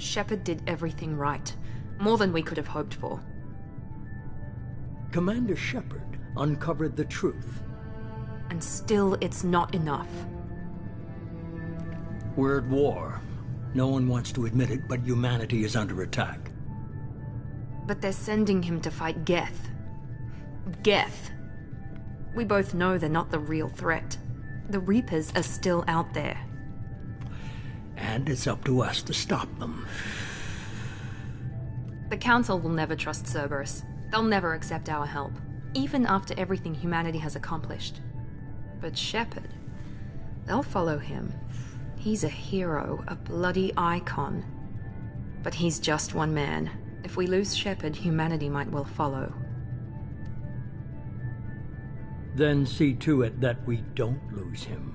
Shepard did everything right. More than we could have hoped for. Commander Shepard uncovered the truth. And still, it's not enough. We're at war. No one wants to admit it, but humanity is under attack. But they're sending him to fight Geth. Geth. We both know they're not the real threat. The Reapers are still out there. And it's up to us to stop them. The Council will never trust Cerberus. They'll never accept our help, even after everything humanity has accomplished. But Shepard, they'll follow him. He's a hero, a bloody icon. But he's just one man. If we lose Shepard, humanity might well follow. Then see to it that we don't lose him.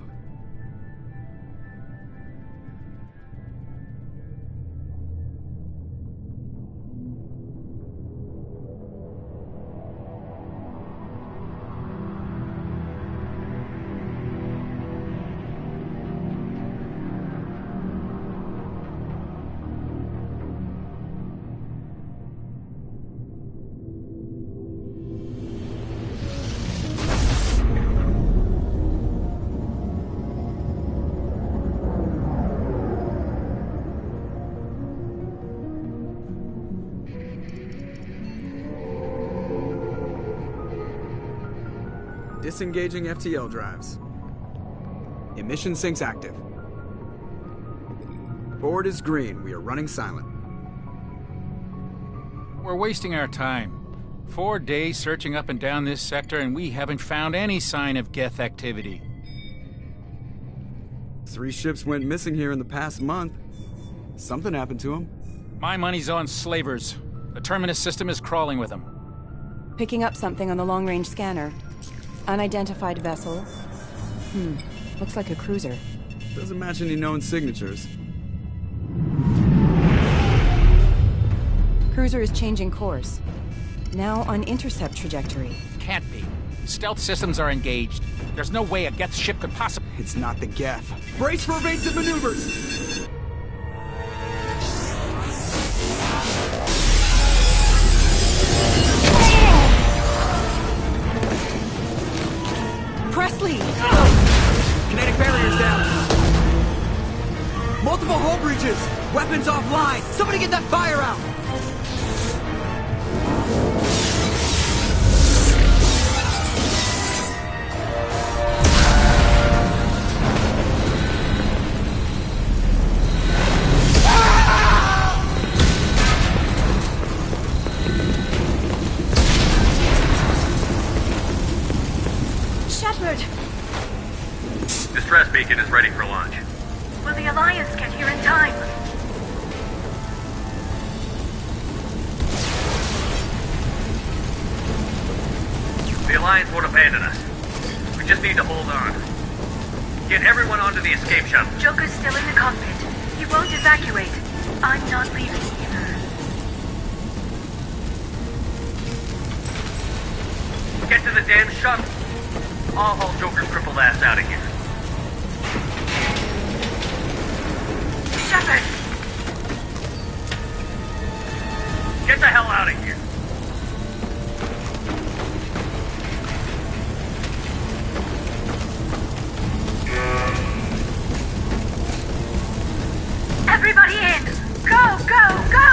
Disengaging FTL drives. Emission sinks active. Board is green. We are running silent. We're wasting our time. 4 days searching up and down this sector, and we haven't found any sign of Geth activity. 3 ships went missing here in the past month. Something happened to them. My money's on slavers. The Terminus system is crawling with them. Picking up something on the long-range scanner. Unidentified vessel. Looks like a cruiser. Doesn't match any known signatures. Cruiser is changing course. Now on intercept trajectory. Can't be. Stealth systems are engaged. There's no way a Geth ship could possibly... It's not the Geth. Brace for evasive maneuvers! Presley! Kinetic barriers down. Multiple hull breaches. Weapons offline. Somebody get that fire out. Distress beacon is ready for launch. Will the Alliance get here in time? The Alliance won't abandon us. We just need to hold on. Get everyone onto the escape shuttle. Joker's still in the cockpit. He won't evacuate. I'm not leaving either. Get to the damn shuttle. I'll haul Joker's crippled ass out of here. Shepard! Get the hell out of here. Everybody in! Go, go, go!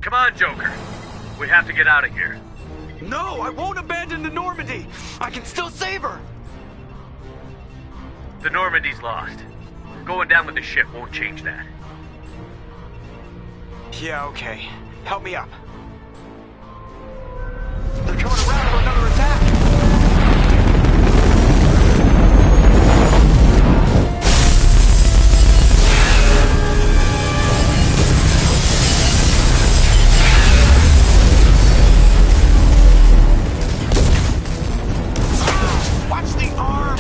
Come on, Joker. We have to get out of here. No, I won't abandon the Normandy. I can still save her. The Normandy's lost. Going down with the ship won't change that. Yeah, okay. Help me up. They're coming around for another attack. Watch the arm!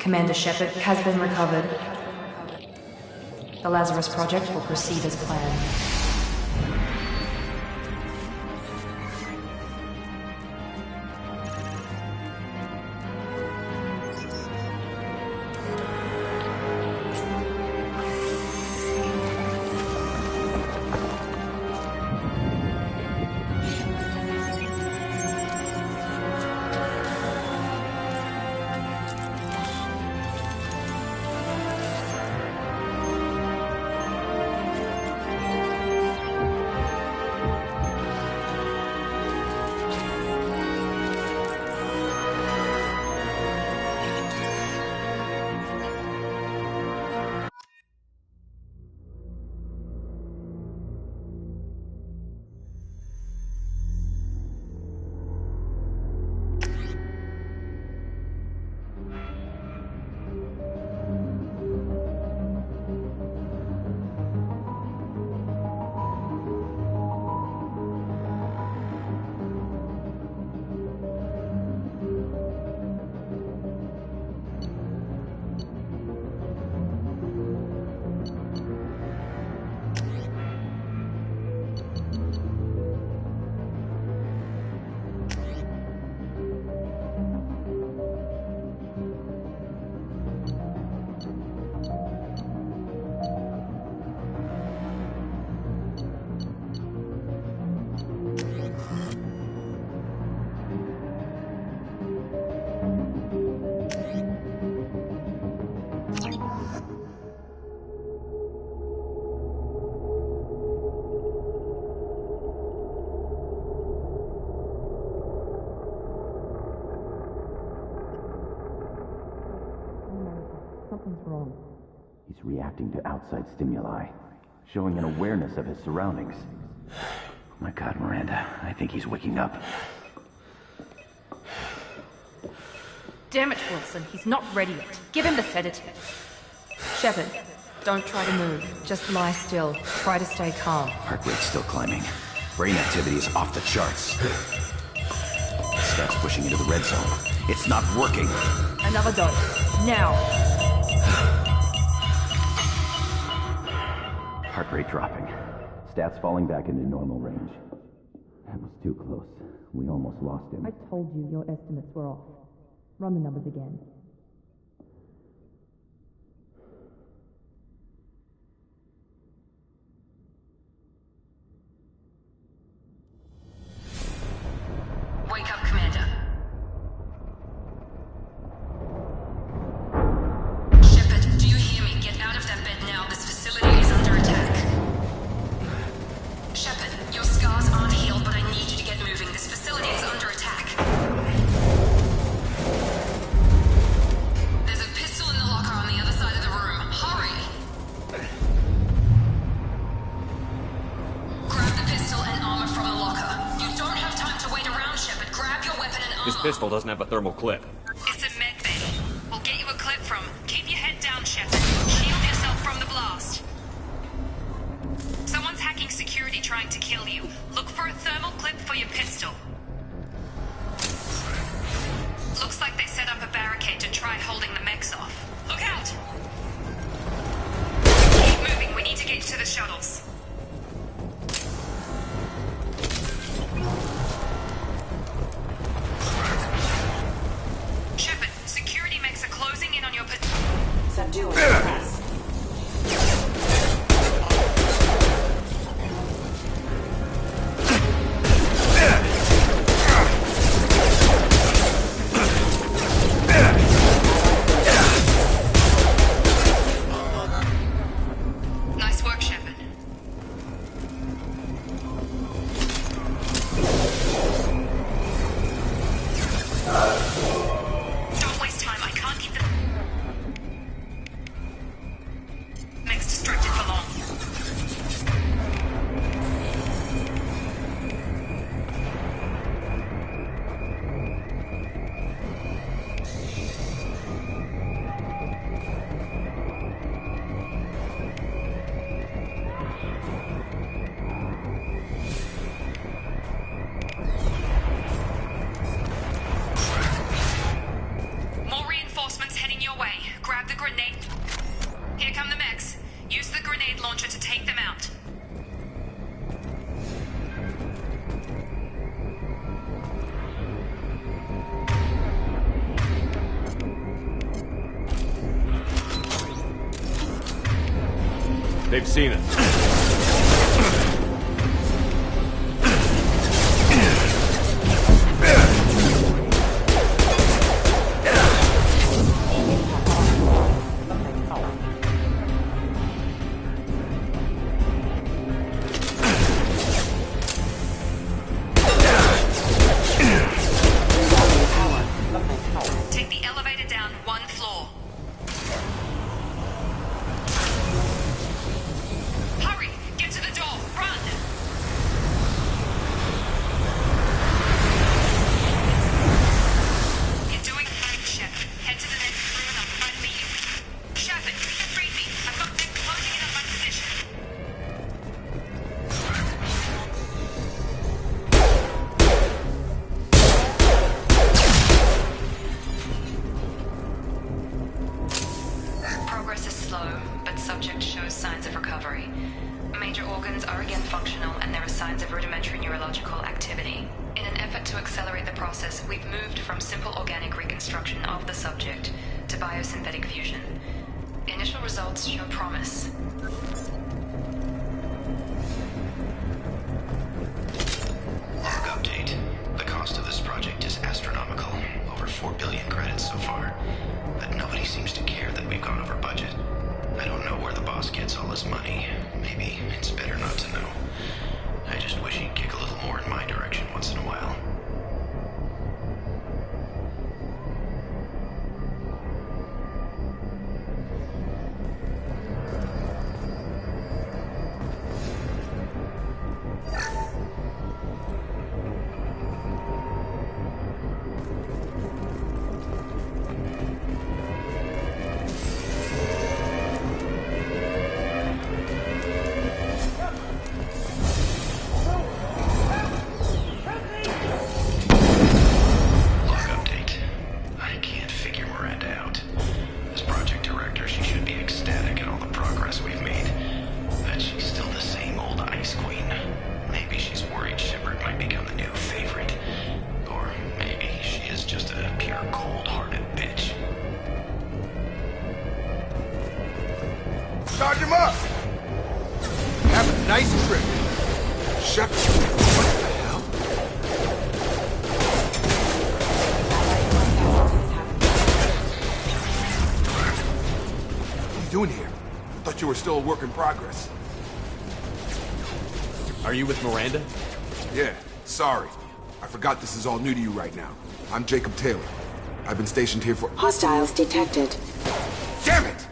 Commander Shepard has been recovered. The Lazarus Project will proceed as planned. Something's wrong. He's reacting to outside stimuli, showing an awareness of his surroundings. Oh my God, Miranda, I think he's waking up. Damn it, Wilson, he's not ready yet. Give him the sedative. Shepard, don't try to move. Just lie still. Try to stay calm. Heart rate's still climbing. Brain activity is off the charts. This starts pushing into the red zone. It's not working. Another dose. Now. Heart rate dropping. Stats falling back into normal range. That was too close. We almost lost him. I told you your estimates were off. Run the numbers again. Wake up, Commander. Shepard, do you hear me? Get out of that bed now. This facility is under attack. Shepard, your scars aren't healed, but I need you to get moving. This facility is under attack. There's a pistol in the locker on the other side of the room. Hurry! Grab the pistol and armor from the locker. You don't have time to wait around, Shepard. Grab your weapon and armor. This pistol doesn't have a thermal clip. It's a med bay. We'll get you a clip from. Keep your head down, Shepard. Shield yourself from the blast. Someone's hacking security trying to kill you. Look for a thermal clip for your pistol. Looks like they set up a barricade to try holding the mechs off. Look out! Keep moving. We need to get to the shuttles. Shepard, security mechs are closing in on your position. Subdue and suppress. Nice work, Shepard. Don't waste time. I can't keep the mechs distracted for long. More reinforcements heading your way. Grab the grenade. Here come the mechs. Use the grenade launcher to take them out. They've seen us. Take the elevator down one floor. Hurry! Get to the door! Run! You're doing fine, Shepard. Head to the next room and I'll try to meet you. Shepard, read me. I've got them closing in on my position. Progress is slow, but subject shows signs of recovery. Major organs are again functional, and there are signs of rudimentary neurological activity. In an effort to accelerate the process, we've moved from simple organic reconstruction of the subject to biosynthetic fusion. Initial results show promise. Org update. The cost of this project is astronomical. Over 4 billion credits so far. But nobody seems to care that we've gone over budget. I don't know where the boss gets all his money. Maybe it's better not to know. I just wish he'd kick a little more in my direction once in a while. a cold-hearted bitch. Charge him up! Have a nice trip. Shut up. What the hell? What are you doing here? I thought you were still a work in progress. Are you with Miranda? Yeah, sorry. I forgot this is all new to you right now. I'm Jacob Taylor. I've been stationed here for— Hostiles detected. Damn it!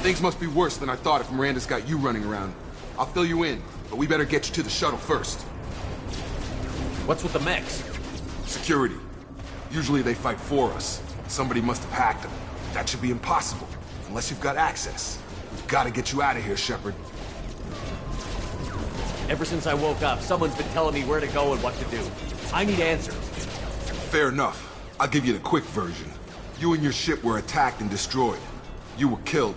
Things must be worse than I thought if Miranda's got you running around. I'll fill you in, but we better get you to the shuttle first. What's with the mechs? Security. Usually they fight for us. Somebody must have hacked them. That should be impossible, unless you've got access. We've got to get you out of here, Shepard. Ever since I woke up, someone's been telling me where to go and what to do. I need answers. Fair enough. I'll give you the quick version. You and your ship were attacked and destroyed. You were killed.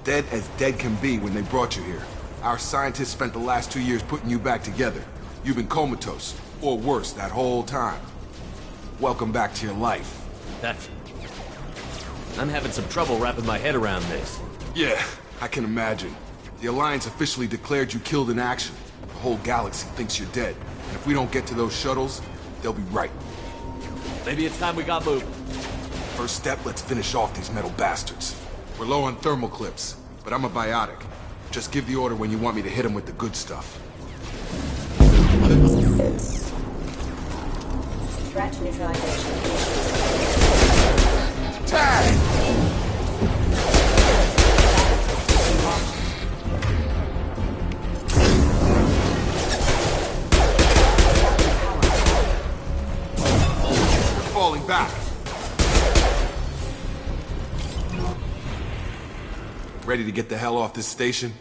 Dead as dead can be when they brought you here. Our scientists spent the last 2 years putting you back together. You've been comatose, or worse, that whole time. Welcome back to your life. I'm having some trouble wrapping my head around this. Yeah, I can imagine. The Alliance officially declared you killed in action. The whole galaxy thinks you're dead. And if we don't get to those shuttles, they'll be right. Maybe it's time we got moving. First step, let's finish off these metal bastards. We're low on thermal clips, but I'm a biotic. Just give the order when you want me to hit them with the good stuff. Threat neutralization. Tag! You're falling back. Ready to get the hell off this station?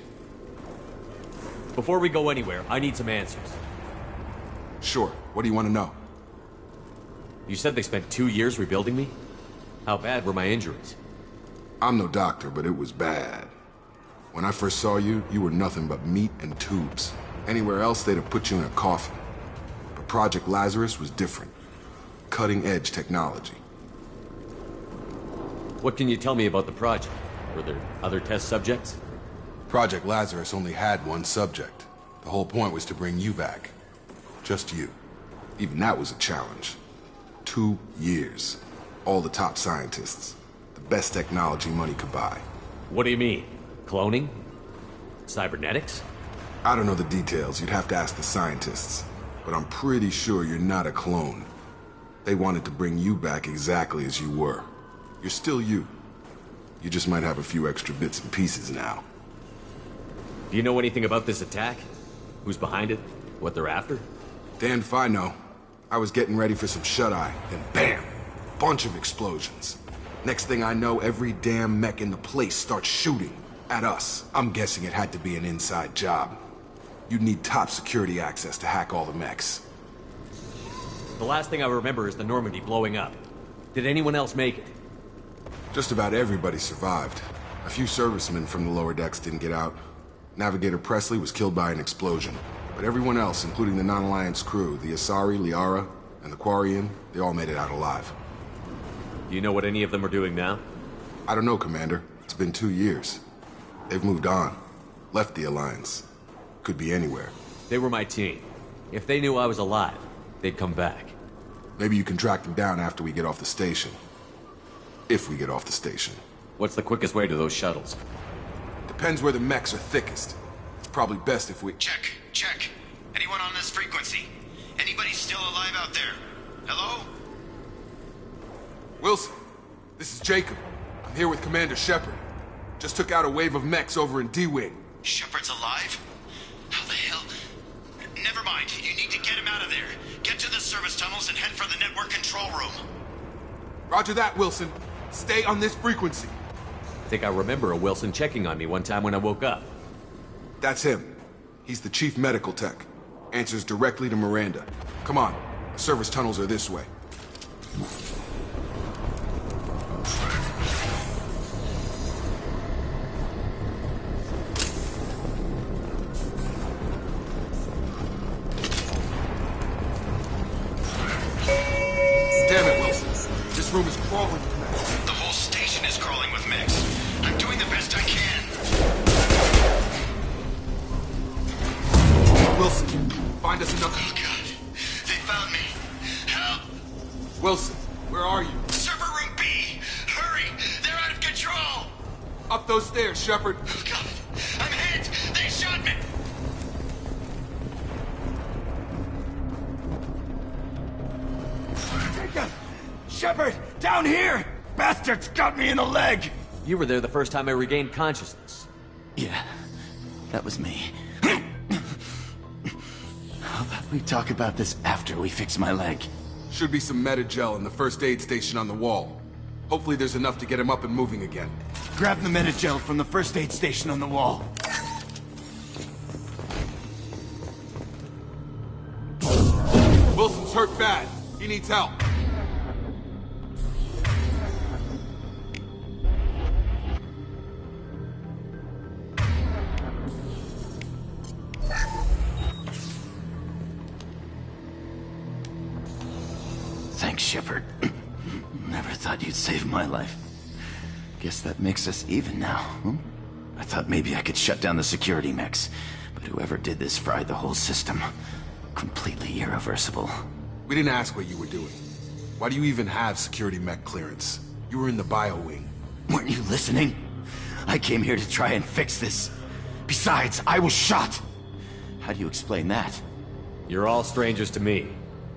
Before we go anywhere, I need some answers. Sure. What do you want to know? You said they spent 2 years rebuilding me? How bad were my injuries? I'm no doctor, but it was bad. When I first saw you, you were nothing but meat and tubes. Anywhere else, they'd have put you in a coffin. But Project Lazarus was different. Cutting-edge technology. What can you tell me about the project? Were there other test subjects? Project Lazarus only had one subject. The whole point was to bring you back. Just you. Even that was a challenge. 2 years. All the top scientists. The best technology money could buy. What do you mean? Cloning? Cybernetics? I don't know the details. You'd have to ask the scientists. But I'm pretty sure you're not a clone. They wanted to bring you back exactly as you were. You're still you. You just might have a few extra bits and pieces now. Do you know anything about this attack? Who's behind it? What they're after? Damned if I know. I was getting ready for some shut-eye, then bam! Bunch of explosions. Next thing I know, every damn mech in the place starts shooting at us. I'm guessing it had to be an inside job. You'd need top security access to hack all the mechs. The last thing I remember is the Normandy blowing up. Did anyone else make it? Just about everybody survived. A few servicemen from the lower decks didn't get out. Navigator Presley was killed by an explosion. But everyone else, including the non-Alliance crew, the Asari, Liara, and the Quarian, they all made it out alive. Do you know what any of them are doing now? I don't know, Commander. It's been 2 years. They've moved on. Left the Alliance. Could be anywhere. They were my team. If they knew I was alive, they'd come back. Maybe you can track them down after we get off the station. If we get off the station. What's the quickest way to those shuttles? Depends where the mechs are thickest. It's probably best if we— Check. Anyone on this frequency? Anybody still alive out there? Hello? Wilson, this is Jacob. I'm here with Commander Shepard. Just took out a wave of mechs over in D-Wing. Shepard's alive? How the hell? Never mind. You need to get him out of there. Get to the service tunnels and head for the network control room. Roger that, Wilson. Stay on this frequency. I think I remember a Wilson checking on me one time when I woke up. That's him. He's the chief medical tech. Answers directly to Miranda. Come on. The service tunnels are this way. This room is crawling with mechs. The whole station is crawling with mechs. I'm doing the best I can. Wilson, find us enough... Oh, God. They found me. Help! Wilson, where are you? Server room B! Hurry! They're out of control! Up those stairs, Shepard. Oh, God. I'm hit! They shot me! Shepard, down here! Bastards got me in the leg! You were there the first time I regained consciousness. Yeah, that was me. How about we talk about this after we fix my leg? Should be some meta-gel in the first aid station on the wall. Hopefully there's enough to get him up and moving again. Grab the meta-gel from the first aid station on the wall. Wilson's hurt bad. He needs help. Thanks, Shepard. Never thought you'd save my life. Guess that makes us even now, huh? I thought maybe I could shut down the security mechs, but whoever did this fried the whole system. Completely irreversible. We didn't ask what you were doing. Why do you even have security mech clearance? You were in the bio wing. Weren't you listening? I came here to try and fix this. Besides, I was shot. How do you explain that? You're all strangers to me.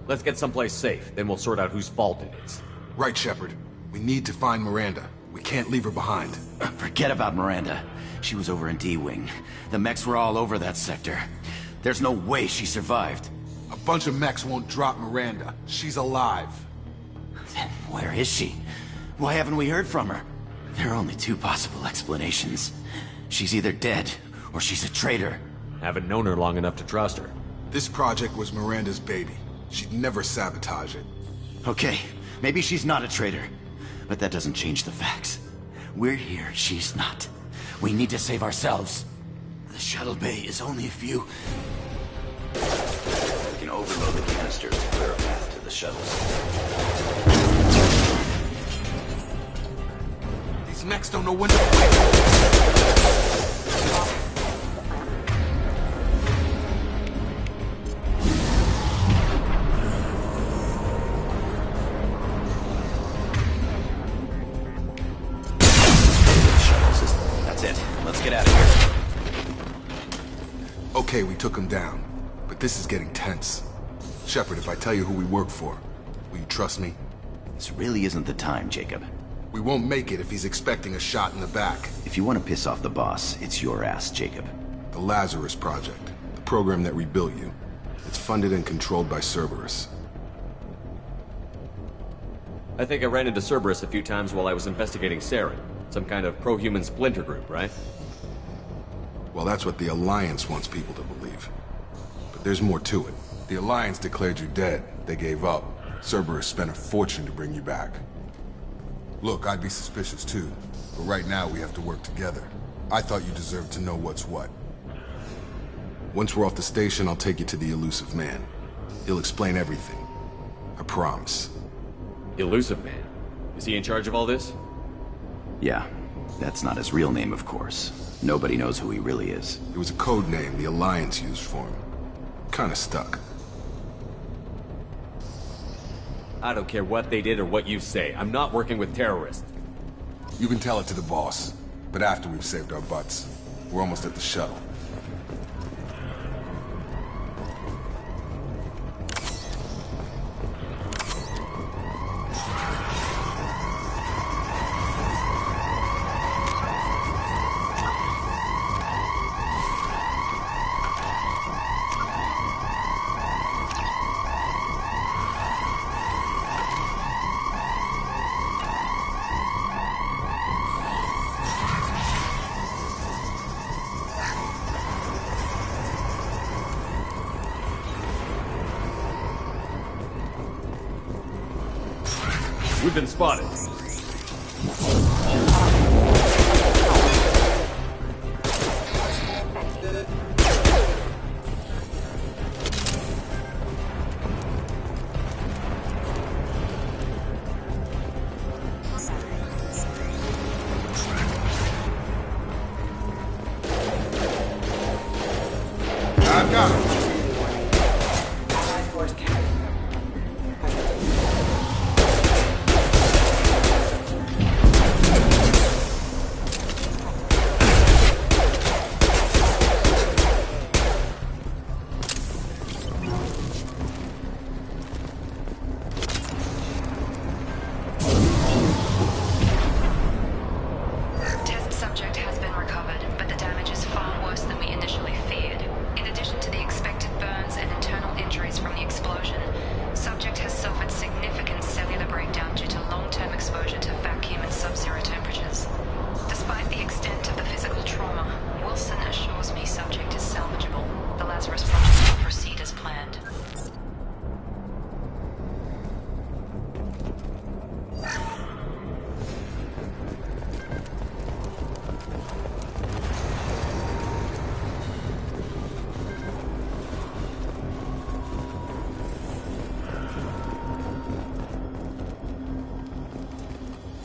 Let's get someplace safe, then we'll sort out whose fault it is. Right, Shepard. We need to find Miranda. We can't leave her behind. Forget about Miranda. She was over in D-Wing. The mechs were all over that sector. There's no way she survived. A bunch of mechs won't drop Miranda. She's alive. Then where is she? Why haven't we heard from her? There are only two possible explanations. She's either dead, or she's a traitor. Haven't known her long enough to trust her. This project was Miranda's baby. She'd never sabotage it. Okay, maybe she's not a traitor. But that doesn't change the facts. We're here, she's not. We need to save ourselves. The shuttle bay is only a few... We can overload the canister to clear a path to the shuttles. These mechs don't know when to quit. Get out of here. Okay, we took him down, but this is getting tense. Shepard, if I tell you who we work for, will you trust me? This really isn't the time, Jacob. We won't make it if he's expecting a shot in the back. If you want to piss off the boss, it's your ass, Jacob. The Lazarus Project, the program that rebuilt you. It's funded and controlled by Cerberus. I think I ran into Cerberus a few times while I was investigating Saren. Some kind of pro-human splinter group, right? Well, that's what the Alliance wants people to believe. But there's more to it. The Alliance declared you dead. They gave up. Cerberus spent a fortune to bring you back. Look, I'd be suspicious too. But right now, we have to work together. I thought you deserved to know what's what. Once we're off the station, I'll take you to the Elusive Man. He'll explain everything. I promise. Elusive Man? Is he in charge of all this? Yeah. That's not his real name, of course. Nobody knows who he really is. It was a code name the Alliance used for him. Kinda stuck. I don't care what they did or what you say. I'm not working with terrorists. You can tell it to the boss. But after we've saved our butts. We're almost at the shuttle. We've been spotted.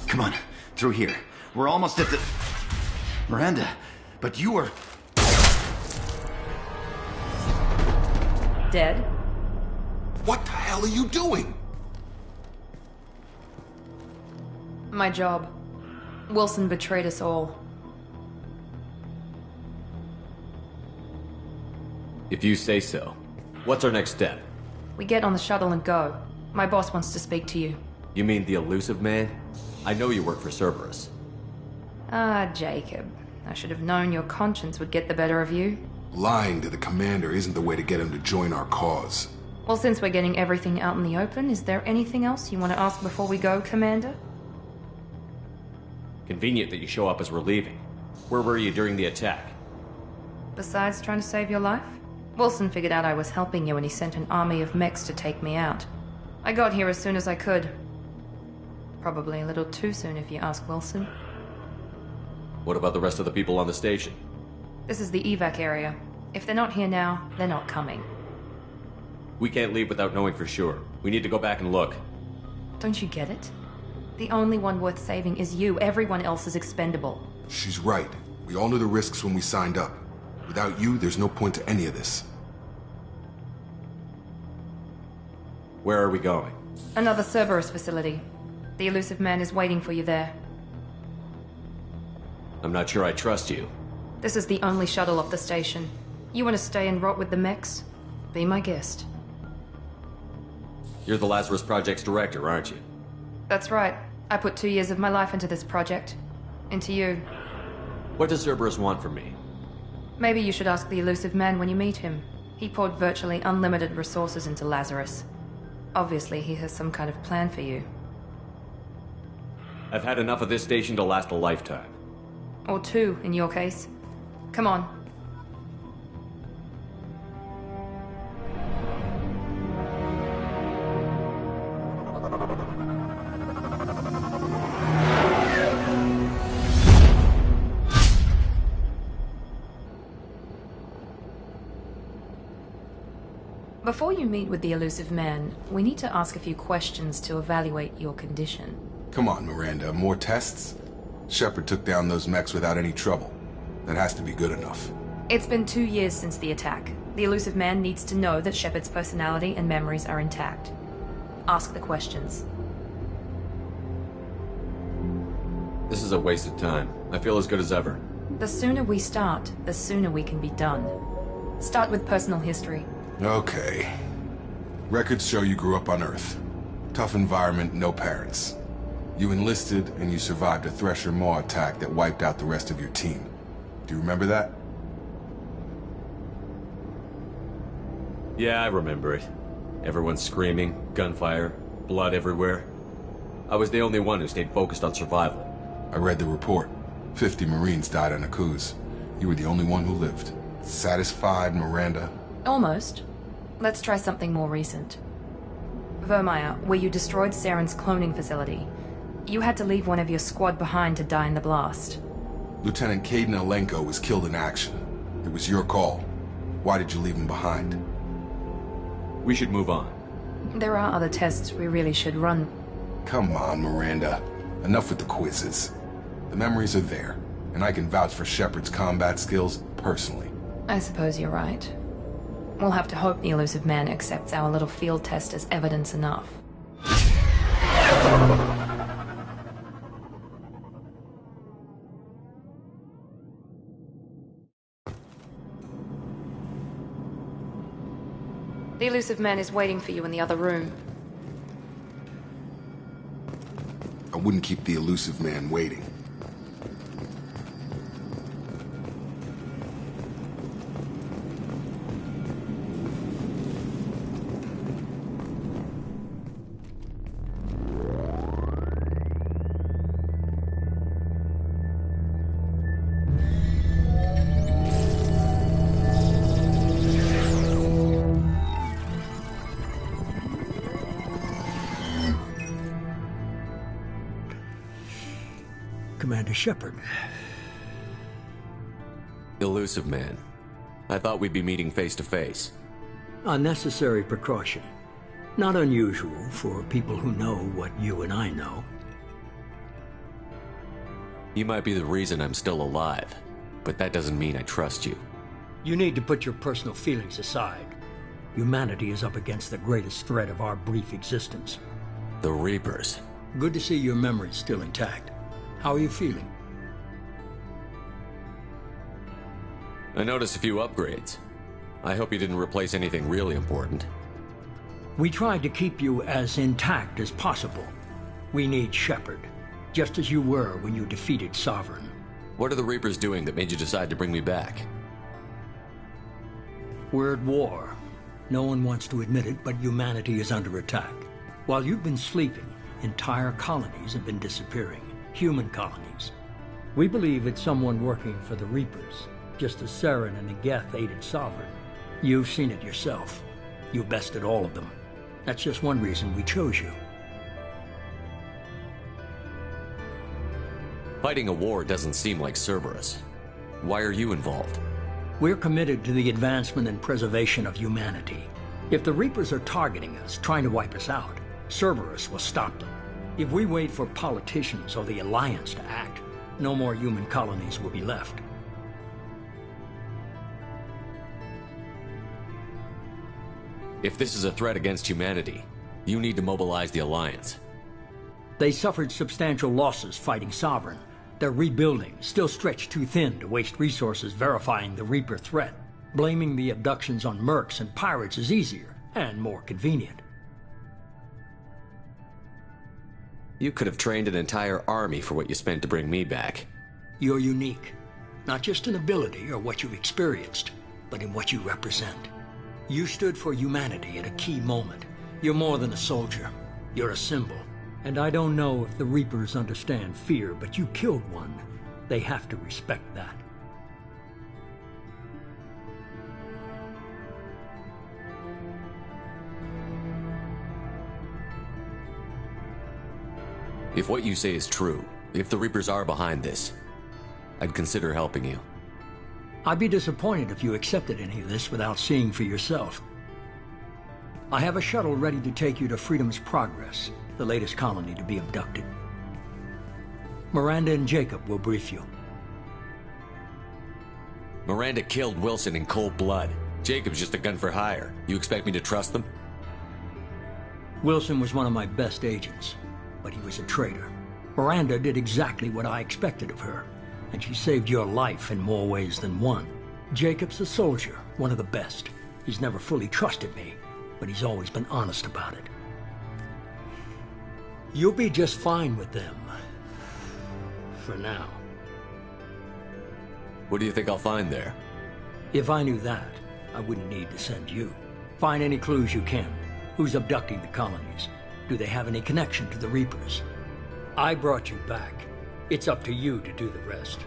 Come on, through here. We're almost at the... Miranda, but you are... Dead? What the hell are you doing? My job. Wilson betrayed us all. If you say so. What's our next step? We get on the shuttle and go. My boss wants to speak to you. You mean the elusive man? I know you work for Cerberus. Ah, Jacob. I should have known your conscience would get the better of you. Lying to the commander isn't the way to get him to join our cause. Well, since we're getting everything out in the open, is there anything else you want to ask before we go, Commander? Convenient that you show up as we're leaving. Where were you during the attack? Besides trying to save your life? Wilson figured out I was helping you and he sent an army of mechs to take me out. I got here as soon as I could. Probably a little too soon if you ask Wilson. What about the rest of the people on the station? This is the evac area. If they're not here now, they're not coming. We can't leave without knowing for sure. We need to go back and look. Don't you get it? The only one worth saving is you. Everyone else is expendable. She's right. We all knew the risks when we signed up. Without you, there's no point to any of this. Where are we going? Another Cerberus facility. The elusive man is waiting for you there. I'm not sure I trust you. This is the only shuttle off the station. You want to stay and rot with the mechs? Be my guest. You're the Lazarus Project's director, aren't you? That's right. I put 2 years of my life into this project. Into you. What does Cerberus want from me? Maybe you should ask the elusive man when you meet him. He poured virtually unlimited resources into Lazarus. Obviously, he has some kind of plan for you. I've had enough of this station to last a lifetime. Or 2, in your case. Come on. Before you meet with the elusive man, we need to ask a few questions to evaluate your condition. Come on, Miranda. More tests? Shepard took down those mechs without any trouble. That has to be good enough. It's been 2 years since the attack. The elusive man needs to know that Shepard's personality and memories are intact. Ask the questions. This is a waste of time. I feel as good as ever. The sooner we start, the sooner we can be done. Start with personal history. Okay. Records show you grew up on Earth. Tough environment, no parents. You enlisted, and you survived a Thresher Maw attack that wiped out the rest of your team. Do you remember that? Yeah, I remember it. Everyone screaming, gunfire, blood everywhere. I was the only one who stayed focused on survival. I read the report. 50 Marines died on a cruise. You were the only one who lived. Satisfied, Miranda? Almost. Let's try something more recent. Vermeer, where you destroyed Saren's cloning facility. You had to leave one of your squad behind to die in the blast. Lieutenant Caden Alenko was killed in action. It was your call. Why did you leave him behind? We should move on. There are other tests we really should run. Come on, Miranda. Enough with the quizzes. The memories are there, and I can vouch for Shepard's combat skills personally. I suppose you're right. We'll have to hope the elusive man accepts our little field test as evidence enough. The elusive man is waiting for you in the other room. I wouldn't keep the elusive man waiting. Commander Shepard. Elusive man. I thought we'd be meeting face to face. A necessary precaution. Not unusual for people who know what you and I know. You might be the reason I'm still alive, but that doesn't mean I trust you. You need to put your personal feelings aside. Humanity is up against the greatest threat of our brief existence. The Reapers. Good to see your memory's still intact. How are you feeling? I noticed a few upgrades. I hope you didn't replace anything really important. We tried to keep you as intact as possible. We need Shepard, just as you were when you defeated Sovereign. What are the Reapers doing that made you decide to bring me back? We're at war. No one wants to admit it, but humanity is under attack. While you've been sleeping, entire colonies have been disappearing. Human colonies. We believe it's someone working for the Reapers, just as Saren and Negeth aided Sovereign. You've seen it yourself. You bested all of them. That's just one reason we chose you. Fighting a war doesn't seem like Cerberus. Why are you involved? We're committed to the advancement and preservation of humanity. If the Reapers are targeting us, trying to wipe us out, Cerberus will stop them. If we wait for politicians or the Alliance to act, no more human colonies will be left. If this is a threat against humanity, you need to mobilize the Alliance. They suffered substantial losses fighting Sovereign. They're rebuilding, still stretched too thin to waste resources verifying the Reaper threat. Blaming the abductions on mercs and pirates is easier and more convenient. You could have trained an entire army for what you spent to bring me back. You're unique, not just in ability or what you've experienced, but in what you represent. You stood for humanity at a key moment. You're more than a soldier. You're a symbol. And I don't know if the Reapers understand fear, but you killed one. They have to respect that. If what you say is true, if the Reapers are behind this, I'd consider helping you. I'd be disappointed if you accepted any of this without seeing for yourself. I have a shuttle ready to take you to Freedom's Progress, the latest colony to be abducted. Miranda and Jacob will brief you. Miranda killed Wilson in cold blood. Jacob's just a gun for hire. You expect me to trust them? Wilson was one of my best agents, but he was a traitor. Miranda did exactly what I expected of her, and she saved your life in more ways than one. Jacob's a soldier, one of the best. He's never fully trusted me, but he's always been honest about it. You'll be just fine with them. For now. What do you think I'll find there? If I knew that, I wouldn't need to send you. Find any clues you can. Who's abducting the colonies? Do they have any connection to the Reapers? I brought you back. It's up to you to do the rest.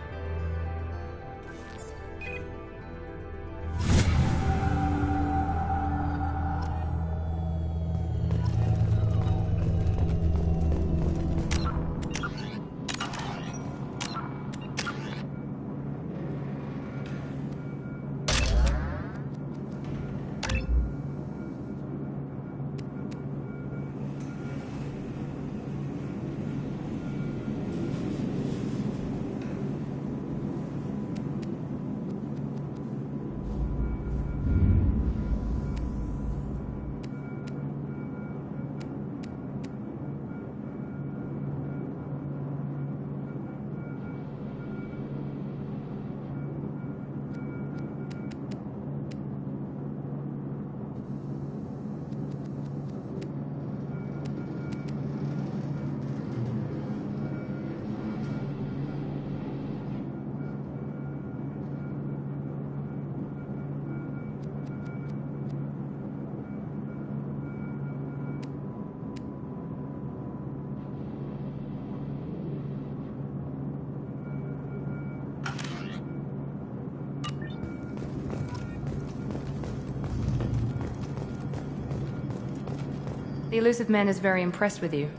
The elusive man is very impressed with you.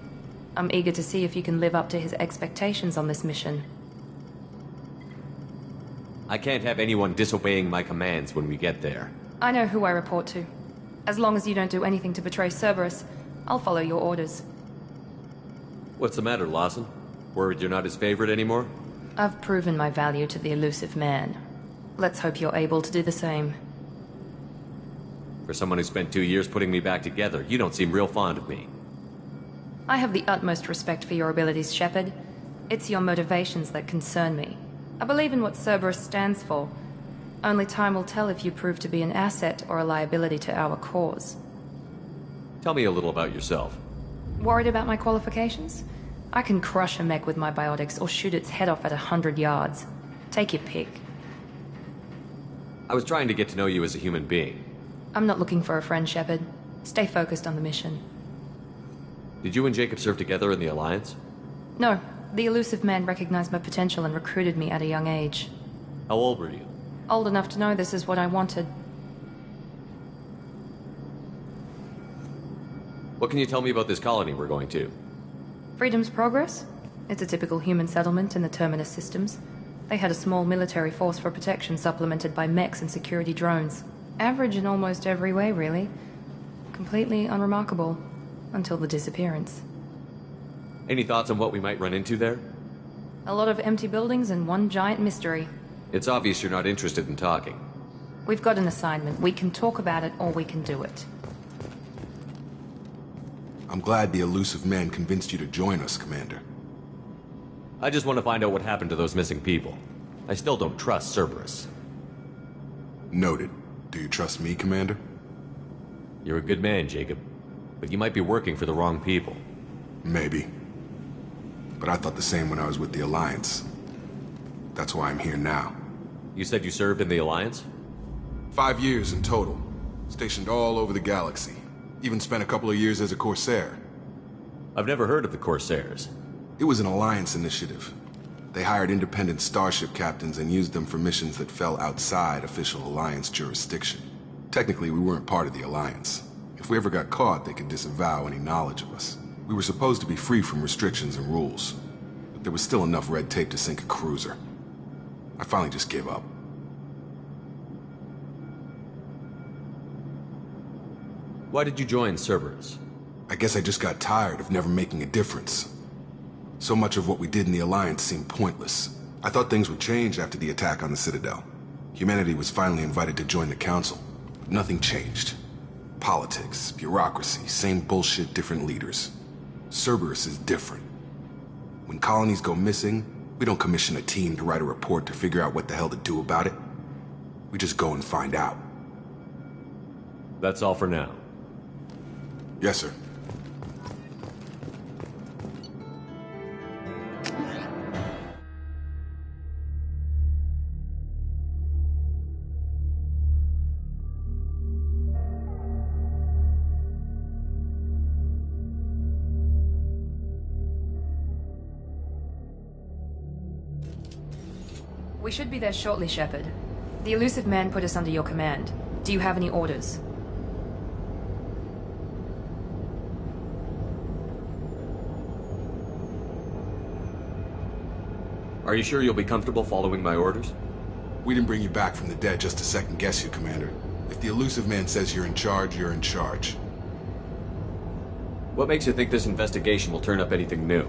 I'm eager to see if you can live up to his expectations on this mission. I can't have anyone disobeying my commands when we get there. I know who I report to. As long as you don't do anything to betray Cerberus, I'll follow your orders. What's the matter, Lawson? Worried you're not his favorite anymore? I've proven my value to the elusive man. Let's hope you're able to do the same. For someone who spent 2 years putting me back together, you don't seem real fond of me. I have the utmost respect for your abilities, Shepard. It's your motivations that concern me. I believe in what Cerberus stands for. Only time will tell if you prove to be an asset or a liability to our cause. Tell me a little about yourself. Worried about my qualifications? I can crush a mech with my biotics or shoot its head off at 100 yards. Take your pick. I was trying to get to know you as a human being. I'm not looking for a friend, Shepard. Stay focused on the mission. Did you and Jacob serve together in the Alliance? No. The elusive man recognized my potential and recruited me at a young age. How old were you? Old enough to know this is what I wanted. What can you tell me about this colony we're going to? Freedom's Progress? It's a typical human settlement in the Terminus systems. They had a small military force for protection supplemented by mechs and security drones. Average in almost every way, really. Completely unremarkable. Until the disappearance. Any thoughts on what we might run into there? A lot of empty buildings and one giant mystery. It's obvious you're not interested in talking. We've got an assignment. We can talk about it or we can do it. I'm glad the elusive man convinced you to join us, Commander. I just want to find out what happened to those missing people. I still don't trust Cerberus. Noted. Do you trust me, Commander? You're a good man, Jacob. But you might be working for the wrong people. Maybe. But I thought the same when I was with the Alliance. That's why I'm here now. You said you served in the Alliance? 5 years in total. Stationed all over the galaxy. Even spent a couple of years as a Corsair. I've never heard of the Corsairs. It was an Alliance initiative. They hired independent starship captains and used them for missions that fell outside official Alliance jurisdiction. Technically, we weren't part of the Alliance. If we ever got caught, they could disavow any knowledge of us. We were supposed to be free from restrictions and rules. But there was still enough red tape to sink a cruiser. I finally just gave up. Why did you join Cerberus? I guess I just got tired of never making a difference. So much of what we did in the Alliance seemed pointless. I thought things would change after the attack on the Citadel. Humanity was finally invited to join the Council, but nothing changed. Politics, bureaucracy, same bullshit, different leaders. Cerberus is different. When colonies go missing, we don't commission a team to write a report to figure out what the hell to do about it. We just go and find out. That's all for now. Yes, sir. We should be there shortly, Shepard. The elusive man put us under your command. Do you have any orders? Are you sure you'll be comfortable following my orders? We didn't bring you back from the dead just to second guess you, Commander. If the elusive man says you're in charge, you're in charge. What makes you think this investigation will turn up anything new?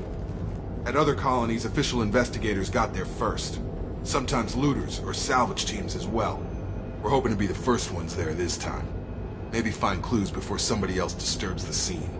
At other colonies, official investigators got there first. Sometimes looters or salvage teams as well. We're hoping to be the first ones there this time. Maybe find clues before somebody else disturbs the scene.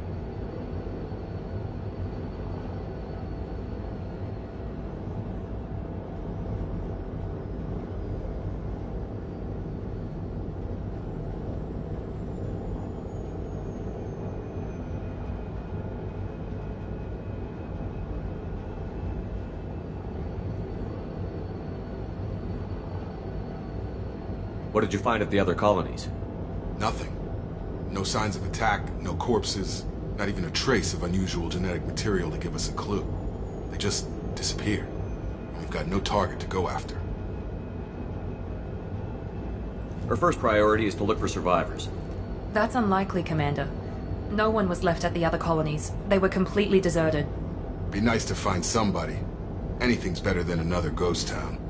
What did you find at the other colonies? Nothing. No signs of attack, no corpses, not even a trace of unusual genetic material to give us a clue. They just disappeared. And we've got no target to go after. Our first priority is to look for survivors. That's unlikely, Commander. No one was left at the other colonies. They were completely deserted. Be nice to find somebody. Anything's better than another ghost town.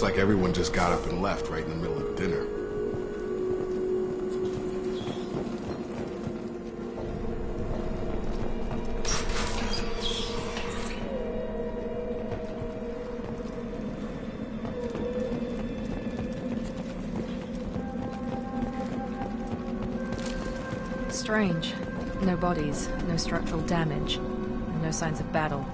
like everyone just got up and left right in the middle of dinner. Strange. No bodies, no structural damage, and no signs of battle.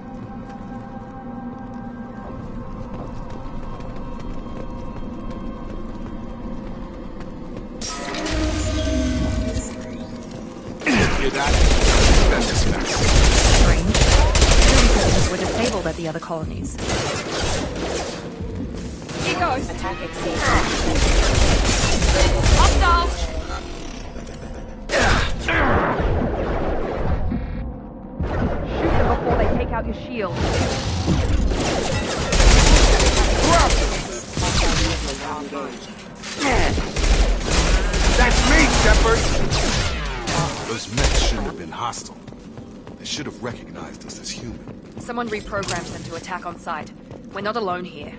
Strange. We're disabled at the other colonies. Here goes. Attack exceeded. Hostiles! Shoot them before they take out your shield. That's me, Shepard! Those mechs shouldn't have been hostile. They should have recognized us as human. Someone reprogrammed them to attack on sight. We're not alone here.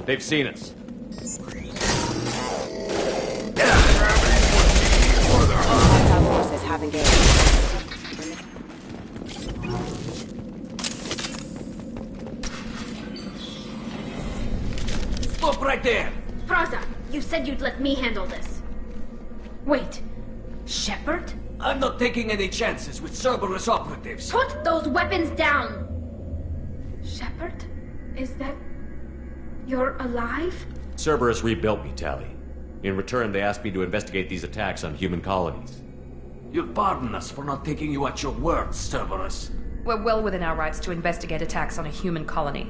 They've seen us. Forces have engaged. Stop right there! Praza, you said you'd let me handle this. Wait, Shepard? I'm not taking any chances with Cerberus operatives. Put those weapons down! Shepard? Is that... You're alive? Cerberus rebuilt me, Tally. In return, they asked me to investigate these attacks on human colonies. You'll pardon us for not taking you at your word, Cerberus. We're well within our rights to investigate attacks on a human colony.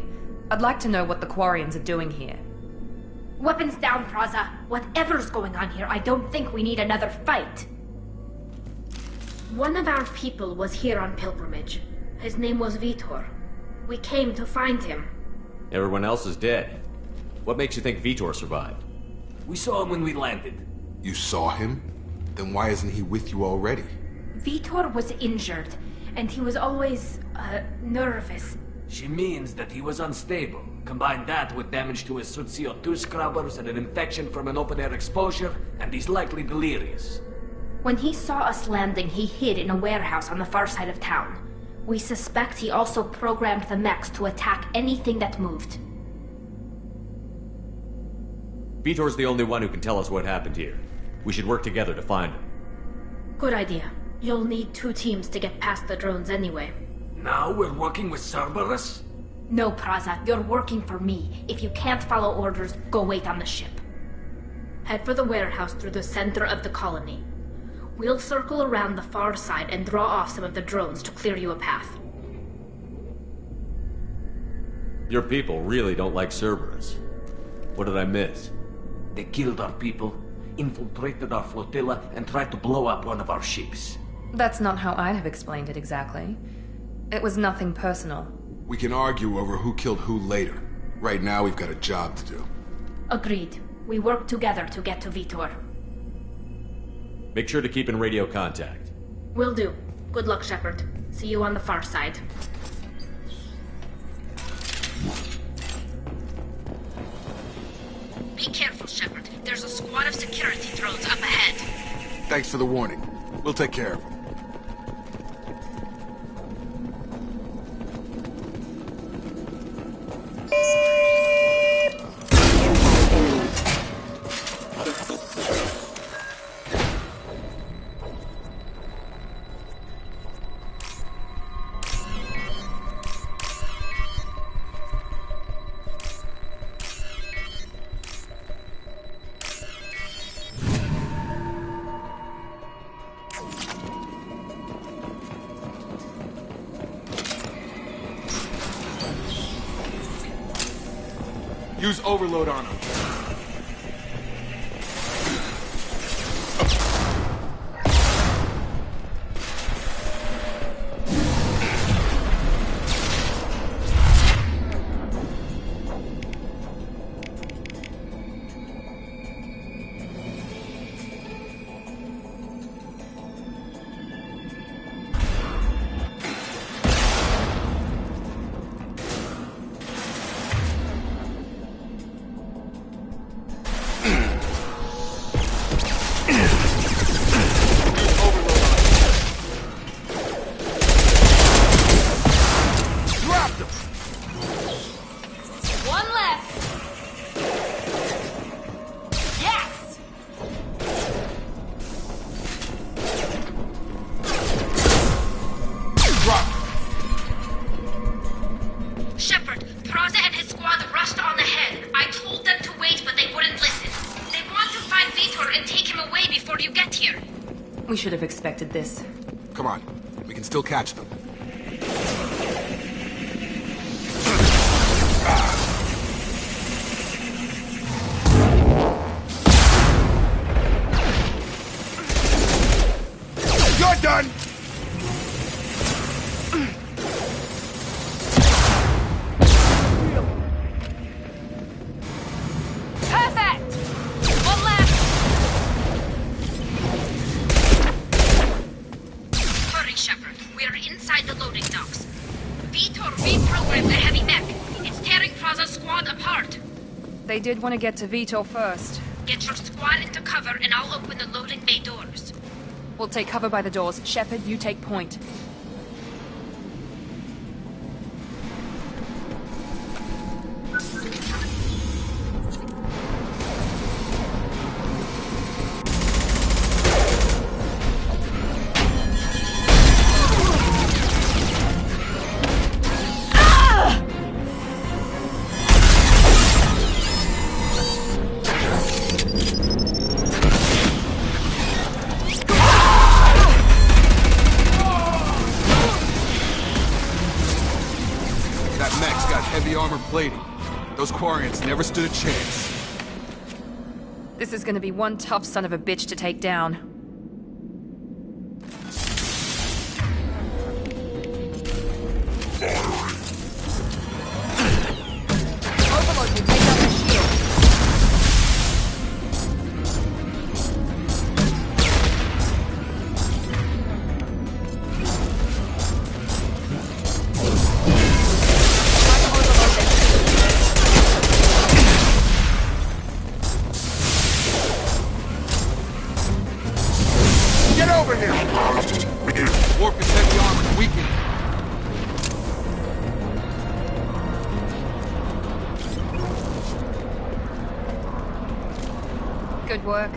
I'd like to know what the Quarians are doing here. Weapons down, Praza. Whatever's going on here, I don't think we need another fight. One of our people was here on pilgrimage. His name was Vitor. We came to find him. Everyone else is dead. What makes you think Vitor survived? We saw him when we landed. You saw him? Then why isn't he with you already? Vitor was injured, and he was always, nervous. She means that he was unstable. Combine that with damage to his suit CO2 scrubbers and an infection from an open-air exposure, and he's likely delirious. When he saw us landing, he hid in a warehouse on the far side of town. We suspect he also programmed the mechs to attack anything that moved. Vitor's the only one who can tell us what happened here. We should work together to find him. Good idea. You'll need 2 teams to get past the drones anyway. Now we're working with Cerberus? No, Praza, you're working for me. If you can't follow orders, go wait on the ship. Head for the warehouse through the center of the colony. We'll circle around the far side and draw off some of the drones to clear you a path. Your people really don't like Cerberus. What did I miss? They killed our people, infiltrated our flotilla, and tried to blow up one of our ships. That's not how I'd have explained it exactly. It was nothing personal. We can argue over who killed who later. Right now, we've got a job to do. Agreed. We work together to get to Vitor. Make sure to keep in radio contact. Will do. Good luck, Shepard. See you on the far side. Be careful, Shepard. There's a squad of security drones up ahead. Thanks for the warning. We'll take care of them. Use overload on him. We should have expected this. Come on, we can still catch them. You're done! They did want to get to Vitor first. Get your squad into cover and I'll open the loading bay doors. We'll take cover by the doors. Shepard, you take point. Plating. Those Quarians never stood a chance. This is gonna be one tough son of a bitch to take down. Overload will take out the shield. Good work.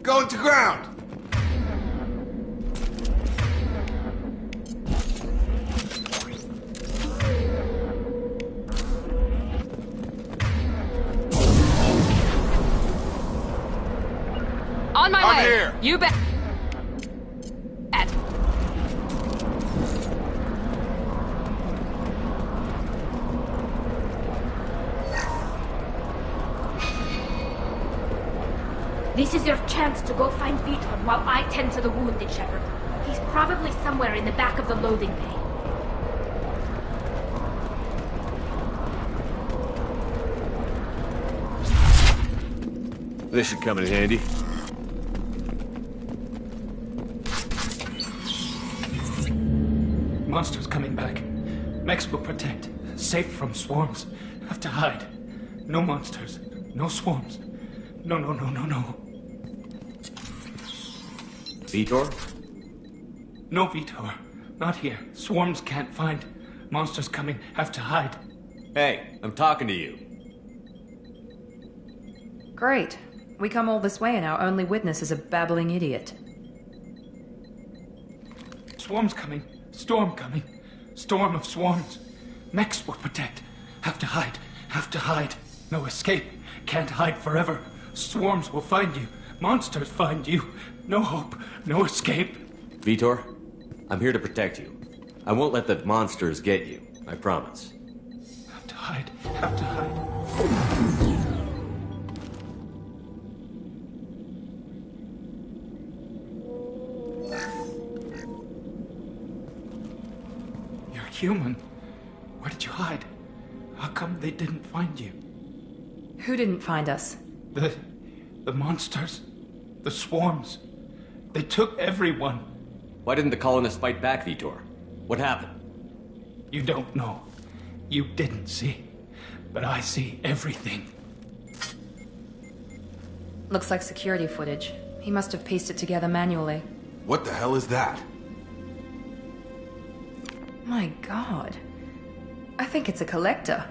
Going to ground! On my way! Here. You bet! This is your chance to go find Vitor while I tend to the wounded, Shepard. He's probably somewhere in the back of the loading bay. This should come in handy. Monsters coming back. Mechs will protect. Safe from swarms. Have to hide. No monsters. No swarms. No, no, no, no, no. Vitor? No Vitor. Not here. Swarms can't find. Monsters coming. Have to hide. Hey, I'm talking to you. Great. We come all this way and our only witness is a babbling idiot. Swarm's coming. Storm coming. Storm of swarms. Mechs will protect. Have to hide. Have to hide. No escape. Can't hide forever. Swarms will find you. Monsters find you. No hope. No escape. Vitor, I'm here to protect you. I won't let the monsters get you. I promise. Have to hide. Have to hide. Human. Where did you hide? How come they didn't find you? Who didn't find us? The monsters. The swarms. They took everyone. Why didn't the colonists fight back, Vitor? What happened? You don't know. You didn't see. But I see everything. Looks like security footage. He must have pieced it together manually. What the hell is that? My god. I think it's a collector.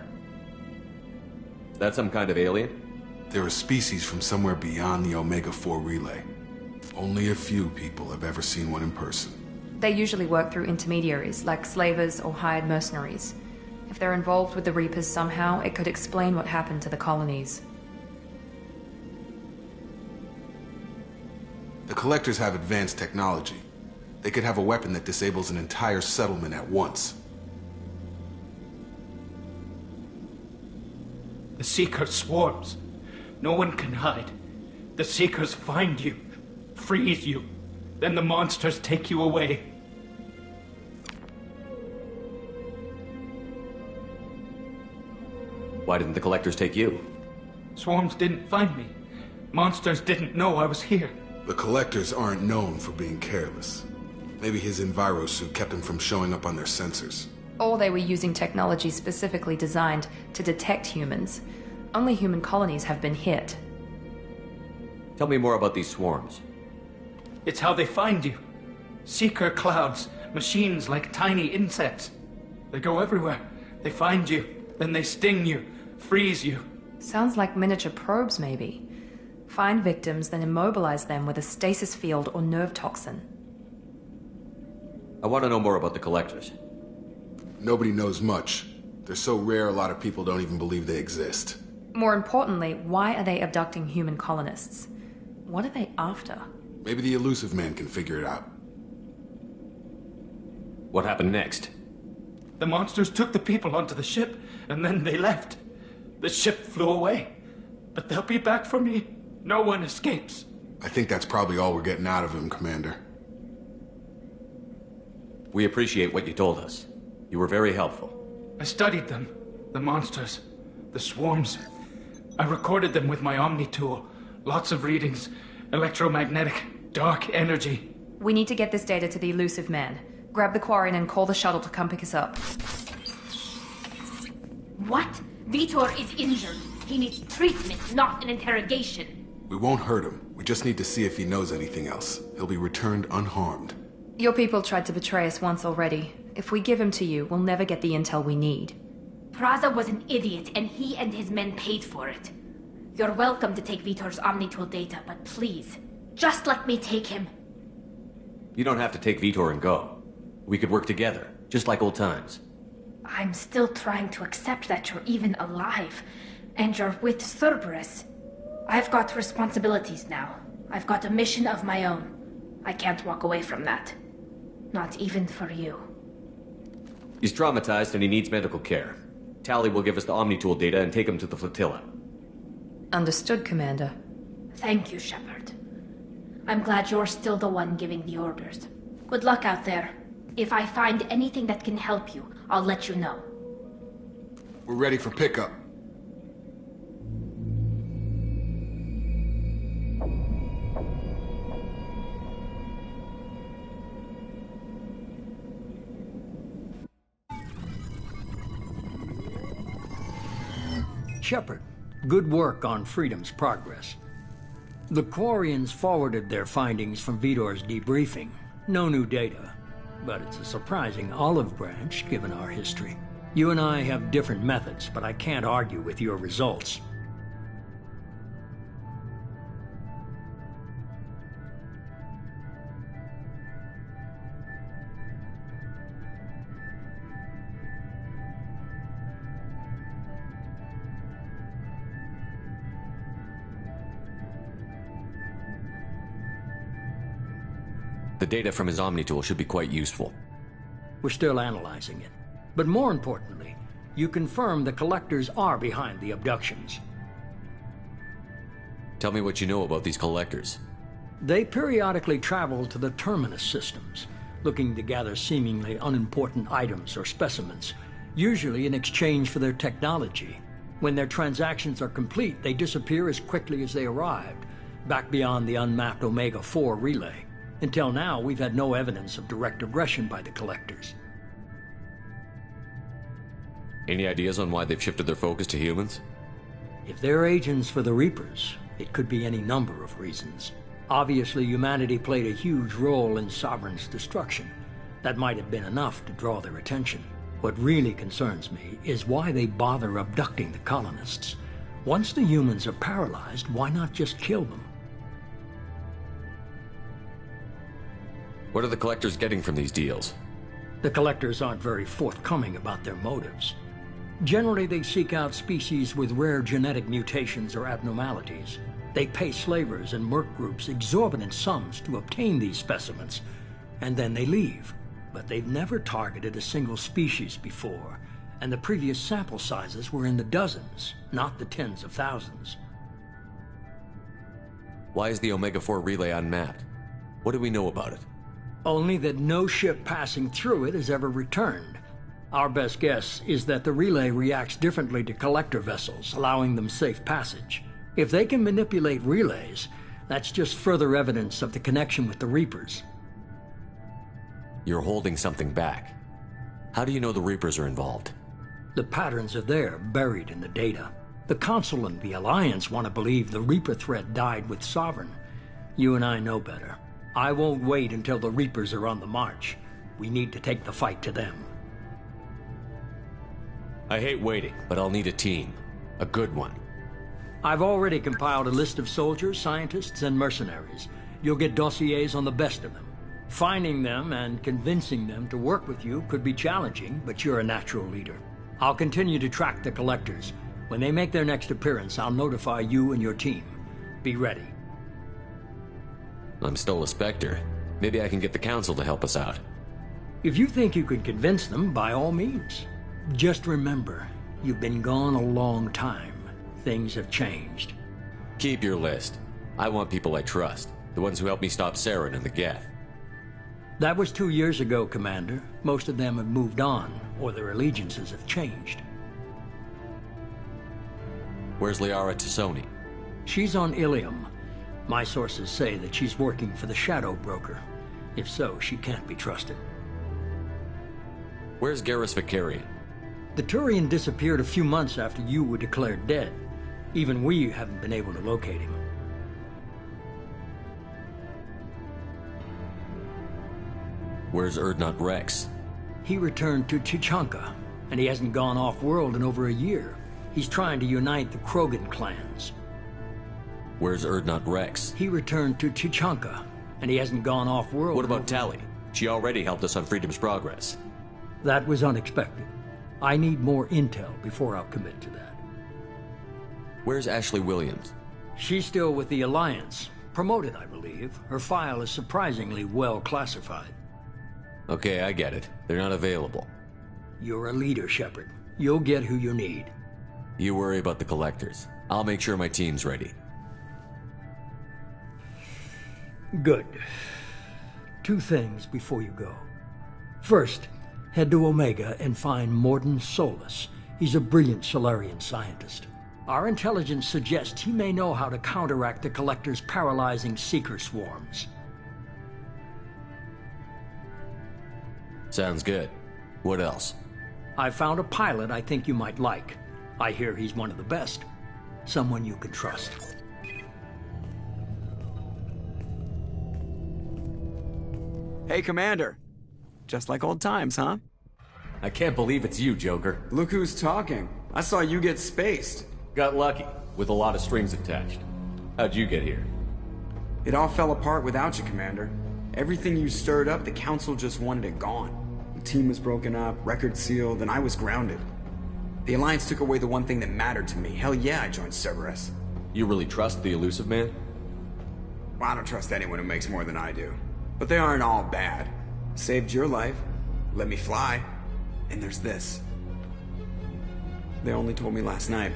That some kind of alien? They're a species from somewhere beyond the Omega-4 relay. Only a few people have ever seen one in person. They usually work through intermediaries, like slavers or hired mercenaries. If they're involved with the Reapers somehow, it could explain what happened to the colonies. The collectors have advanced technology. They could have a weapon that disables an entire settlement at once. The Seeker swarms. No one can hide. The Seekers find you, freeze you, then the monsters take you away. Why didn't the collectors take you? Swarms didn't find me. Monsters didn't know I was here. The collectors aren't known for being careless. Maybe his enviro suit kept him from showing up on their sensors. Or they were using technology specifically designed to detect humans. Only human colonies have been hit. Tell me more about these swarms. It's how they find you. Seeker clouds, machines like tiny insects. They go everywhere. They find you, then they sting you, freeze you. Sounds like miniature probes, maybe. Find victims, then immobilize them with a stasis field or nerve toxin. I want to know more about the collectors. Nobody knows much. They're so rare a lot of people don't even believe they exist. More importantly, why are they abducting human colonists? What are they after? Maybe the elusive man can figure it out. What happened next? The monsters took the people onto the ship, and then they left. The ship flew away. But they'll be back for me. No one escapes. I think that's probably all we're getting out of him, Commander. We appreciate what you told us. You were very helpful. I studied them. The monsters. The swarms. I recorded them with my Omni tool. Lots of readings. Electromagnetic. Dark energy. We need to get this data to the elusive man. Grab the Quarian and call the shuttle to come pick us up. What? Vitor is injured. He needs treatment, not an interrogation. We won't hurt him. We just need to see if he knows anything else. He'll be returned unharmed. Your people tried to betray us once already. If we give him to you, we'll never get the intel we need. Praza was an idiot, and he and his men paid for it. You're welcome to take Vitor's Omnitool data, but please, just let me take him. You don't have to take Vitor and go. We could work together, just like old times. I'm still trying to accept that you're even alive, and you're with Cerberus. I've got responsibilities now. I've got a mission of my own. I can't walk away from that. Not even for you. He's traumatized and he needs medical care. Tally will give us the Omnitool data and take him to the flotilla. Understood, Commander. Thank you, Shepard. I'm glad you're still the one giving the orders. Good luck out there. If I find anything that can help you, I'll let you know. We're ready for pickup. Shepard, good work on Freedom's progress. The Quarians forwarded their findings from Vitor's debriefing. No new data, but it's a surprising olive branch given our history. You and I have different methods, but I can't argue with your results. The data from his Omni tool should be quite useful. We're still analyzing it. But more importantly, you confirm the collectors are behind the abductions. Tell me what you know about these collectors. They periodically travel to the terminus systems, looking to gather seemingly unimportant items or specimens, usually in exchange for their technology. When their transactions are complete, they disappear as quickly as they arrived, back beyond the unmapped Omega-4 relay. Until now, we've had no evidence of direct aggression by the collectors. Any ideas on why they've shifted their focus to humans? If they're agents for the Reapers, it could be any number of reasons. Obviously, humanity played a huge role in Sovereign's destruction. That might have been enough to draw their attention. What really concerns me is why they bother abducting the colonists. Once the humans are paralyzed, why not just kill them? What are the collectors getting from these deals? The collectors aren't very forthcoming about their motives. Generally, they seek out species with rare genetic mutations or abnormalities. They pay slavers and merc groups exorbitant sums to obtain these specimens, and then they leave. But they've never targeted a single species before, and the previous sample sizes were in the dozens, not the tens of thousands. Why is the Omega-4 relay unmapped? What do we know about it? Only that no ship passing through it has ever returned. Our best guess is that the relay reacts differently to collector vessels, allowing them safe passage. If they can manipulate relays, that's just further evidence of the connection with the Reapers. You're holding something back. How do you know the Reapers are involved? The patterns are there, buried in the data. The Council and the Alliance want to believe the Reaper threat died with Sovereign. You and I know better. I won't wait until the Reapers are on the march. We need to take the fight to them. I hate waiting, but I'll need a team. A good one. I've already compiled a list of soldiers, scientists, and mercenaries. You'll get dossiers on the best of them. Finding them and convincing them to work with you could be challenging, but you're a natural leader. I'll continue to track the collectors. When they make their next appearance, I'll notify you and your team. Be ready. I'm still a Spectre. Maybe I can get the Council to help us out. If you think you can convince them, by all means. Just remember, you've been gone a long time. Things have changed. Keep your list. I want people I trust. The ones who helped me stop Saren and the Geth. That was 2 years ago, Commander. Most of them have moved on, or their allegiances have changed. Where's Liara Tassoni? She's on Ilium. My sources say that she's working for the Shadow Broker. If so, she can't be trusted. Where's Garrus Vicarian? The Turian disappeared a few months after you were declared dead. Even we haven't been able to locate him. Where's Urdnot Rex? He returned to Chichanka, and he hasn't gone off-world in over a year. He's trying to unite the Krogan clans. Where's Urdnot Rex? He returned to Chichanka, and he hasn't gone off-world. What about Tali? She already helped us on Freedom's Progress. That was unexpected. I need more intel before I'll commit to that. Where's Ashley Williams? She's still with the Alliance. Promoted, I believe. Her file is surprisingly well classified. Okay, I get it. They're not available. You're a leader, Shepard. You'll get who you need. You worry about the collectors. I'll make sure my team's ready. Good. 2 things before you go. First, head to Omega and find Morden Solus. He's a brilliant Solarian scientist. Our intelligence suggests he may know how to counteract the Collector's paralyzing Seeker swarms. Sounds good. What else? I found a pilot I think you might like. I hear he's one of the best. Someone you can trust. Hey, Commander. Just like old times, huh? I can't believe it's you, Joker. Look who's talking. I saw you get spaced. Got lucky, with a lot of strings attached. How'd you get here? It all fell apart without you, Commander. Everything you stirred up, the Council just wanted it gone. The team was broken up, record sealed, and I was grounded. The Alliance took away the one thing that mattered to me. Hell yeah, I joined Cerberus. You really trust the Elusive Man? Well, I don't trust anyone who makes more than I do. But they aren't all bad. Saved your life, let me fly, and there's this. They only told me last night.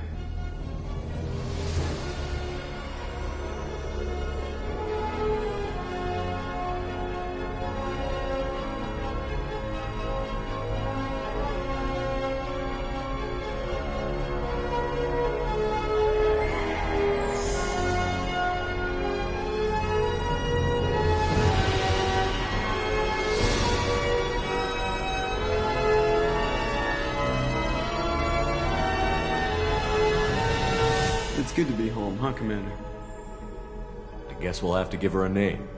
It's good to be home, huh, Commander? I guess we'll have to give her a name.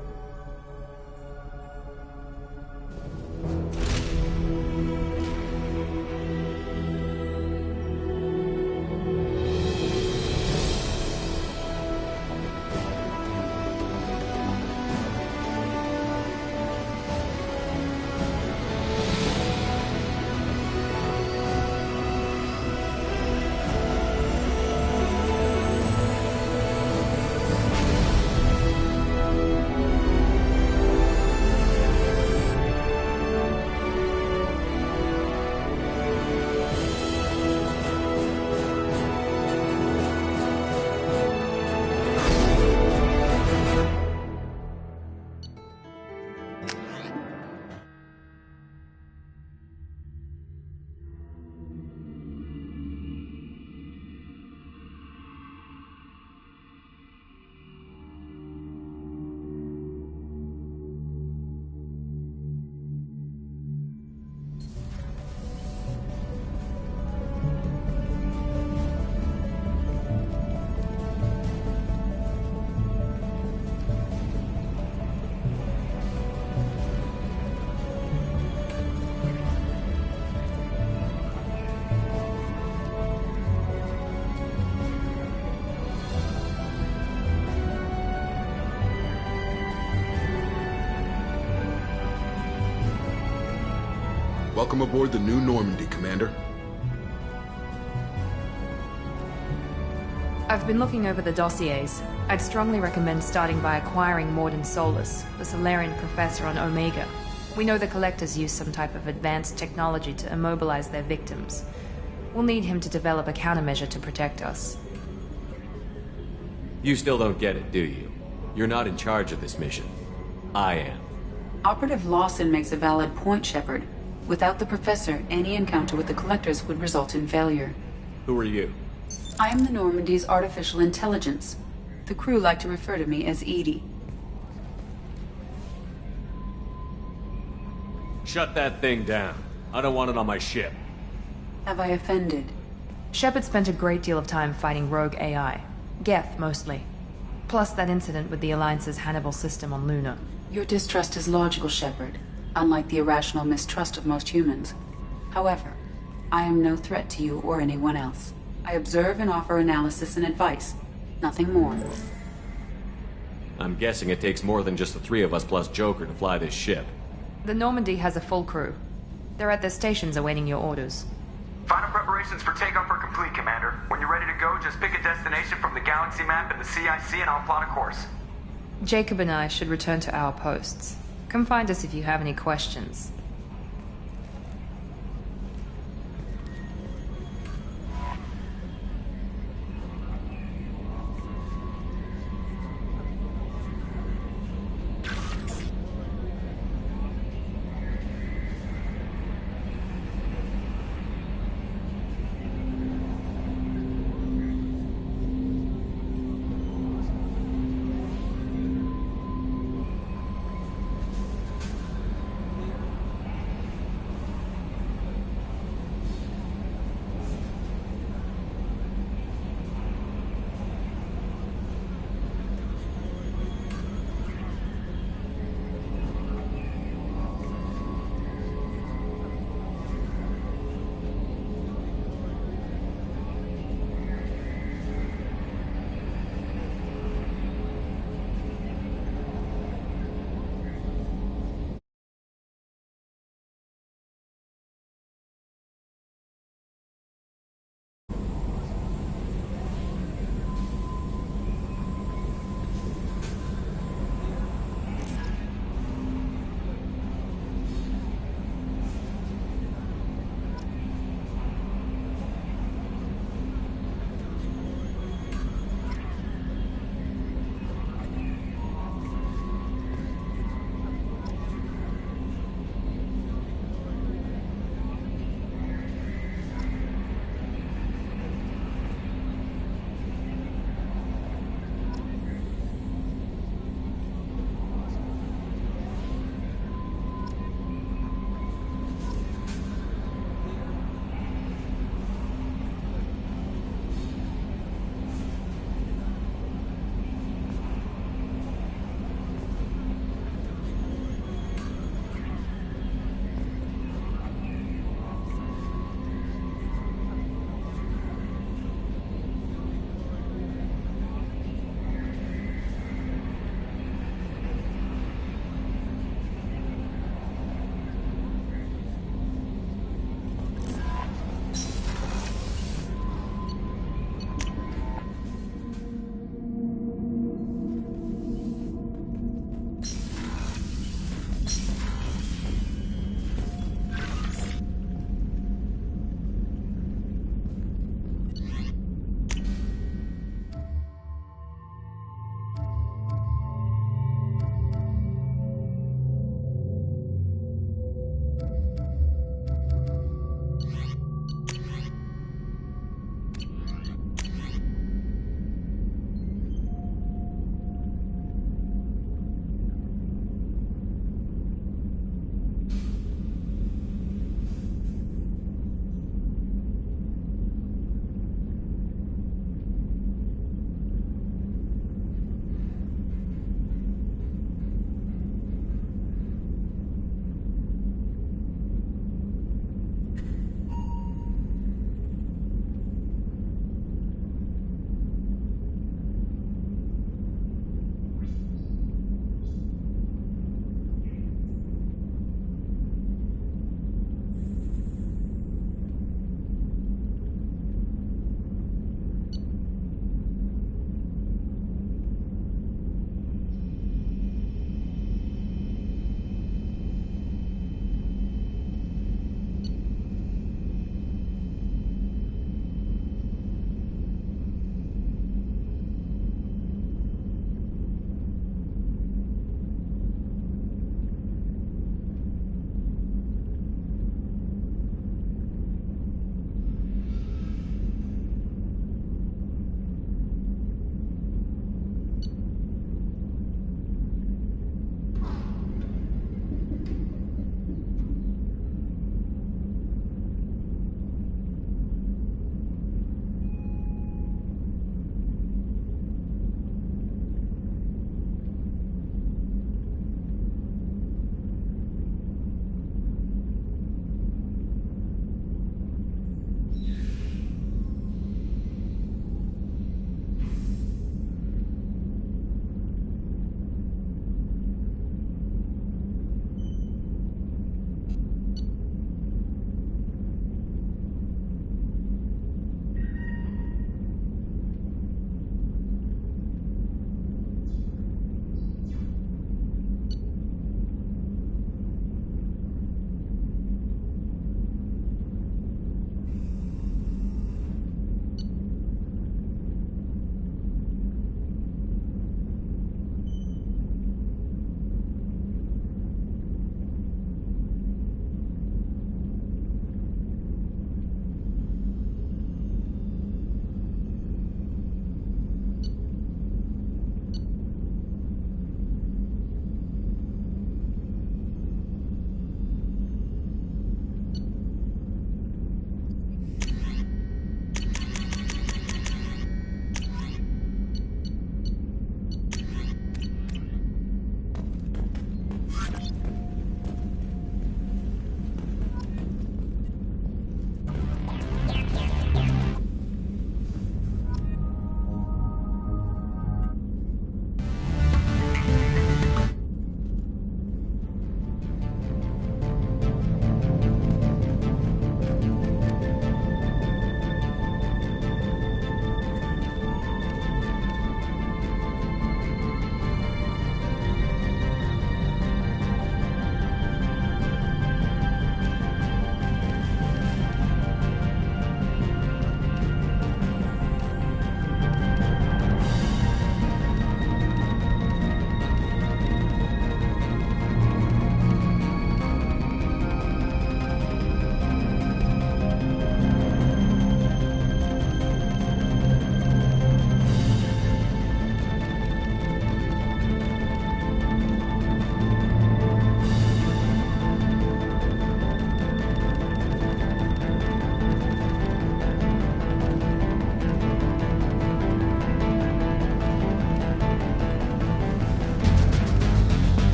Welcome aboard the New Normandy, Commander. I've been looking over the dossiers. I'd strongly recommend starting by acquiring Morden Solus, the Solarian professor on Omega. We know the Collectors use some type of advanced technology to immobilize their victims. We'll need him to develop a countermeasure to protect us. You still don't get it, do you? You're not in charge of this mission. I am. Operative Lawson makes a valid point, Shepard. Without the Professor, any encounter with the Collectors would result in failure. Who are you? I am the Normandy's artificial intelligence. The crew like to refer to me as Edie. Shut that thing down. I don't want it on my ship. Have I offended? Shepard spent a great deal of time fighting rogue AI. Geth, mostly. Plus that incident with the Alliance's Hannibal system on Luna. Your distrust is logical, Shepard, unlike the irrational mistrust of most humans. However, I am no threat to you or anyone else. I observe and offer analysis and advice. Nothing more. I'm guessing it takes more than just the three of us plus Joker to fly this ship. The Normandy has a full crew. They're at their stations awaiting your orders. Final preparations for takeoff are complete, Commander. When you're ready to go, just pick a destination from the galaxy map and the CIC and I'll plot a course. Jacob and I should return to our posts. Come find us if you have any questions.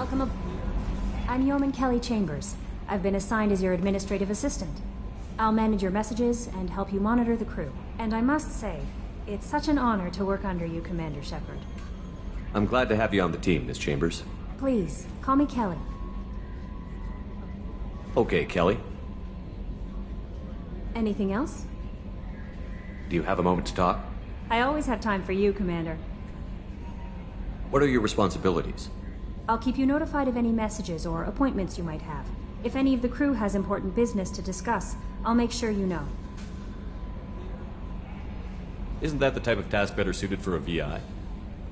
I'll come up. I'm Yeoman Kelly Chambers. I've been assigned as your administrative assistant. I'll manage your messages and help you monitor the crew. And I must say, it's such an honor to work under you, Commander Shepard. I'm glad to have you on the team, Miss Chambers. Please, call me Kelly. Okay, Kelly. Anything else? Do you have a moment to talk? I always have time for you, Commander. What are your responsibilities? I'll keep you notified of any messages or appointments you might have. If any of the crew has important business to discuss, I'll make sure you know. Isn't that the type of task better suited for a VI?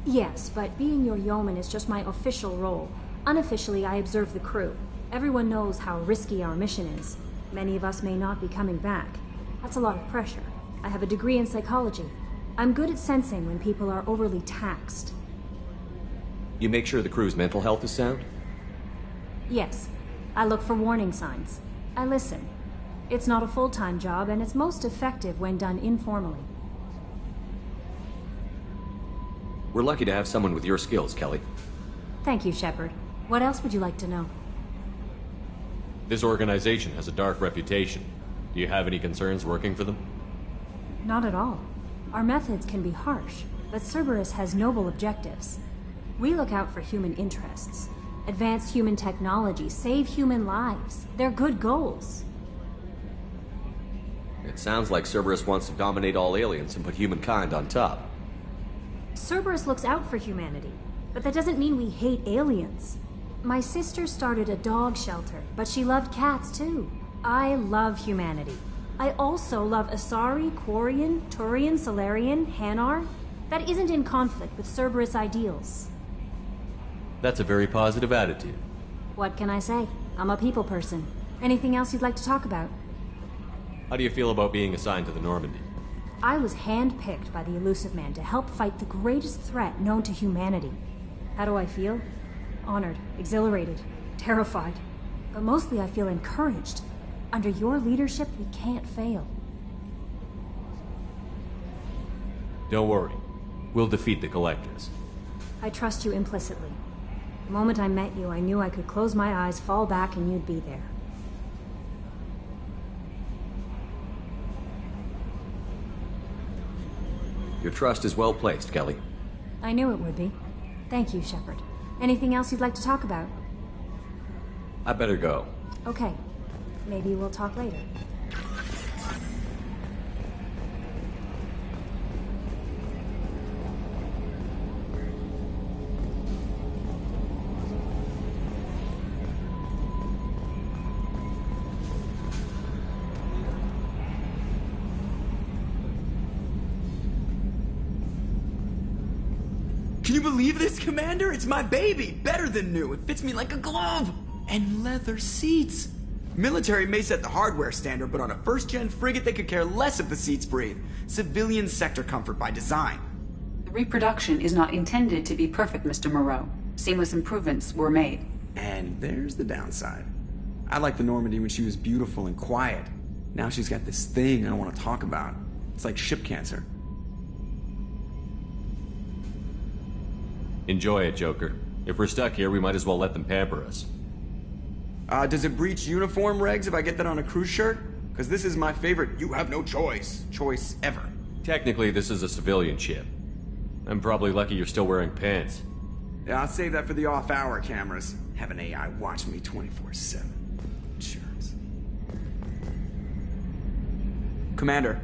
Yes, but being your yeoman is just my official role. Unofficially, I observe the crew. Everyone knows how risky our mission is. Many of us may not be coming back. That's a lot of pressure. I have a degree in psychology. I'm good at sensing when people are overly taxed. You make sure the crew's mental health is sound? Yes. I look for warning signs. I listen. It's not a full-time job, and it's most effective when done informally. We're lucky to have someone with your skills, Kelly. Thank you, Shepard. What else would you like to know? This organization has a dark reputation. Do you have any concerns working for them? Not at all. Our methods can be harsh, but Cerberus has noble objectives. We look out for human interests. Advance human technology, save human lives. They're good goals. It sounds like Cerberus wants to dominate all aliens and put humankind on top. Cerberus looks out for humanity, but that doesn't mean we hate aliens. My sister started a dog shelter, but she loved cats too. I love humanity. I also love Asari, Quarian, Turian, Solarian, Hanar. That isn't in conflict with Cerberus ideals. That's a very positive attitude. What can I say? I'm a people person. Anything else you'd like to talk about? How do you feel about being assigned to the Normandy? I was handpicked by the Elusive Man to help fight the greatest threat known to humanity. How do I feel? Honored, exhilarated, terrified. But mostly I feel encouraged. Under your leadership, we can't fail. Don't worry. We'll defeat the Collectors. I trust you implicitly. The moment I met you, I knew I could close my eyes, fall back, and you'd be there. Your trust is well placed, Kelly. I knew it would be. Thank you, Shepard. Anything else you'd like to talk about? I better go. Okay. Maybe we'll talk later. Can you believe this, Commander? It's my baby! Better than new. It fits me like a glove! And leather seats! Military may set the hardware standard, but on a first-gen frigate they could care less if the seats breathe. Civilian sector comfort by design. The reproduction is not intended to be perfect, Mr. Moreau. Seamless improvements were made. And there's the downside. I liked the Normandy when she was beautiful and quiet. Now she's got this thing I don't want to talk about. It's like ship cancer. Enjoy it, Joker. If we're stuck here, we might as well let them pamper us. Does it breach uniform regs if I get that on a cruise shirt? Because this is my favorite you have no choice ever. Technically, this is a civilian ship. I'm probably lucky you're still wearing pants. Yeah, I'll save that for the off-hour cameras. Have an AI watch me 24/7. Insurance. Commander.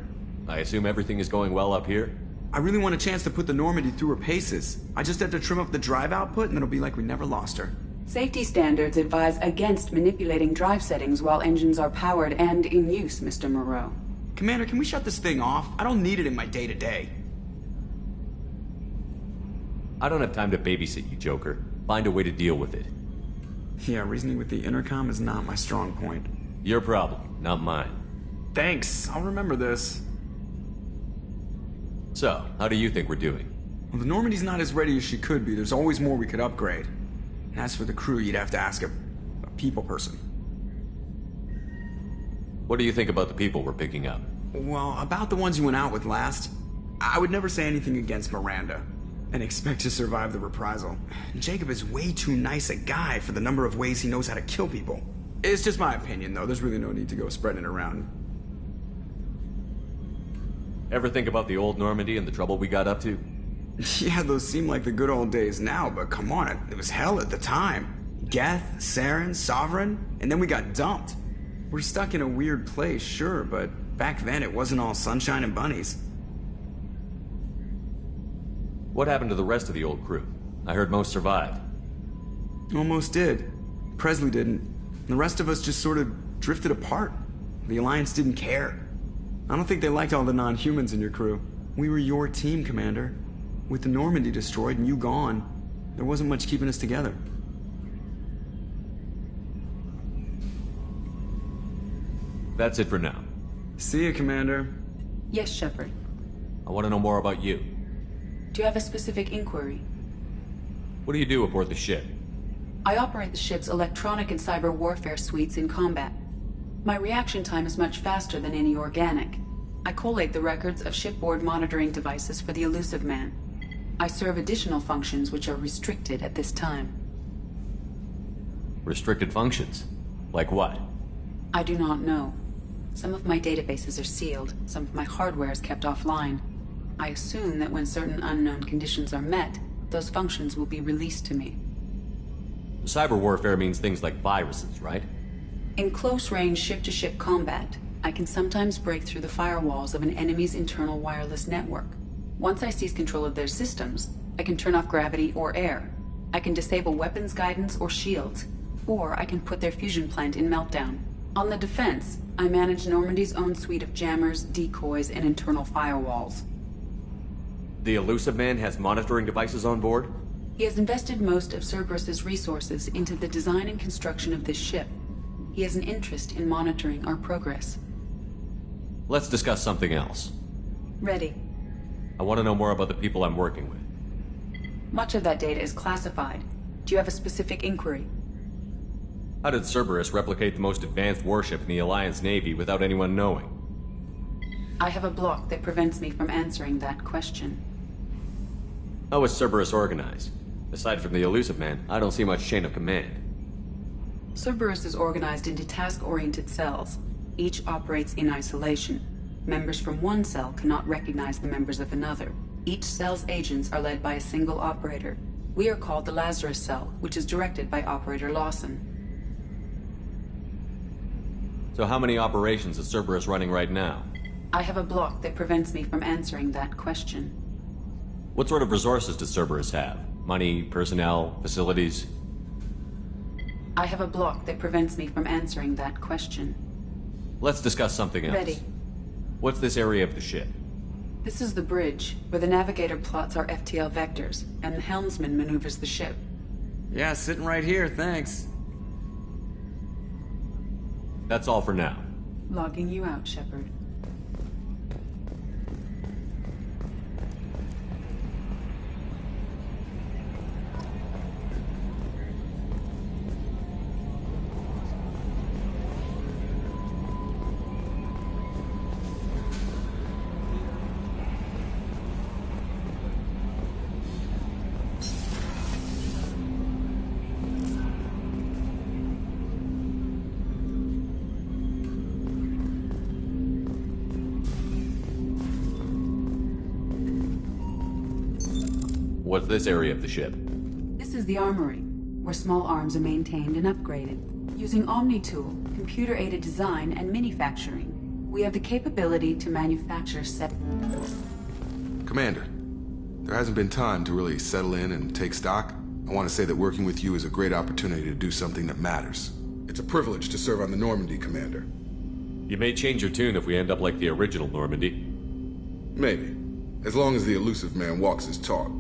I assume everything is going well up here? I really want a chance to put the Normandy through her paces. I just have to trim up the drive output and it'll be like we never lost her. Safety standards advise against manipulating drive settings while engines are powered and in use, Mr. Moreau. Commander, can we shut this thing off? I don't need it in my day-to-day. I don't have time to babysit you, Joker. Find a way to deal with it. Yeah, reasoning with the intercom is not my strong point. Your problem, not mine. Thanks, I'll remember this. So, how do you think we're doing? Well, the Normandy's not as ready as she could be. There's always more we could upgrade. And as for the crew, you'd have to ask a people person. What do you think about the people we're picking up? Well, about the ones you went out with last, I would never say anything against Miranda. and expect to survive the reprisal. Jacob is way too nice a guy for the number of ways he knows how to kill people. It's just my opinion, though. There's really no need to go spreading it around. Ever think about the old Normandy and the trouble we got up to? Yeah, those seem like the good old days now, but come on, it was hell at the time. Geth, Saren, Sovereign, and then we got dumped. We're stuck in a weird place, sure, but back then it wasn't all sunshine and bunnies. What happened to the rest of the old crew? I heard most survived. Almost did. Presley didn't. The rest of us just sort of drifted apart. The Alliance didn't care. I don't think they liked all the non-humans in your crew. We were your team, Commander. With the Normandy destroyed and you gone, there wasn't much keeping us together. That's it for now. See you, Commander. Yes, Shepard. I want to know more about you. Do you have a specific inquiry? What do you do aboard the ship? I operate the ship's electronic and cyber warfare suites in combat. My reaction time is much faster than any organic. I collate the records of shipboard monitoring devices for the Elusive Man. I serve additional functions which are restricted at this time. Restricted functions? Like what? I do not know. Some of my databases are sealed, some of my hardware is kept offline. I assume that when certain unknown conditions are met, those functions will be released to me. Cyber warfare means things like viruses, right? In close-range ship-to-ship combat, I can sometimes break through the firewalls of an enemy's internal wireless network. Once I seize control of their systems, I can turn off gravity or air. I can disable weapons guidance or shields, or I can put their fusion plant in meltdown. On the defense, I manage Normandy's own suite of jammers, decoys, and internal firewalls. The Elusive Man has monitoring devices on board? He has invested most of Cerberus's resources into the design and construction of this ship. He has an interest in monitoring our progress. Let's discuss something else. Ready. I want to know more about the people I'm working with. Much of that data is classified. Do you have a specific inquiry? How did Cerberus replicate the most advanced warship in the Alliance Navy without anyone knowing? I have a block that prevents me from answering that question. How is Cerberus organized? Aside from the Elusive Man, I don't see much chain of command. Cerberus is organized into task-oriented cells. Each operates in isolation. Members from one cell cannot recognize the members of another. Each cell's agents are led by a single operator. We are called the Lazarus Cell, which is directed by Operator Lawson. So how many operations is Cerberus running right now? I have a block that prevents me from answering that question. What sort of resources does Cerberus have? Money, personnel, facilities? I have a block that prevents me from answering that question. Let's discuss something else. Ready. What's this area of the ship? This is the bridge, where the navigator plots our FTL vectors, and the helmsman maneuvers the ship. Yeah, sitting right here, thanks. That's all for now. Logging you out, Shepard. What's this area of the ship? This is the armory, where small arms are maintained and upgraded. Using Omni-Tool, computer-aided design, and manufacturing, we have the capability to manufacture Commander, there hasn't been time to really settle in and take stock. I want to say that working with you is a great opportunity to do something that matters. It's a privilege to serve on the Normandy, Commander. You may change your tune if we end up like the original Normandy. Maybe. As long as the Elusive Man walks his talk.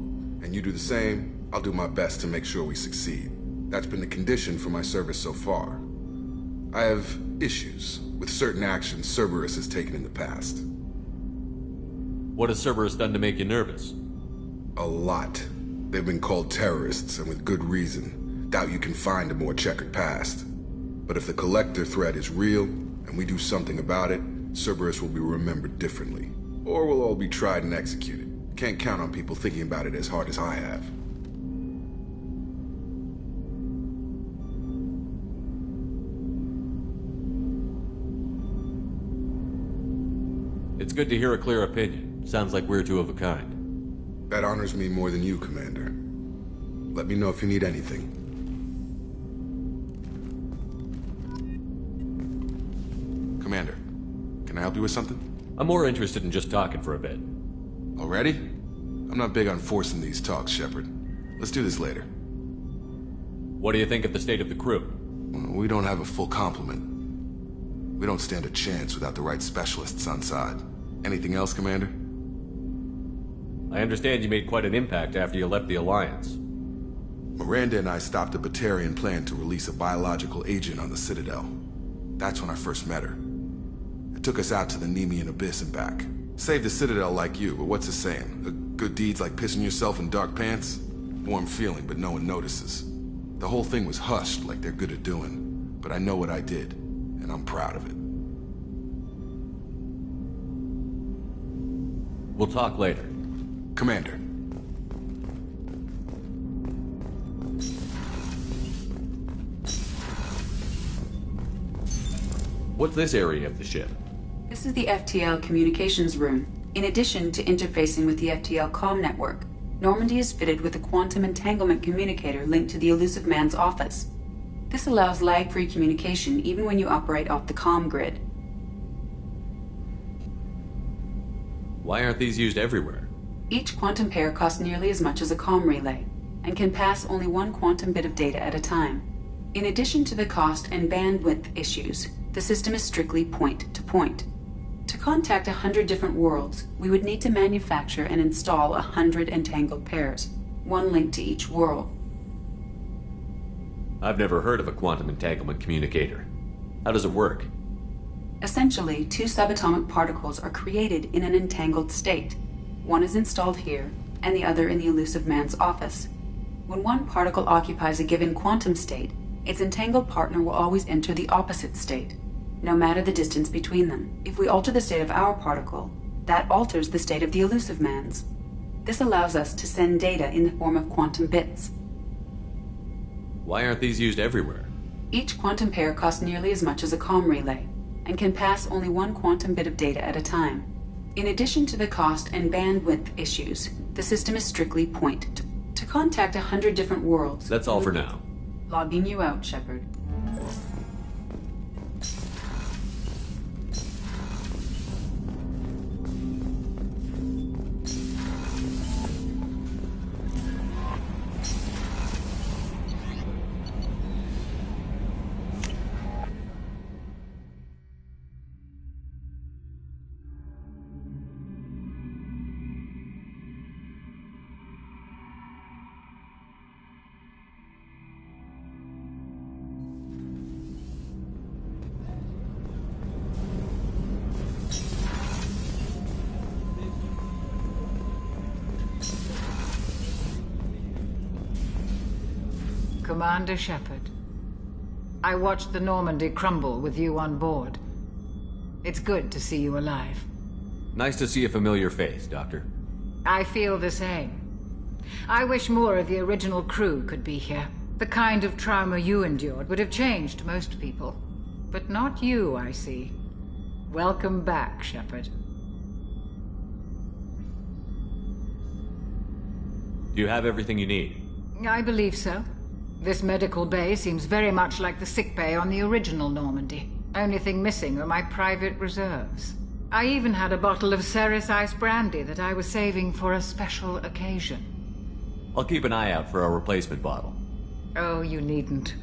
And you do the same, I'll do my best to make sure we succeed. That's been the condition for my service so far. I have issues with certain actions Cerberus has taken in the past. What has Cerberus done to make you nervous? A lot. They've been called terrorists, and with good reason. Doubt you can find a more checkered past. But if the Collector threat is real, and we do something about it, Cerberus will be remembered differently. Or we'll all be tried and executed. Can't count on people thinking about it as hard as I have. It's good to hear a clear opinion. Sounds like we're two of a kind. That honors me more than you, Commander. Let me know if you need anything. Commander, can I help you with something? I'm more interested in just talking for a bit. Already? I'm not big on forcing these talks, Shepard. Let's do this later. What do you think of the state of the crew? We don't have a full complement. We don't stand a chance without the right specialists on side. Anything else, Commander? I understand you made quite an impact after you left the Alliance. Miranda and I stopped a Batarian plan to release a biological agent on the Citadel. That's when I first met her. It took us out to the Nemean Abyss and back. Saved the Citadel like you, but what's the saying? A good deed's like pissing yourself in dark pants? Warm feeling, but no one notices. The whole thing was hushed like they're good at doing. But I know what I did, and I'm proud of it. We'll talk later. Commander. What's this area of the ship? This is the FTL communications room. In addition to interfacing with the FTL comm network, Normandy is fitted with a quantum entanglement communicator linked to the Elusive Man's office. This allows lag-free communication even when you operate off the comm grid. Why aren't these used everywhere? Each quantum pair costs nearly as much as a comm relay, and can pass only one quantum bit of data at a time. In addition to the cost and bandwidth issues, the system is strictly point-to-point. To contact 100 different worlds, we would need to manufacture and install 100 entangled pairs, one link to each world. I've never heard of a quantum entanglement communicator. How does it work? Essentially, two subatomic particles are created in an entangled state. One is installed here, and the other in the Elusive Man's office. When one particle occupies a given quantum state, its entangled partner will always enter the opposite state, no matter the distance between them. If we alter the state of our particle, that alters the state of the Elusive Man's. This allows us to send data in the form of quantum bits. Why aren't these used everywhere? Each quantum pair costs nearly as much as a comm relay, and can pass only one quantum bit of data at a time. In addition to the cost and bandwidth issues, the system is strictly point to contact 100 different worlds. That's all for now. Logging you out, Shepard. Commander Shepard, I watched the Normandy crumble with you on board. It's good to see you alive. Nice to see a familiar face, Doctor. I feel the same. I wish more of the original crew could be here. The kind of trauma you endured would have changed most people. But not you, I see. Welcome back, Shepard. Do you have everything you need? I believe so. This medical bay seems very much like the sick bay on the original Normandy. Only thing missing are my private reserves. I even had a bottle of Ceres Ice brandy that I was saving for a special occasion. I'll keep an eye out for a replacement bottle. Oh, you needn't.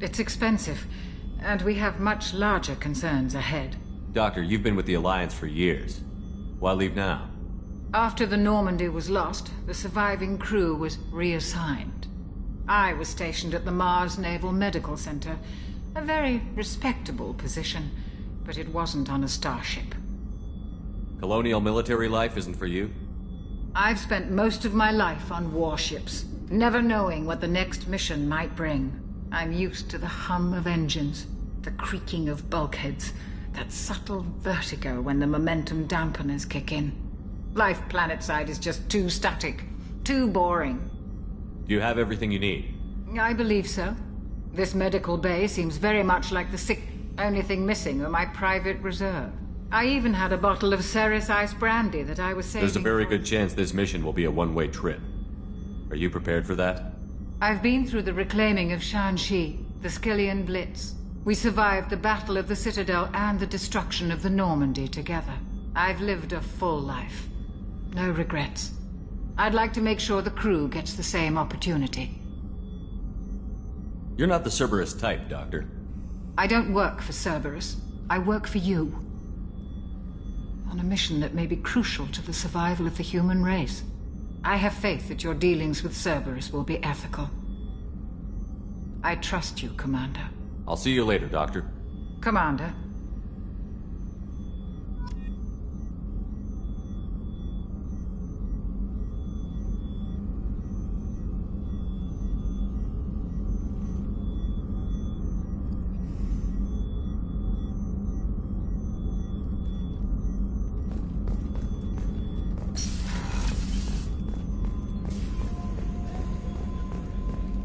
It's expensive, and we have much larger concerns ahead. Doctor, you've been with the Alliance for years. Why leave now? After the Normandy was lost, the surviving crew was reassigned. I was stationed at the Mars Naval Medical Center, a very respectable position, but it wasn't on a starship. Colonial military life isn't for you? I've spent most of my life on warships, never knowing what the next mission might bring. I'm used to the hum of engines, the creaking of bulkheads, that subtle vertigo when the momentum dampeners kick in. Life planetside is just too static, too boring. Do you have everything you need? I believe so. This medical bay seems very much like the sick. Only thing missing are my private reserve. I even had a bottle of Ceres ice brandy that I was saving. There's a very good chance this mission will be a one-way trip. Are you prepared for that? I've been through the reclaiming of Shanxi, the Skillian Blitz. We survived the Battle of the Citadel and the destruction of the Normandy together. I've lived a full life. No regrets. I'd like to make sure the crew gets the same opportunity. You're not the Cerberus type, Doctor. I don't work for Cerberus. I work for you. On a mission that may be crucial to the survival of the human race. I have faith that your dealings with Cerberus will be ethical. I trust you, Commander. I'll see you later, Doctor. Commander.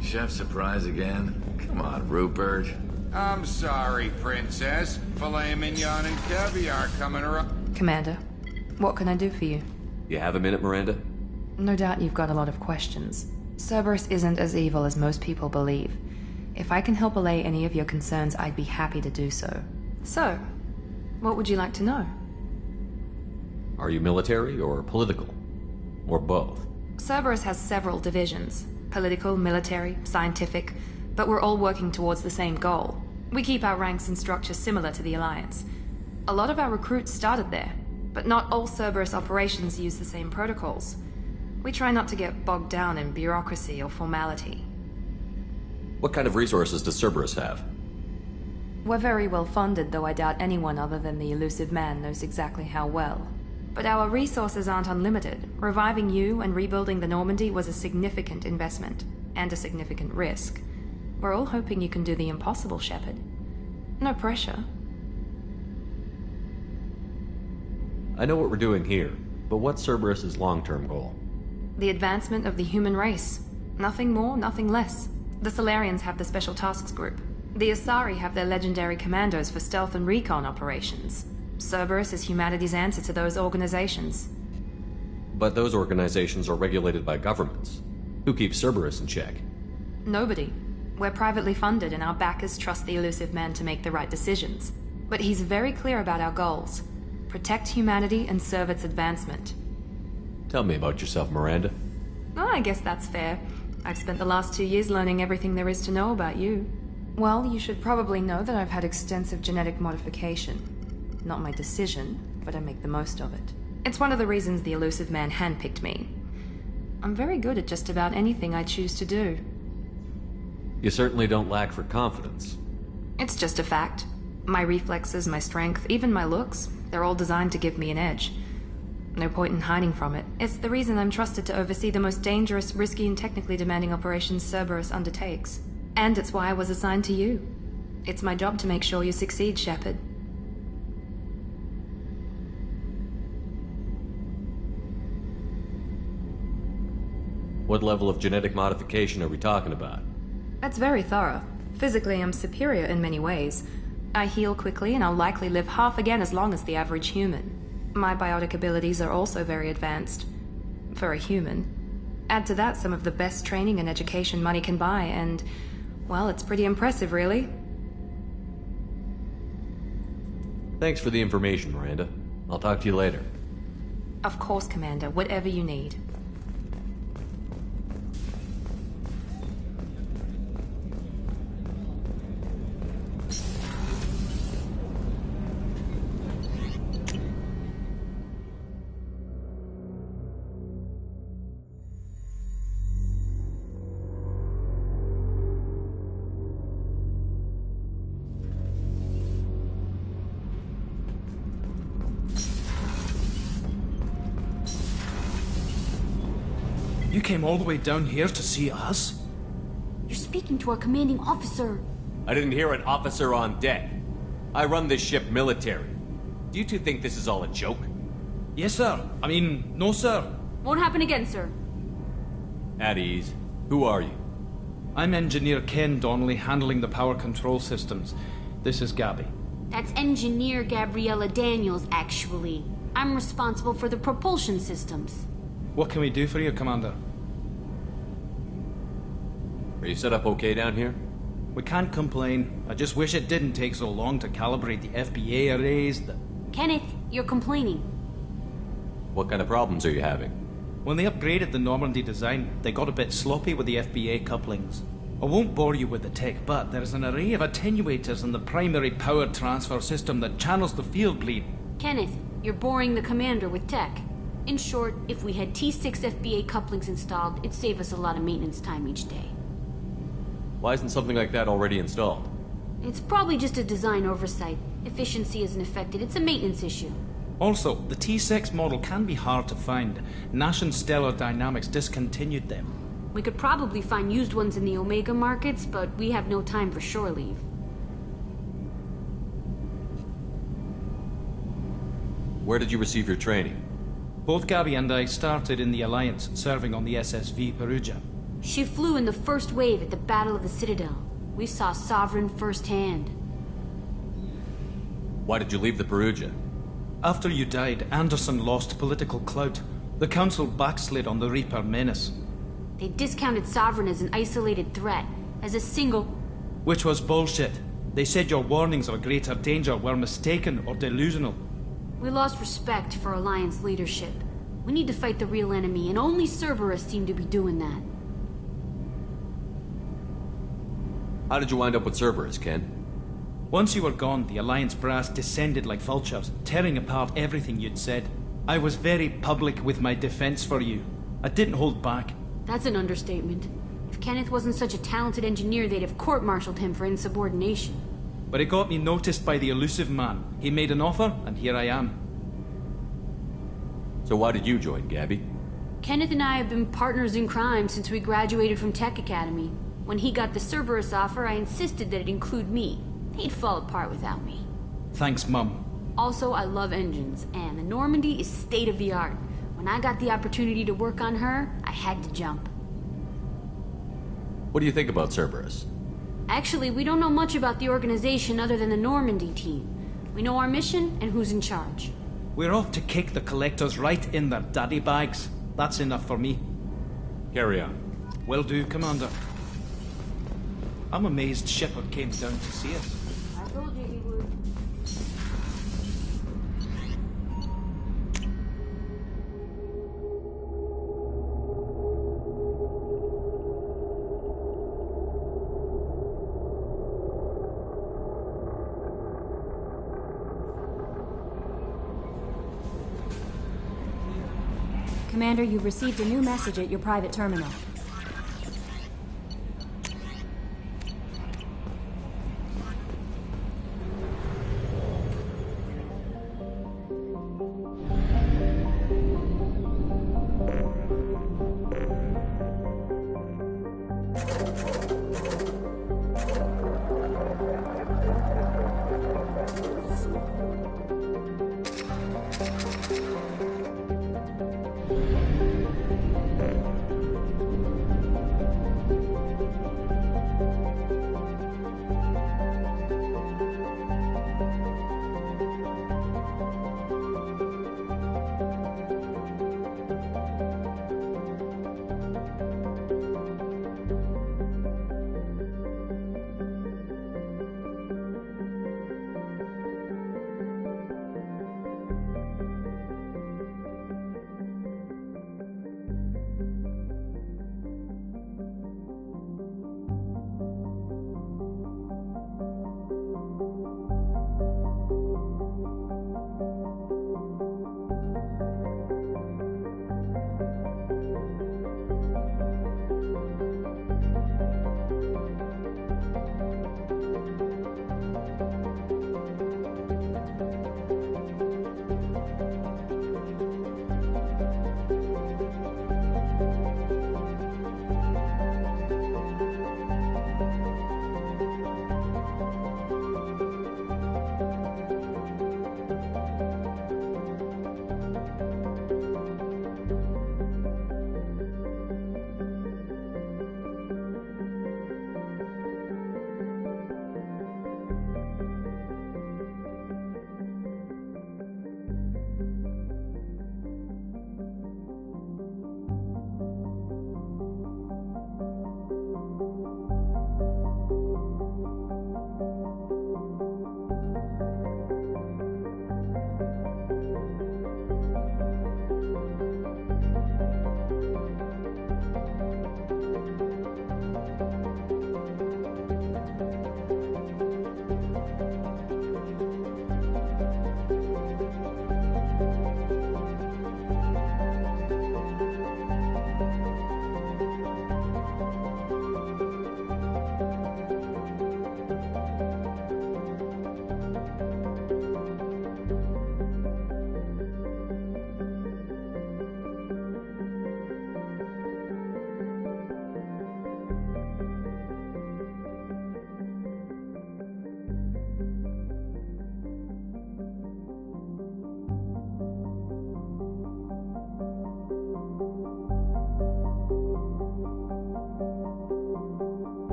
Chef surprise again? Come on, Rupert. I'm sorry, Princess. Filet mignon and caviar coming around. Commander, what can I do for you? You have a minute, Miranda? No doubt you've got a lot of questions. Cerberus isn't as evil as most people believe. If I can help allay any of your concerns, I'd be happy to do so. So, what would you like to know? Are you military or political? Or both? Cerberus has several divisions. Political, military, scientific, but we're all working towards the same goal. We keep our ranks and structure similar to the Alliance. A lot of our recruits started there, but not all Cerberus operations use the same protocols. We try not to get bogged down in bureaucracy or formality. What kind of resources does Cerberus have? We're very well funded, though I doubt anyone other than the elusive man knows exactly how well. But our resources aren't unlimited. Reviving you and rebuilding the Normandy was a significant investment, and a significant risk. We're all hoping you can do the impossible, Shepard. No pressure. I know what we're doing here, but what's Cerberus's long-term goal? The advancement of the human race. Nothing more, nothing less. The Solarians have the Special Tasks Group. The Asari have their legendary commandos for stealth and recon operations. Cerberus is humanity's answer to those organizations. But those organizations are regulated by governments. Who keeps Cerberus in check? Nobody. We're privately funded and our backers trust the elusive man to make the right decisions. But he's very clear about our goals. Protect humanity and serve its advancement. Tell me about yourself, Miranda. Oh, I guess that's fair. I've spent the last 2 years learning everything there is to know about you. Well, you should probably know that I've had extensive genetic modification. Not my decision, but I make the most of it. It's one of the reasons the elusive man handpicked me. I'm very good at just about anything I choose to do. You certainly don't lack for confidence. It's just a fact. My reflexes, my strength, even my looks, they're all designed to give me an edge. No point in hiding from it. It's the reason I'm trusted to oversee the most dangerous, risky, and technically demanding operations Cerberus undertakes. And it's why I was assigned to you. It's my job to make sure you succeed, Shepard. What level of genetic modification are we talking about? That's very thorough. Physically, I'm superior in many ways. I heal quickly, and I'll likely live half again as long as the average human. My biotic abilities are also very advanced. For a human. Add to that some of the best training and education money can buy, and, well, it's pretty impressive, really. Thanks for the information, Miranda. I'll talk to you later. Of course, Commander. Whatever you need. You came all the way down here to see us? You're speaking to our commanding officer. I didn't hear an officer on deck. I run this ship military. Do you two think this is all a joke? Yes, sir. I mean, no, sir. Won't happen again, sir. At ease. Who are you? I'm Engineer Ken Donnelly, handling the power control systems. This is Gabby. That's Engineer Gabriella Daniels, actually. I'm responsible for the propulsion systems. What can we do for you, Commander? Are you set up okay down here? We can't complain. I just wish it didn't take so long to calibrate the FBA arrays. Kenneth, you're complaining. What kind of problems are you having? When they upgraded the Normandy design, they got a bit sloppy with the FBA couplings. I won't bore you with the tech, but there is an array of attenuators in the primary power transfer system that channels the field bleed. Kenneth, you're boring the commander with tech. In short, if we had T6 FBA couplings installed, it'd save us a lot of maintenance time each day. Why isn't something like that already installed? It's probably just a design oversight. Efficiency isn't affected, it's a maintenance issue. Also, the T6 model can be hard to find. Nash and Stellar Dynamics discontinued them. We could probably find used ones in the Omega markets, but we have no time for shore leave. Where did you receive your training? Both Gabby and I started in the Alliance, serving on the SSV Perugia. She flew in the first wave at the Battle of the Citadel. We saw Sovereign firsthand. Why did you leave the Perugia? After you died, Anderson lost political clout. The Council backslid on the Reaper menace. They discounted Sovereign as an isolated threat, as a single... Which was bullshit. They said your warnings of a greater danger were mistaken or delusional. We lost respect for Alliance leadership. We need to fight the real enemy, and only Cerberus seemed to be doing that. How did you wind up with Cerberus, Ken? Once you were gone, the Alliance brass descended like vultures, tearing apart everything you'd said. I was very public with my defense for you. I didn't hold back. That's an understatement. If Kenneth wasn't such a talented engineer, they'd have court-martialed him for insubordination. But it got me noticed by the elusive man. He made an offer, and here I am. So why did you join, Gabby? Kenneth and I have been partners in crime since we graduated from Tech Academy. When he got the Cerberus offer, I insisted that it include me. He'd fall apart without me. Thanks, Mum. Also, I love engines, and the Normandy is state-of-the-art. When I got the opportunity to work on her, I had to jump. What do you think about Cerberus? Actually, we don't know much about the organization other than the Normandy team. We know our mission and who's in charge. We're off to kick the collectors right in their daddy bags. That's enough for me. Carry on. Will do, Commander. I'm amazed Shepard came down to see us. I told you he would. Commander, you've received a new message at your private terminal.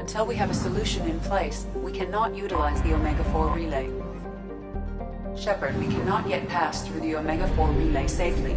Until we have a solution in place, we cannot utilize the Omega-4 relay. Shepard, we cannot yet pass through the Omega-4 relay safely.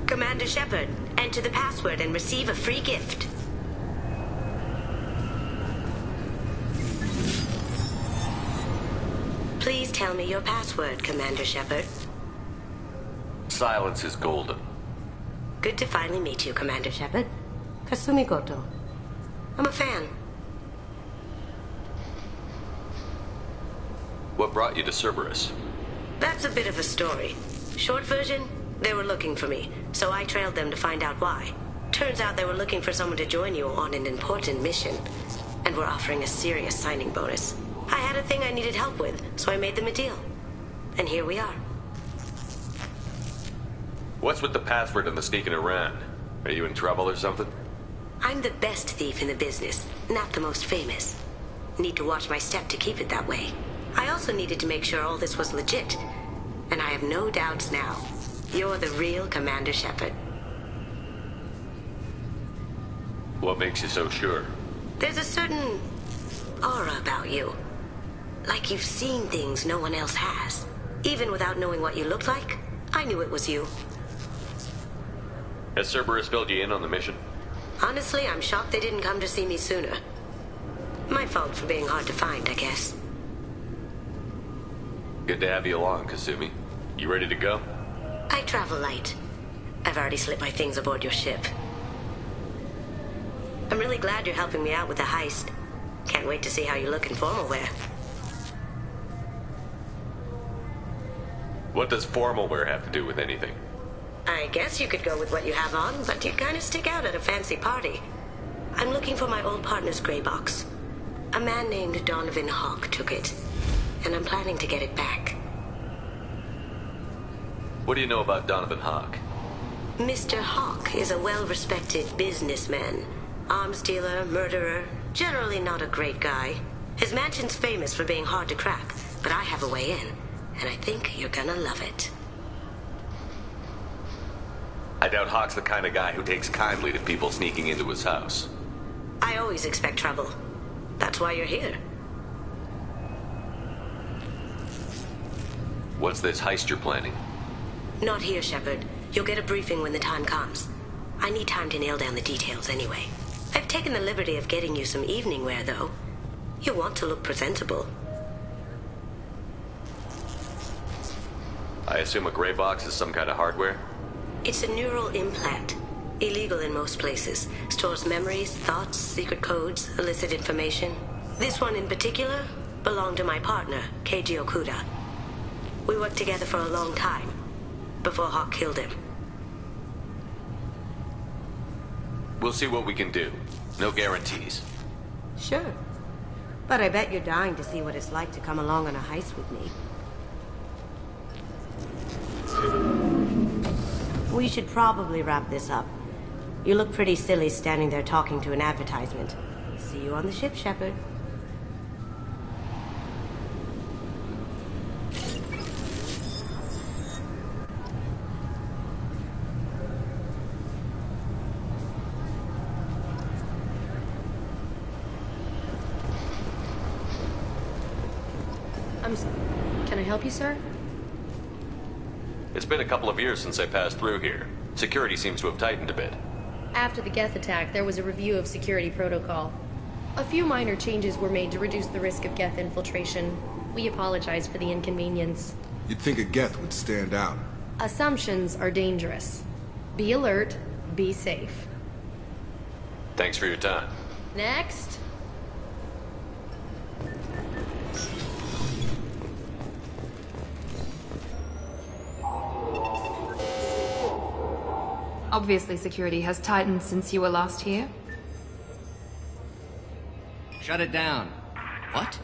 Commander Shepard, enter the password and receive a free gift. Please tell me your password, Commander Shepard. Silence is golden. Good to finally meet you, Commander Shepard. Kasumi Goto. I'm a fan. What brought you to Cerberus? That's a bit of a story. Short version, they were looking for me, so I trailed them to find out why. Turns out they were looking for someone to join you on an important mission, and were offering a serious signing bonus. I had a thing I needed help with, so I made them a deal. And here we are. What's with the password and the sneaking around? Are you in trouble or something? I'm the best thief in the business, not the most famous. Need to watch my step to keep it that way. I also needed to make sure all this was legit, and I have no doubts now. You're the real Commander Shepard. What makes you so sure? There's a certain aura about you. Like you've seen things no one else has. Even without knowing what you looked like, I knew it was you. Has Cerberus filled you in on the mission? Honestly, I'm shocked they didn't come to see me sooner. My fault for being hard to find, I guess. Good to have you along, Kasumi. You ready to go? I travel light. I've already slipped my things aboard your ship. I'm really glad you're helping me out with the heist. Can't wait to see how you look in formal wear. What does formal wear have to do with anything? I guess you could go with what you have on, but you'd kind of stick out at a fancy party. I'm looking for my old partner's gray box. A man named Donovan Hawk took it, and I'm planning to get it back. What do you know about Donovan Hawk? Mr. Hawk is a well-respected businessman. Arms dealer, murderer, generally not a great guy. His mansion's famous for being hard to crack, but I have a way in, and I think you're gonna love it. I doubt Hawk's the kind of guy who takes kindly to people sneaking into his house. I always expect trouble. That's why you're here. What's this heist you're planning? Not here, Shepard. You'll get a briefing when the time comes. I need time to nail down the details anyway. I've taken the liberty of getting you some evening wear, though. You want to look presentable. I assume a gray box is some kind of hardware? It's a neural implant. Illegal in most places. Stores memories, thoughts, secret codes, illicit information. This one in particular belonged to my partner, Keiji Okuda. We worked together for a long time, before Hawk killed him. We'll see what we can do. No guarantees. Sure. But I bet you're dying to see what it's like to come along on a heist with me. We should probably wrap this up. You look pretty silly standing there talking to an advertisement. See you on the ship, Shepard. Can I help you, sir? It's been a couple of years since I passed through here. Security seems to have tightened a bit. After the Geth attack, there was a review of security protocol. A few minor changes were made to reduce the risk of Geth infiltration. We apologize for the inconvenience. You'd think a Geth would stand out. Assumptions are dangerous. Be alert, be safe. Thanks for your time. Next. Obviously, security has tightened since you were last here. Shut it down. What?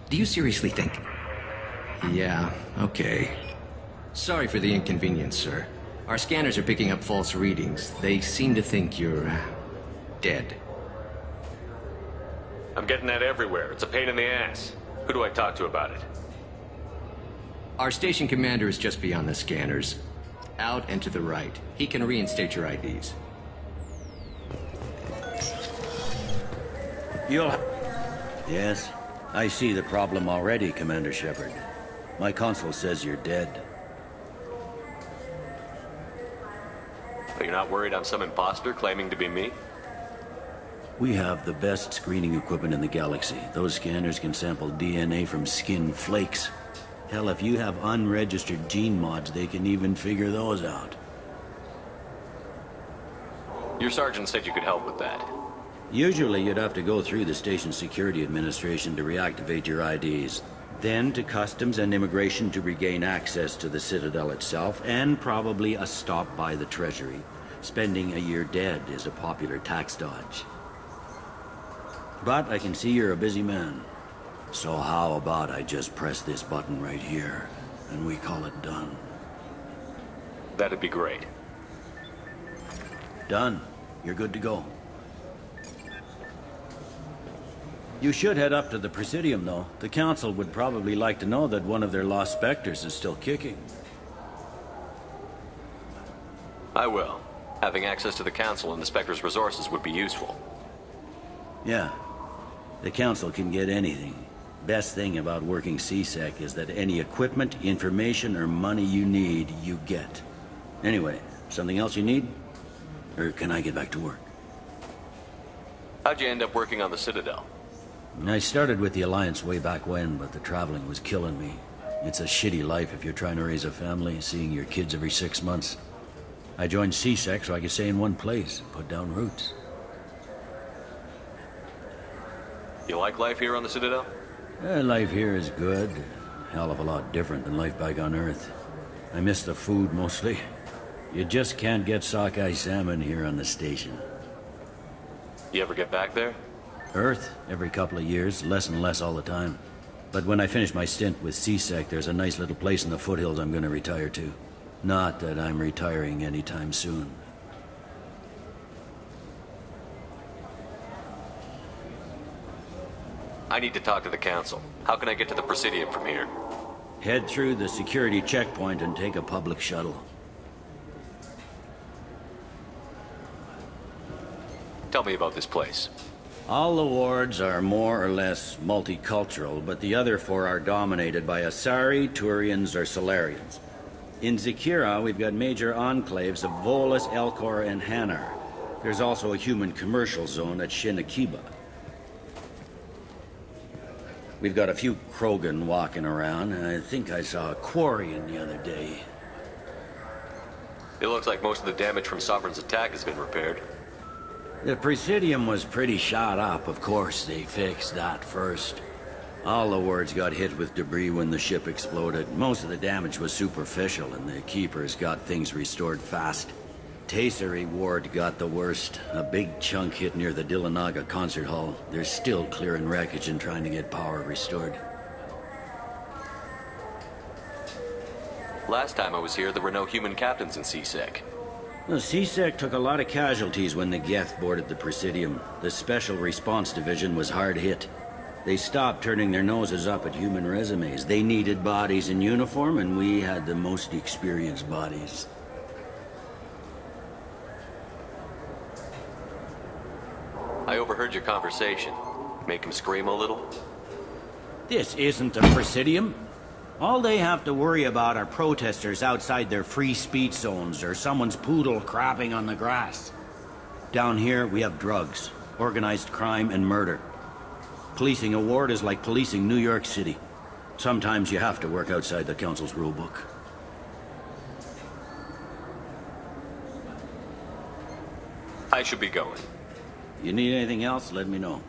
Do you seriously think? Yeah, okay. Sorry for the inconvenience, sir. Our scanners are picking up false readings. They seem to think you're dead. I'm getting that everywhere. It's a pain in the ass. Who do I talk to about it? Our station commander is just beyond the scanners. Out and to the right. He can reinstate your IDs. Yes, I see the problem already, Commander Shepard. My console says you're dead. But you're not worried I'm some imposter claiming to be me? We have the best screening equipment in the galaxy. Those scanners can sample DNA from skin flakes. Hell, if you have unregistered gene mods, they can even figure those out. Your sergeant said you could help with that. Usually you'd have to go through the station security administration to reactivate your IDs. Then to customs and immigration to regain access to the Citadel itself, and probably a stop by the Treasury. Spending a year dead is a popular tax dodge. But I can see you're a busy man. So how about I just press this button right here, and we call it done? That'd be great. Done. You're good to go. You should head up to the Presidium, though. The Council would probably like to know that one of their lost specters is still kicking. I will. Having access to the Council and the Spectre's resources would be useful. Yeah. The Council can get anything. Best thing about working CSEC is that any equipment, information, or money you need, you get. Anyway, something else you need? Or can I get back to work? How'd you end up working on the Citadel? I started with the Alliance way back when, but the traveling was killing me. It's a shitty life if you're trying to raise a family, seeing your kids every 6 months. I joined CSEC so I could stay in one place and put down roots. You like life here on the Citadel? Life here is good. Hell of a lot different than life back on Earth. I miss the food mostly. You just can't get sockeye salmon here on the station. You ever get back there? Earth, every couple of years, less and less all the time. But when I finish my stint with CSEC, there's a nice little place in the foothills I'm gonna retire to. Not that I'm retiring anytime soon. I need to talk to the Council. How can I get to the Presidium from here? Head through the security checkpoint and take a public shuttle. Tell me about this place. All the wards are more or less multicultural, but the other 4 are dominated by Asari, Turians, or Solarians. In Zakira, we've got major enclaves of Volus, Elcor, and Hanar. There's also a human commercial zone at Shinakiba. We've got a few Krogan walking around, and I think I saw a Quarian the other day. It looks like most of the damage from Sovereign's attack has been repaired. The Presidium was pretty shot up. Of course, they fixed that first. All the wards got hit with debris when the ship exploded. Most of the damage was superficial, and the Keepers got things restored fast. Tasery Ward got the worst. A big chunk hit near the Dillanaga concert hall. They're still clearing wreckage and trying to get power restored. Last time I was here, there were no human captains in CSEC. The CSEC took a lot of casualties when the Geth boarded the Presidium. The Special Response Division was hard hit. They stopped turning their noses up at human resumes. They needed bodies in uniform, and we had the most experienced bodies. I overheard your conversation. Make him scream a little? This isn't a Presidium. All they have to worry about are protesters outside their free speech zones or someone's poodle crapping on the grass. Down here, we have drugs, organized crime, and murder. Policing a ward is like policing New York City. Sometimes you have to work outside the Council's rulebook. I should be going. You need anything else, let me know.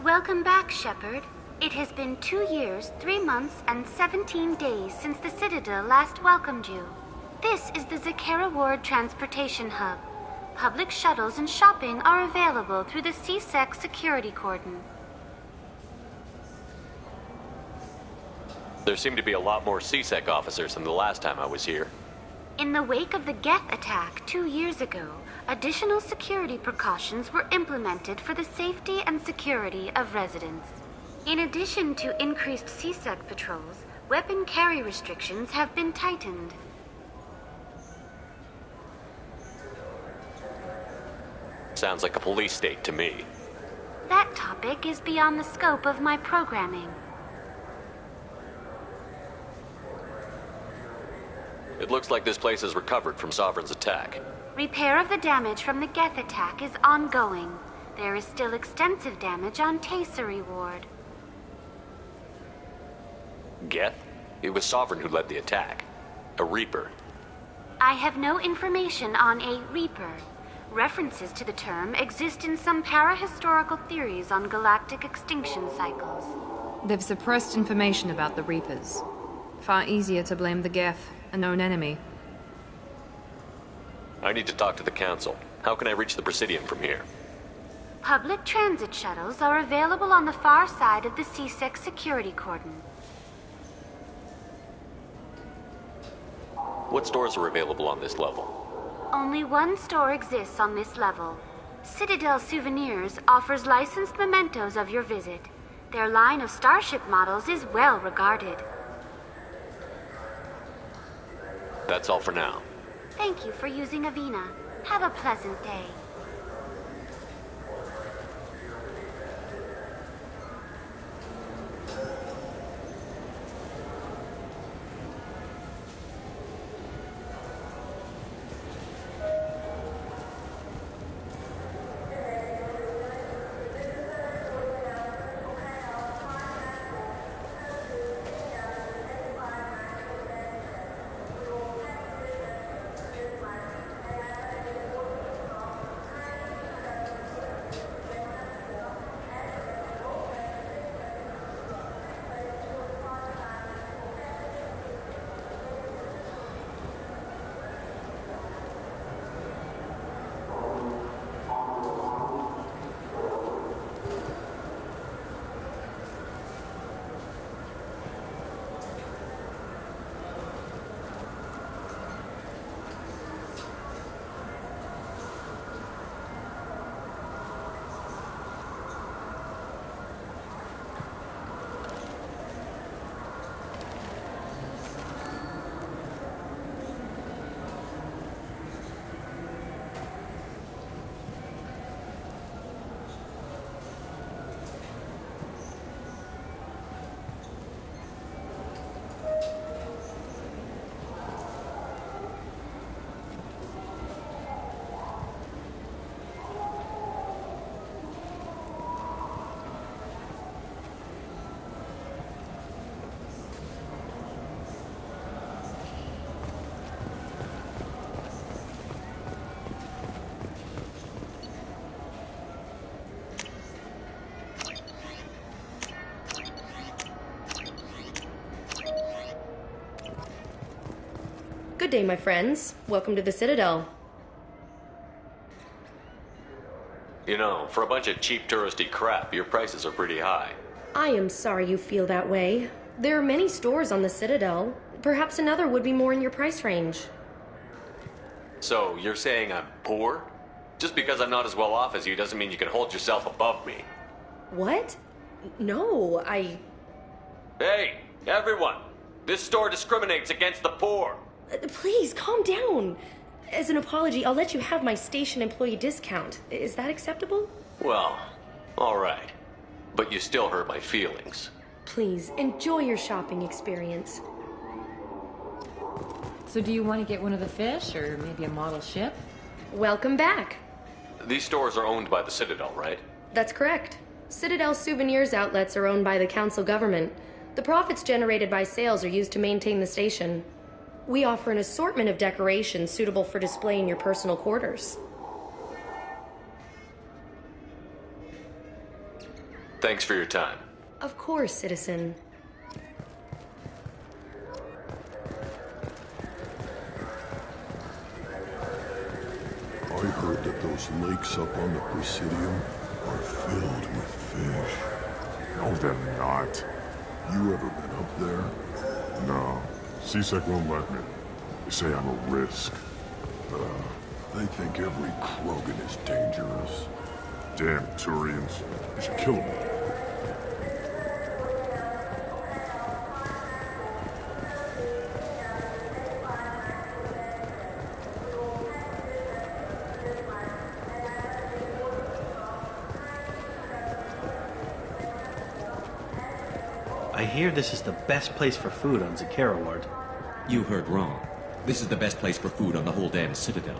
Welcome back, Shepard. It has been 2 years, 3 months, and 17 days since the Citadel last welcomed you. This is the Zakera Ward Transportation Hub. Public shuttles and shopping are available through the CSEC security cordon. There seem to be a lot more CSEC officers than the last time I was here. In the wake of the Geth attack 2 years ago, additional security precautions were implemented for the safety and security of residents. In addition to increased CSEC patrols, weapon carry restrictions have been tightened. Sounds like a police state to me. That topic is beyond the scope of my programming. It looks like this place has recovered from Sovereign's attack. Repair of the damage from the Geth attack is ongoing. There is still extensive damage on Tasery Ward. Geth? It was Sovereign who led the attack. A Reaper. I have no information on a Reaper. References to the term exist in some parahistorical theories on galactic extinction cycles. They've suppressed information about the Reapers. Far easier to blame the Geth, a known enemy. I need to talk to the Council. How can I reach the Presidium from here? Public transit shuttles are available on the far side of the CSEC security cordon. What stores are available on this level? Only one store exists on this level. Citadel Souvenirs offers licensed mementos of your visit. Their line of starship models is well regarded. That's all for now. Thank you for using Avina. Have a pleasant day. Good day, my friends. Welcome to the Citadel. You know, for a bunch of cheap touristy crap, your prices are pretty high. I am sorry you feel that way. There are many stores on the Citadel. Perhaps another would be more in your price range. So, you're saying I'm poor? Just because I'm not as well off as you doesn't mean you can hold yourself above me. What? No, Hey, everyone! This store discriminates against the poor! Please, calm down. As an apology, I'll let you have my station employee discount. Is that acceptable? Well, alright. But you still hurt my feelings. Please, enjoy your shopping experience. So do you want to get one of the fish, or maybe a model ship? Welcome back. These stores are owned by the Citadel, right? That's correct. Citadel Souvenirs outlets are owned by the council government. The profits generated by sales are used to maintain the station. We offer an assortment of decorations suitable for display in your personal quarters. Thanks for your time. Of course, citizen. I heard that those lakes up on the Presidium are filled with fish. No, they're not. You ever been up there? No. CSEC won't let me. They say I'm a risk. They think every Krogan is dangerous. Damn Turians. You should kill them all. I hear this is the best place for food on Zakera Ward. You heard wrong. This is the best place for food on the whole damn Citadel.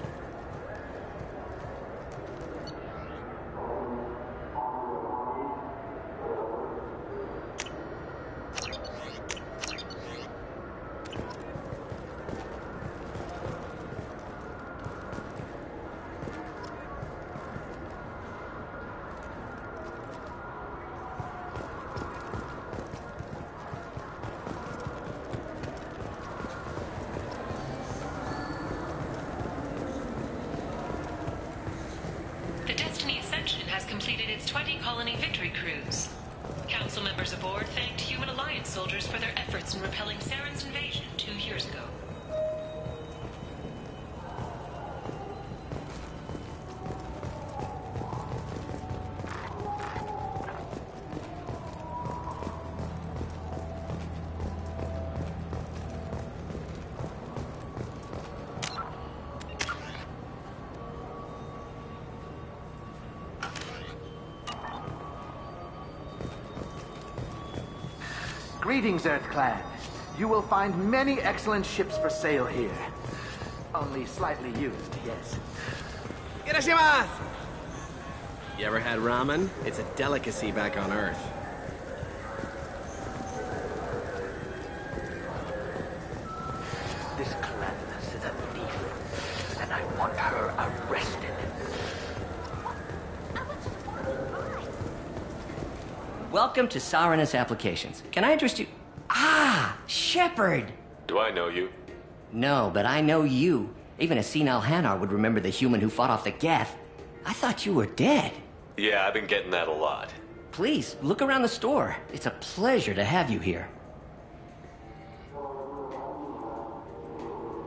Greetings, Earth-Clan. You will find many excellent ships for sale here. Only slightly used, yes. Irashimasu! You ever had ramen? It's a delicacy back on Earth. This cleanliness is a thief, and I want her arrested. Welcome to Sarenus Applications. Can I interest you? Ah, Shepard! Do I know you? No, but I know you. Even a senile Hanar would remember the human who fought off the Geth. I thought you were dead. Yeah, I've been getting that a lot. Please, look around the store. It's a pleasure to have you here.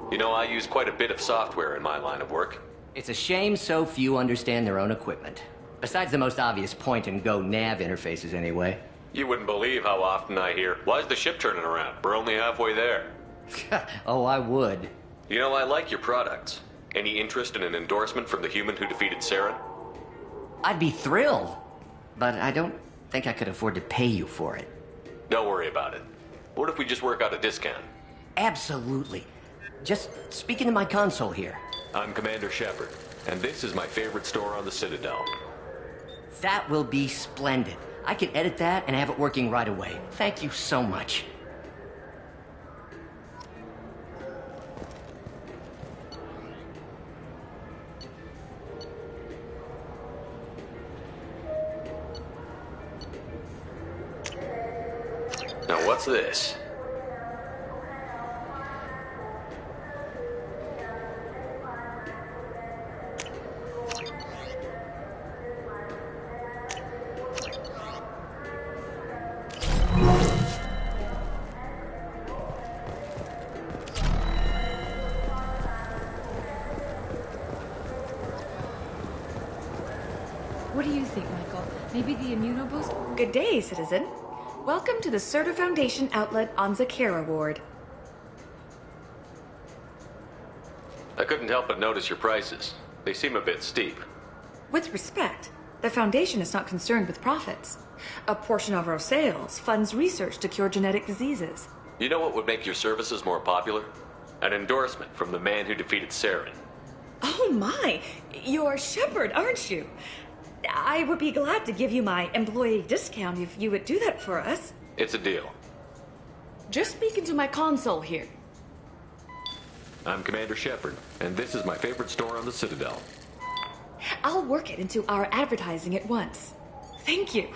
You know, I use quite a bit of software in my line of work. It's a shame so few understand their own equipment. Besides the most obvious point-and-go nav interfaces, anyway. You wouldn't believe how often I hear, "Why's the ship turning around? We're only halfway there." Oh, I would. You know, I like your products. Any interest in an endorsement from the human who defeated Saren? I'd be thrilled. But I don't think I could afford to pay you for it. Don't worry about it. What if we just work out a discount? Absolutely. Just speak into my console here. I'm Commander Shepard, and this is my favorite store on the Citadel. That will be splendid. I can edit that and have it working right away. Thank you so much. Now what's this? What do you think, Michael? Maybe the immunoboost? Good day, citizen. Welcome to the Serta Foundation outlet on Zakera Ward. I couldn't help but notice your prices. They seem a bit steep. With respect, the Foundation is not concerned with profits. A portion of our sales funds research to cure genetic diseases. You know what would make your services more popular? An endorsement from the man who defeated Saren. Oh my! You're Shepard, aren't you? I would be glad to give you my employee discount if you would do that for us. It's a deal. Just speaking to my console here. I'm Commander Shepard, and this is my favorite store on the Citadel. I'll work it into our advertising at once. Thank you.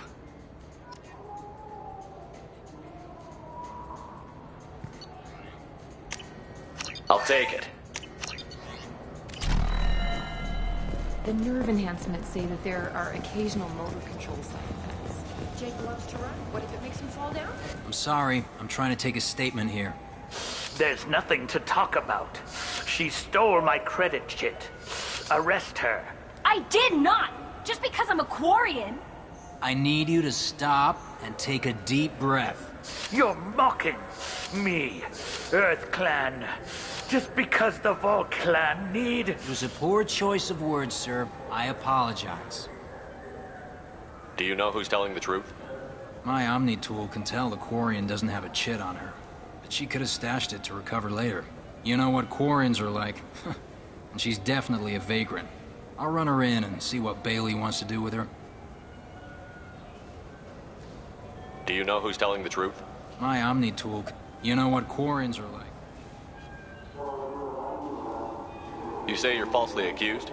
I'll take it. The nerve enhancements say that there are occasional motor control side effects. Jake loves to run. What if it makes him fall down? I'm sorry. I'm trying to take a statement here. There's nothing to talk about. She stole my credit chit. Arrest her. I did not! Just because I'm a Quarian. I need you to stop and take a deep breath. You're mocking me, Earth Clan. Just because the Vol Clan need... It was a poor choice of words, sir. I apologize. Do you know who's telling the truth? My Omni tool can tell the Quarian doesn't have a chit on her. But she could have stashed it to recover later. You know what Quarians are like. And she's definitely a vagrant. I'll run her in and see what Bailey wants to do with her. Do you know who's telling the truth? My Omni tool. You know what Quarians are like. You say you're falsely accused?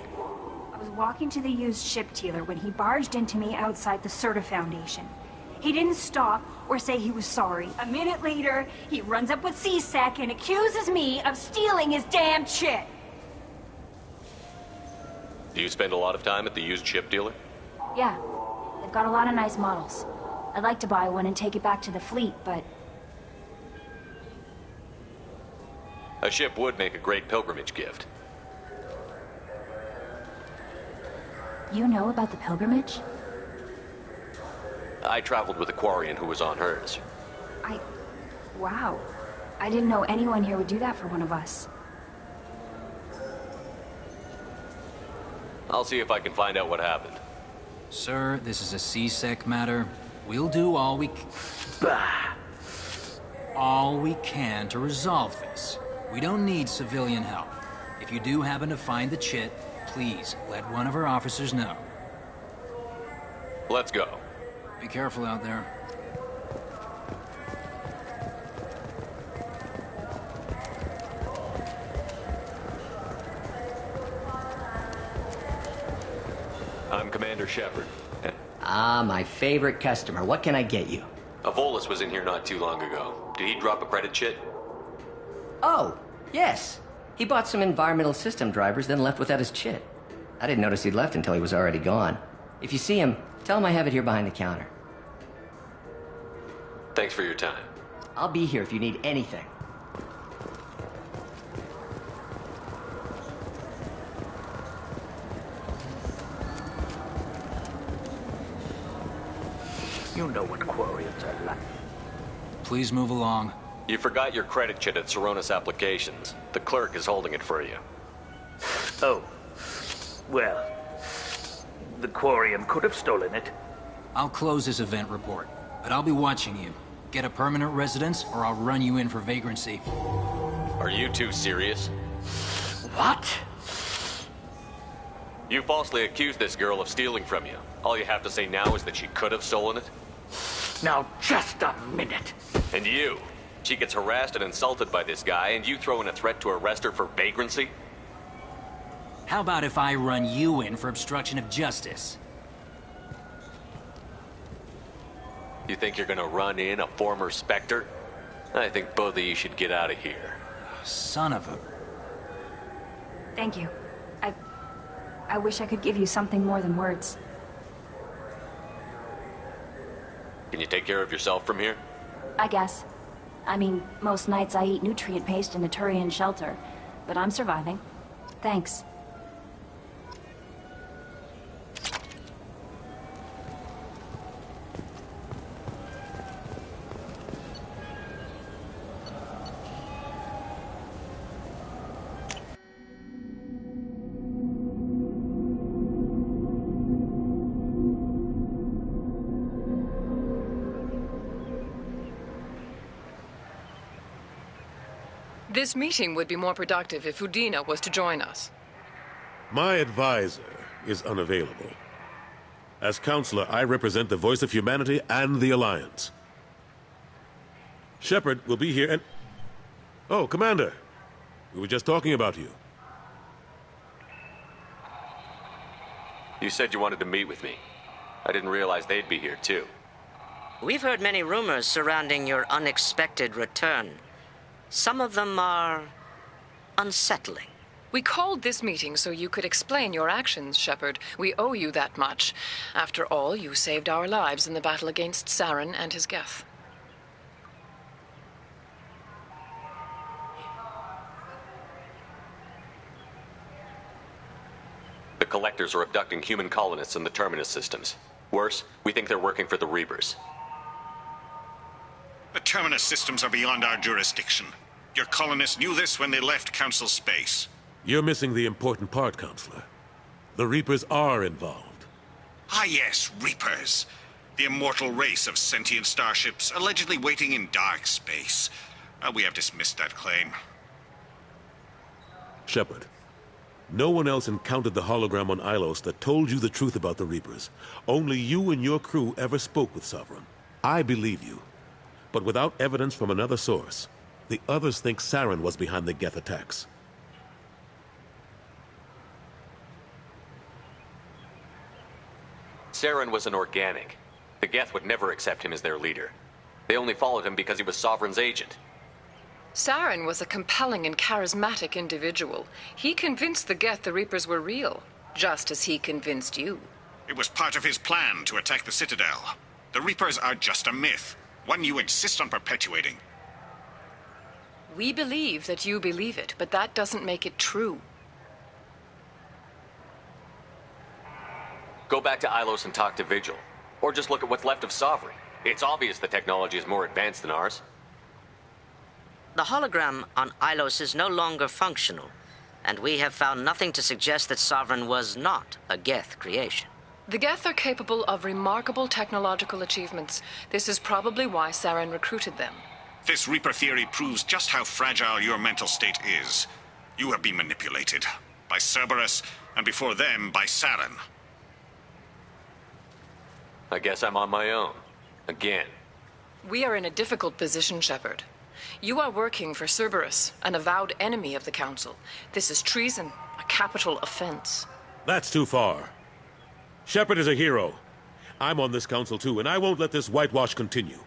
I was walking to the used ship dealer when he barged into me outside the Serta Foundation. He didn't stop or say he was sorry. A minute later, he runs up with C-Sec and accuses me of stealing his damn chit. Do you spend a lot of time at the used ship dealer? Yeah, they've got a lot of nice models. I'd like to buy one and take it back to the fleet, but... A ship would make a great pilgrimage gift. You know about the pilgrimage? I traveled with a Quarian who was on hers. Wow. I didn't know anyone here would do that for one of us. I'll see if I can find out what happened. Sir, this is a C-Sec matter. We'll do all we can to resolve this. We don't need civilian help. If you do happen to find the chit, please let one of our officers know. Let's go. Be careful out there. I'm Commander Shepard. Ah, my favorite customer. What can I get you? A Volus was in here not too long ago. Did he drop a credit chit? Oh, yes. He bought some environmental system drivers, then left without his chit. I didn't notice he'd left until he was already gone. If you see him, tell him I have it here behind the counter. Thanks for your time. I'll be here if you need anything. You know what Quarians are like. Please move along. You forgot your credit chit at Saronis Applications. The clerk is holding it for you. Oh. Well, the Quarian could have stolen it. I'll close this event report, but I'll be watching you. Get a permanent residence, or I'll run you in for vagrancy. Are you two serious? What? You falsely accused this girl of stealing from you. All you have to say now is that she could have stolen it? Now, just a minute. And you? She gets harassed and insulted by this guy, and you throw in a threat to arrest her for vagrancy? How about if I run you in for obstruction of justice? You think you're gonna run in a former Spectre? I think both of you should get out of here. Son of a... Thank you. I wish I could give you something more than words. Can you take care of yourself from here? I guess. I mean, most nights I eat nutrient paste in a Turian shelter, but I'm surviving. Thanks. This meeting would be more productive if Udina was to join us. My advisor is unavailable. As counselor, I represent the voice of humanity and the Alliance. Shepard will be here and... Oh, Commander. We were just talking about you. You said you wanted to meet with me. I didn't realize they'd be here, too. We've heard many rumors surrounding your unexpected return. Some of them are unsettling. We called this meeting so you could explain your actions, Shepard. We owe you that much. After all, you saved our lives in the battle against Saren and his Geth. The Collectors are abducting human colonists in the Terminus systems. Worse, we think they're working for the Reapers. The Terminus systems are beyond our jurisdiction. Your colonists knew this when they left Council space. You're missing the important part, Counselor. The Reapers are involved. Ah yes, Reapers. The immortal race of sentient starships allegedly waiting in dark space. We have dismissed that claim. Shepard, no one else encountered the hologram on Ilos that told you the truth about the Reapers. Only you and your crew ever spoke with Sovereign. I believe you. But without evidence from another source, the others think Saren was behind the Geth attacks. Saren was an organic. The Geth would never accept him as their leader. They only followed him because he was Sovereign's agent. Saren was a compelling and charismatic individual. He convinced the Geth the Reapers were real, just as he convinced you. It was part of his plan to attack the Citadel. The Reapers are just a myth, one you insist on perpetuating. We believe that you believe it, but that doesn't make it true. Go back to Ilos and talk to Vigil. Or just look at what's left of Sovereign. It's obvious the technology is more advanced than ours. The hologram on Ilos is no longer functional, and we have found nothing to suggest that Sovereign was not a Geth creation. The Geth are capable of remarkable technological achievements. This is probably why Saren recruited them. This Reaper theory proves just how fragile your mental state is. You have been manipulated. By Cerberus, and before them, by Saren. I guess I'm on my own. Again. We are in a difficult position, Shepard. You are working for Cerberus, an avowed enemy of the Council. This is treason, a capital offense. That's too far. Shepard is a hero. I'm on this council too, and I won't let this whitewash continue.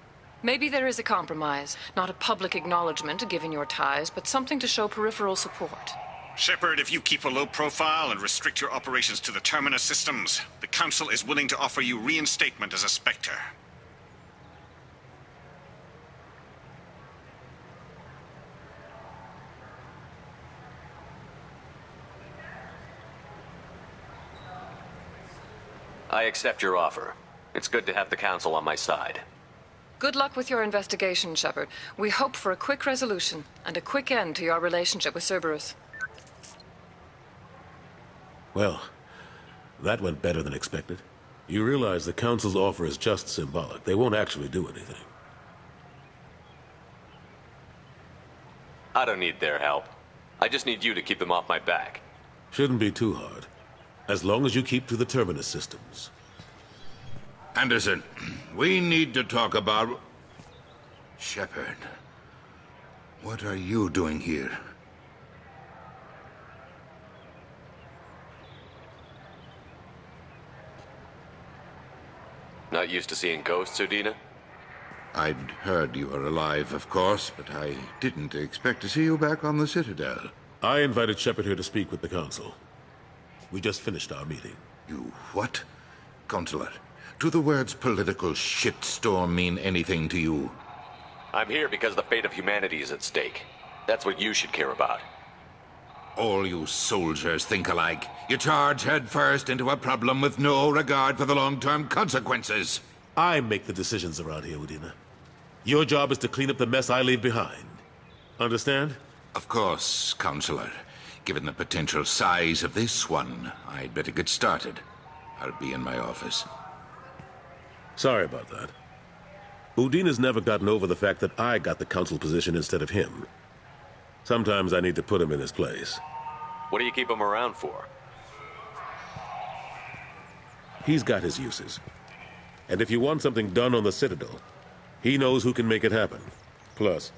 Maybe there is a compromise. Not a public acknowledgement given your ties, but something to show peripheral support. Shepard, if you keep a low profile and restrict your operations to the Terminus systems, the Council is willing to offer you reinstatement as a Spectre. I accept your offer. It's good to have the Council on my side. Good luck with your investigation, Shepard. We hope for a quick resolution and a quick end to your relationship with Cerberus. Well, that went better than expected. You realize the Council's offer is just symbolic. They won't actually do anything. I don't need their help. I just need you to keep them off my back. Shouldn't be too hard. As long as you keep to the Terminus systems. Anderson, we need to talk about... Shepard, what are you doing here? Not used to seeing ghosts, Udina? I'd heard you were alive, of course, but I didn't expect to see you back on the Citadel. I invited Shepard here to speak with the Council. We just finished our meeting. You what? Counselor, do the words political shitstorm mean anything to you? I'm here because the fate of humanity is at stake. That's what you should care about. All you soldiers think alike. You charge headfirst into a problem with no regard for the long-term consequences. I make the decisions around here, Udina. Your job is to clean up the mess I leave behind. Understand? Of course, Counselor. Given the potential size of this one, I'd better get started. I'll be in my office. Sorry about that. Udina's never gotten over the fact that I got the Council position instead of him. Sometimes I need to put him in his place. What do you keep him around for? He's got his uses. And if you want something done on the Citadel, he knows who can make it happen. Plus,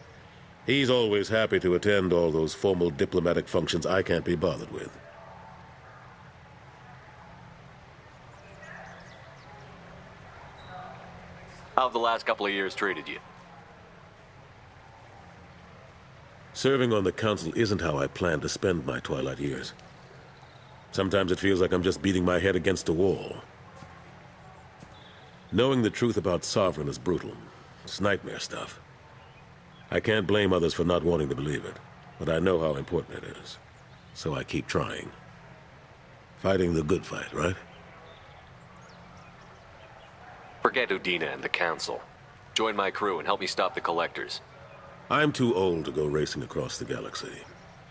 he's always happy to attend all those formal diplomatic functions I can't be bothered with. How have the last couple of years treated you? Serving on the Council isn't how I plan to spend my twilight years. Sometimes it feels like I'm just beating my head against a wall. Knowing the truth about Sovereign is brutal. It's nightmare stuff. I can't blame others for not wanting to believe it, but I know how important it is. So I keep trying. Fighting the good fight, right? Forget Udina and the Council. Join my crew and help me stop the Collectors. I'm too old to go racing across the galaxy.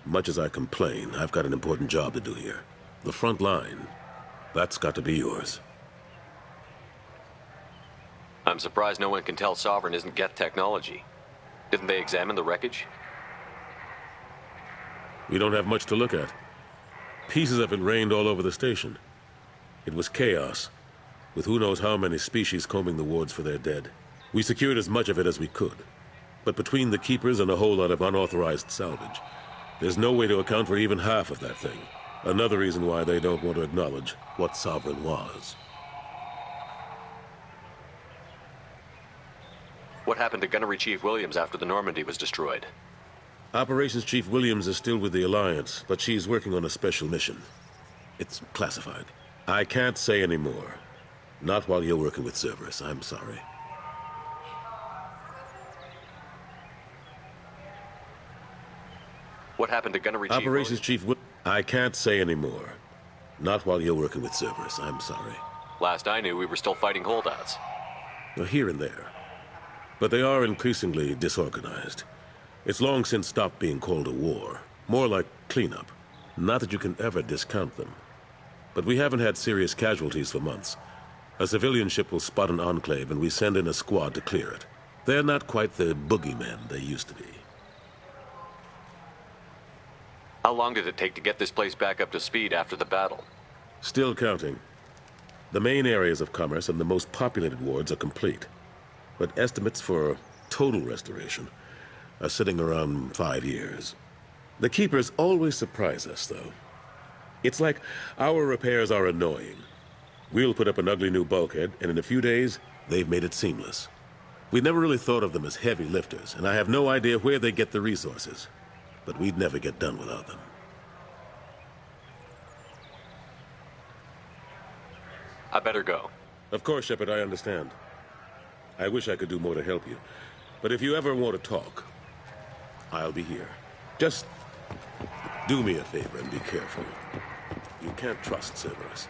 Much as I complain, I've got an important job to do here. The front line, that's got to be yours. I'm surprised no one can tell Sovereign isn't Geth technology. Didn't they examine the wreckage? We don't have much to look at. Pieces of it rained all over the station. It was chaos, with who knows how many species combing the wards for their dead. We secured as much of it as we could. But between the Keepers and a whole lot of unauthorized salvage, there's no way to account for even half of that thing. Another reason why they don't want to acknowledge what Sovereign was. What happened to Gunnery Chief Williams after the Normandy was destroyed? Operations Chief Williams is still with the Alliance, but she's working on a special mission. It's classified. I can't say any more. Not while you're working with Cerberus, I'm sorry. What happened to Gunnery Chief Operations Chief I can't say any more. Not while you're working with Cerberus, I'm sorry. Last I knew, we were still fighting holdouts. Well, here and there. But they are increasingly disorganized. It's long since stopped being called a war. More like cleanup. Not that you can ever discount them. But we haven't had serious casualties for months. A civilian ship will spot an enclave and we send in a squad to clear it. They're not quite the boogeymen they used to be. How long did it take to get this place back up to speed after the battle? Still counting. The main areas of commerce and the most populated wards are complete. But estimates for total restoration are sitting around 5 years. The Keepers always surprise us, though. It's like our repairs are annoying. We'll put up an ugly new bulkhead, and in a few days, they've made it seamless. We never really thought of them as heavy lifters, and I have no idea where they get the resources. But we'd never get done without them. I better go. Of course, Shepard, I understand. I wish I could do more to help you. But if you ever want to talk, I'll be here. Just do me a favor and be careful. You can't trust Cerberus.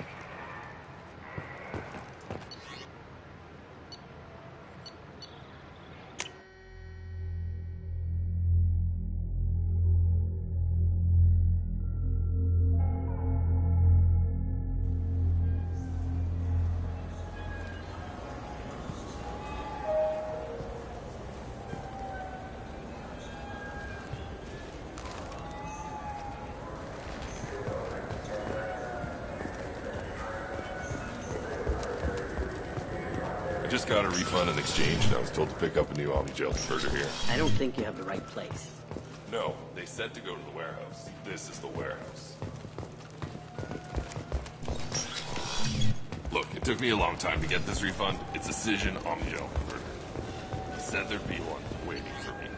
I just got a refund in exchange, and I was told to pick up a new Omni-Gel converter here. I don't think you have the right place. No, they said to go to the warehouse. This is the warehouse. Look, it took me a long time to get this refund. It's a Cision Omni-Gel converter. He said there'd be one waiting for me.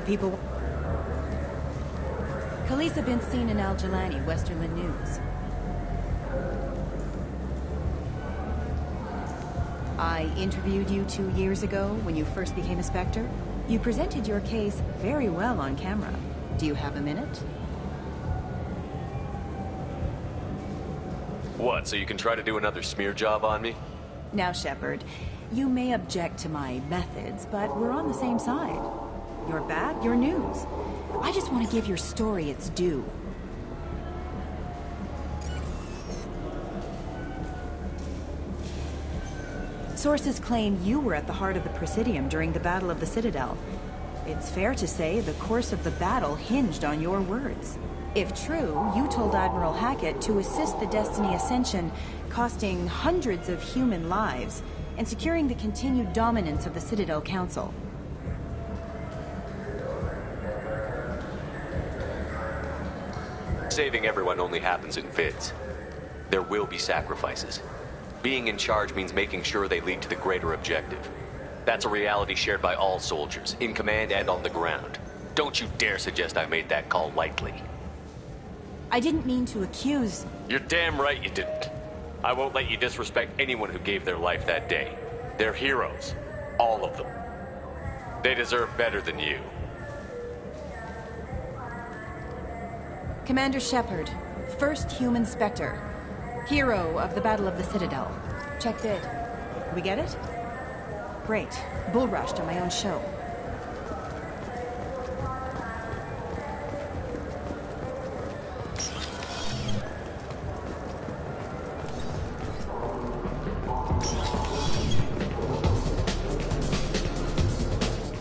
People... Khaleesa been seen in Al Jalani, Westerland News. I interviewed you 2 years ago when you first became a Spectre. You presented your case very well on camera. Do you have a minute? What, so you can try to do another smear job on me? Now, Shepard, you may object to my methods, but we're on the same side. You're bad, you're news. I just want to give your story its due. Sources claim you were at the heart of the Presidium during the Battle of the Citadel. It's fair to say the course of the battle hinged on your words. If true, you told Admiral Hackett to assist the Destiny Ascension, costing hundreds of human lives, and securing the continued dominance of the Citadel Council. Saving everyone only happens in vids. There will be sacrifices. Being in charge means making sure they lead to the greater objective. That's a reality shared by all soldiers, in command and on the ground. Don't you dare suggest I made that call lightly. I didn't mean to accuse... You're damn right you didn't. I won't let you disrespect anyone who gave their life that day. They're heroes. All of them. They deserve better than you. Commander Shepard, first human Spectre. Hero of the Battle of the Citadel. Check vid. We get it? Great. Bull rushed on my own show.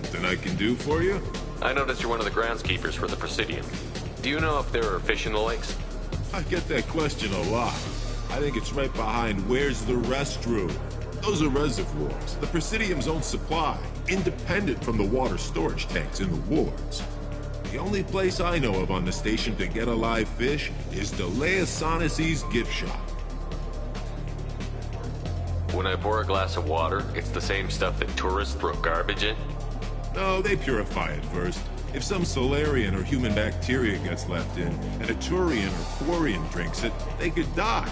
Something I can do for you? I noticed you're one of the groundskeepers for the Presidium. Do you know if there are fish in the lakes? I get that question a lot. I think it's right behind where's the restroom. Those are reservoirs, the Presidium's own supply, independent from the water storage tanks in the wards. The only place I know of on the station to get a live fish is Delea Sonesi's gift shop. When I pour a glass of water, it's the same stuff that tourists throw garbage in? No, they purify it first. If some Solarian or human bacteria gets left in, and a Turian or Quarian drinks it, they could die.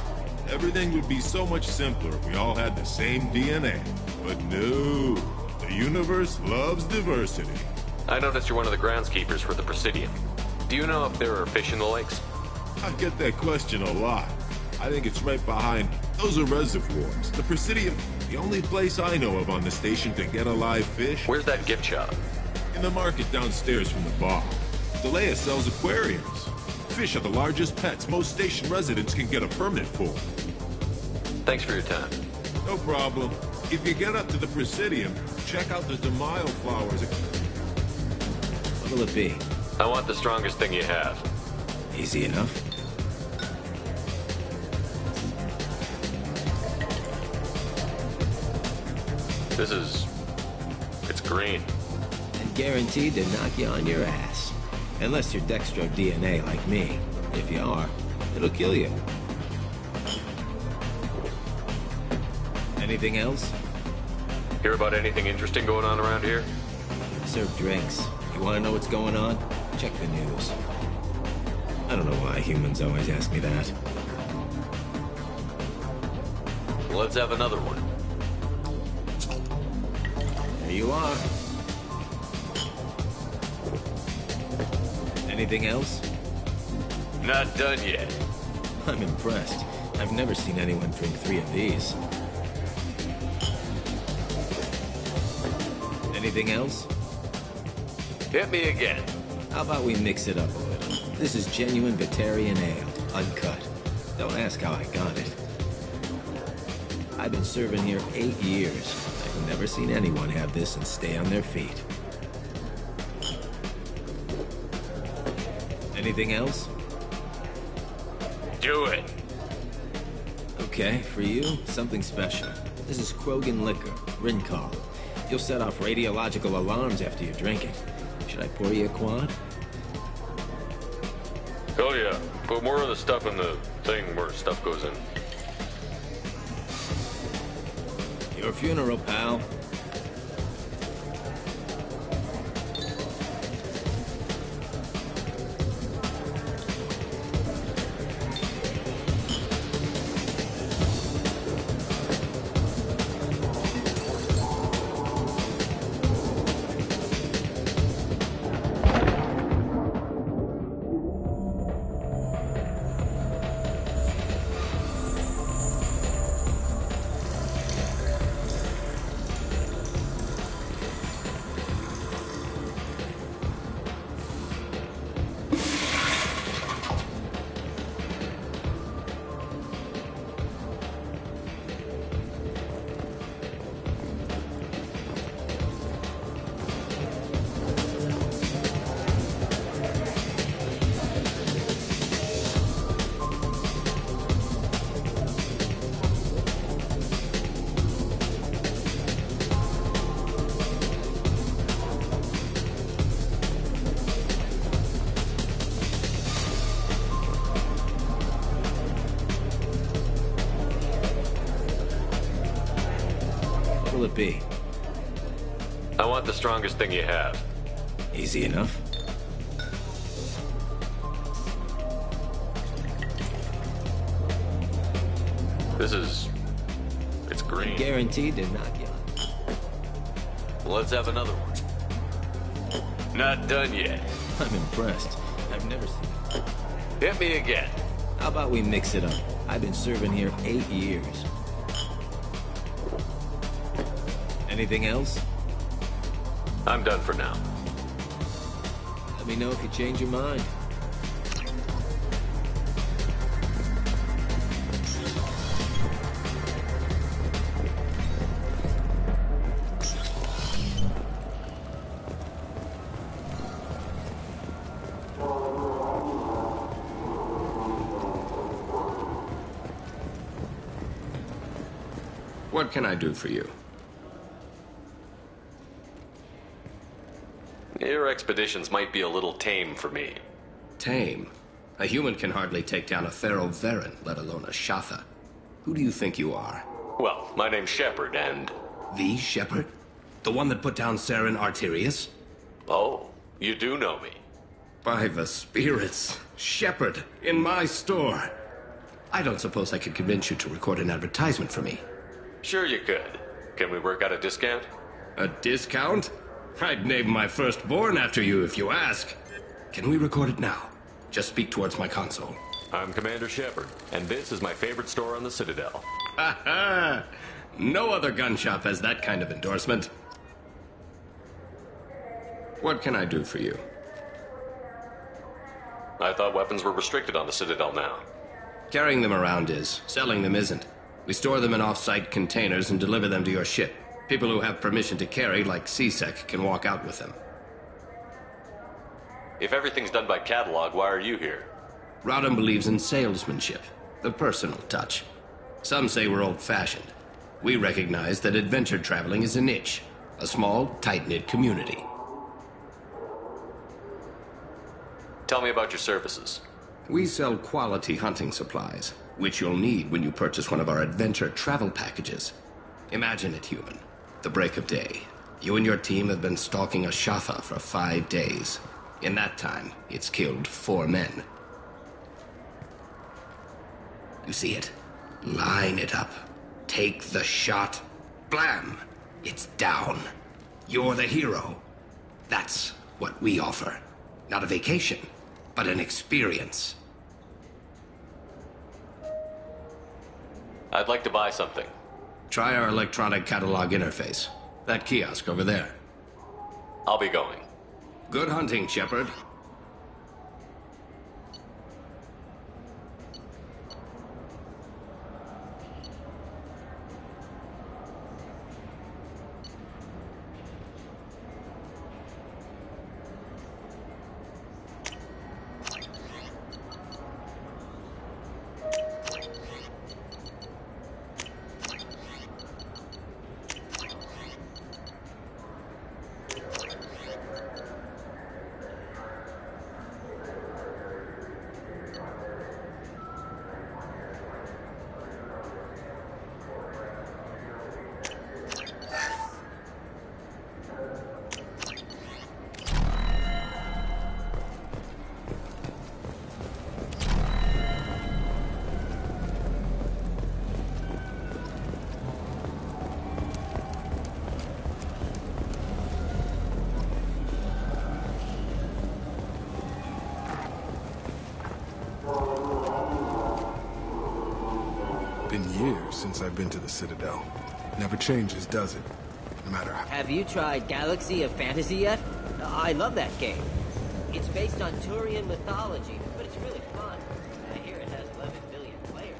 Everything would be so much simpler if we all had the same DNA. But no, the universe loves diversity. I noticed you're one of the groundskeepers for the Presidium. Do you know if there are fish in the lakes? I get that question a lot. I think it's right behind... Those are reservoirs. The Presidium, the only place I know of on the station to get a live fish... Where's that gift shop? In the market downstairs from the bar. Delea sells aquariums. Fish are the largest pets most station residents can get a permit for. Thanks for your time. No problem. If you get up to the Presidium, check out the DeMille flowers. What'll it be? I want the strongest thing you have. Easy enough. It's green. And guaranteed to knock you on your ass. Unless you're Dextro DNA like me. If you are, it'll kill you. Anything else? Hear about anything interesting going on around here? Serve drinks. You want to know what's going on? Check the news. I don't know why humans always ask me that. Let's have another one. There you are. Anything else? Not done yet. I'm impressed. I've never seen anyone drink 3 of these. Anything else? Hit me again. How about we mix it up a little? This is genuine Batarian ale, uncut. Don't ask how I got it. I've been serving here 8 years. I've never seen anyone have this and stay on their feet. Anything else? Do it. Okay, for you, something special. This is Krogan liquor, Rincol. You'll set off radiological alarms after you drink it. Should I pour you a quad? Oh yeah, put more of the stuff in the thing where stuff goes in. Your funeral, pal. be? I want the strongest thing you have. Easy enough. It's green. I'm guaranteed to knock you out. Let's have another one. Not done yet. I'm impressed. I've never seen it. Hit me again. How about we mix it up? I've been serving here 8 years. Anything else? I'm done for now. Let me know if you change your mind. What can I do for you? Your expeditions might be a little tame for me. Tame? A human can hardly take down a Pharaoh Varen, let alone a Shatha. Who do you think you are? Well, my name's Shepard, and... The Shepard? The one that put down Saren Arterius? Oh, you do know me. By the spirits. Shepard, in my store. I don't suppose I could convince you to record an advertisement for me. Sure you could. Can we work out a discount? A discount? I'd name my firstborn after you if you ask. Can we record it now? Just speak towards my console. I'm Commander Shepard, and this is my favorite store on the Citadel. Ha ha! No other gun shop has that kind of endorsement. What can I do for you? I thought weapons were restricted on the Citadel now. Carrying them around is. Selling them isn't. We store them in off-site containers and deliver them to your ship. People who have permission to carry, like CSEC, can walk out with them. If everything's done by catalog, why are you here? Rodham believes in salesmanship, the personal touch. Some say we're old-fashioned. We recognize that adventure traveling is a niche, a small, tight-knit community. Tell me about your services. We sell quality hunting supplies, which you'll need when you purchase one of our adventure travel packages. Imagine it, human. The break of day. You and your team have been stalking a Shatha for 5 days. In that time, it's killed 4 men. You see it? Line it up. Take the shot. Blam! It's down. You're the hero. That's what we offer. Not a vacation, but an experience. I'd like to buy something. Try our electronic catalog interface. That kiosk over there. I'll be going. Good hunting, Shepard. Since I've been to the Citadel. Never changes, does it? No matter how... Have you tried Galaxy of Fantasy yet? I love that game. It's based on Turian mythology, but it's really fun. I hear it has 11 billion players.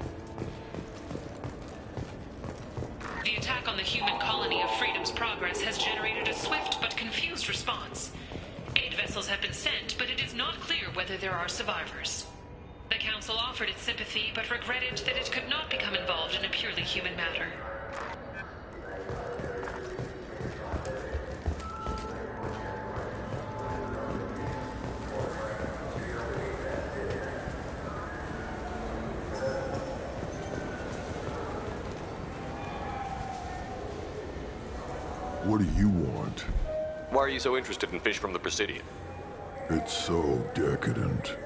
The attack on the human colony of Freedom's Progress has generated a swift but confused response. Aid vessels have been sent, but it is not clear whether there are survivors. The Council offered its sympathy, but regretted that it could not become involved in a purely human matter. What do you want? Why are you so interested in fish from the Presidium? It's so decadent.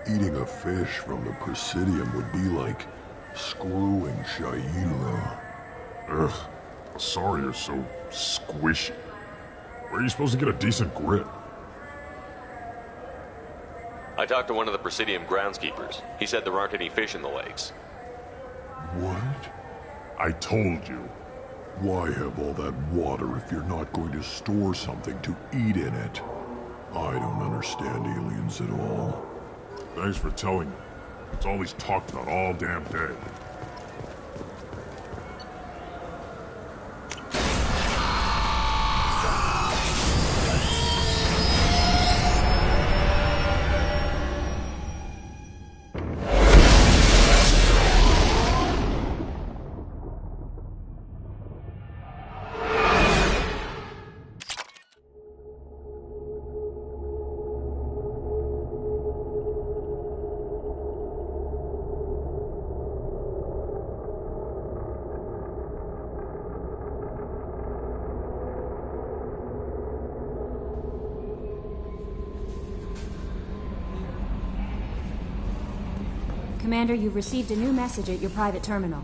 Eating a fish from the Presidium would be like screwing Shaira. Ugh. Sorry you're so squishy. Where are you supposed to get a decent grip? I talked to one of the Presidium groundskeepers. He said there aren't any fish in the lakes. What? I told you. Why have all that water if you're not going to store something to eat in it? I don't understand aliens at all. Thanks for telling me. It's all he's talked about all damn day. Commander, you've received a new message at your private terminal.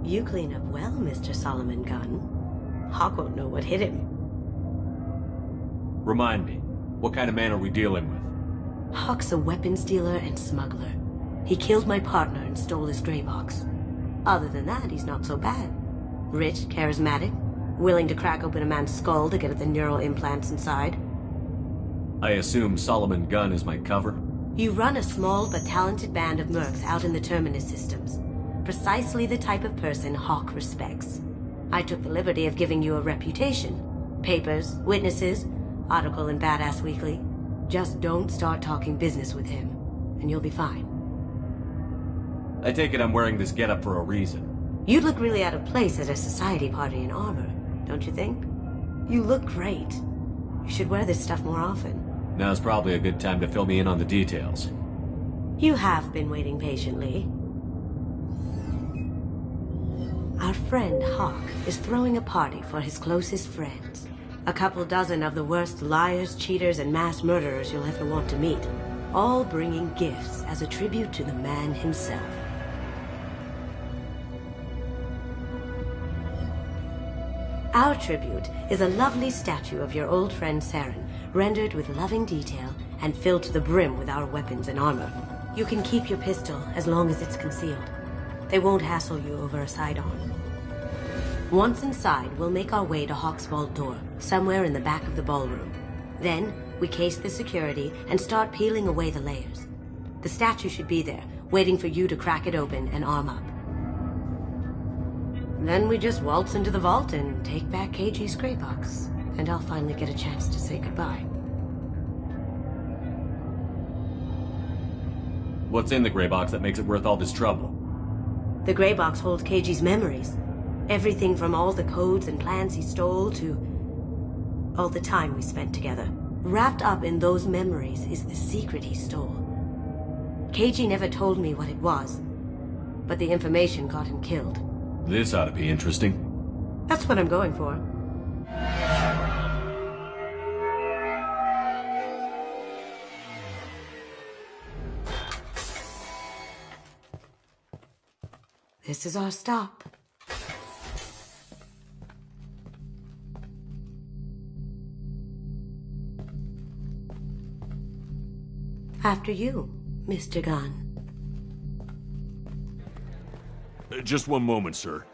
You clean up well, Mr. Solomon Gunn. Hawk won't know what hit him. Remind me, what kind of man are we dealing with? Hawk's a weapons dealer and smuggler. He killed my partner and stole his gray box. Other than that, he's not so bad. Rich, charismatic, willing to crack open a man's skull to get at the neural implants inside. I assume Solomon Gunn is my cover? You run a small but talented band of mercs out in the Terminus systems. Precisely the type of person Hawk respects. I took the liberty of giving you a reputation. Papers, witnesses, article in Badass Weekly. Just don't start talking business with him, and you'll be fine. I take it I'm wearing this getup for a reason. You'd look really out of place at a society party in armor, don't you think? You look great. You should wear this stuff more often. Now's probably a good time to fill me in on the details. You have been waiting patiently. Our friend Hawk is throwing a party for his closest friends. A couple dozen of the worst liars, cheaters, and mass murderers you'll ever want to meet. All bringing gifts as a tribute to the man himself. Our tribute is a lovely statue of your old friend Saren, rendered with loving detail and filled to the brim with our weapons and armor. You can keep your pistol as long as it's concealed. They won't hassle you over a side-on. Once inside, we'll make our way to Hawk's vault door, somewhere in the back of the ballroom. Then, we case the security and start peeling away the layers. The statue should be there, waiting for you to crack it open and arm up. Then we just waltz into the vault and take back KG's gray box, and I'll finally get a chance to say goodbye. What's in the gray box that makes it worth all this trouble? The gray box holds KG's memories. Everything from all the codes and plans he stole to all the time we spent together. Wrapped up in those memories is the secret he stole. KG never told me what it was, but the information got him killed. This ought to be interesting. That's what I'm going for. This is our stop. After you, Mr. Gunn. Just one moment, sir.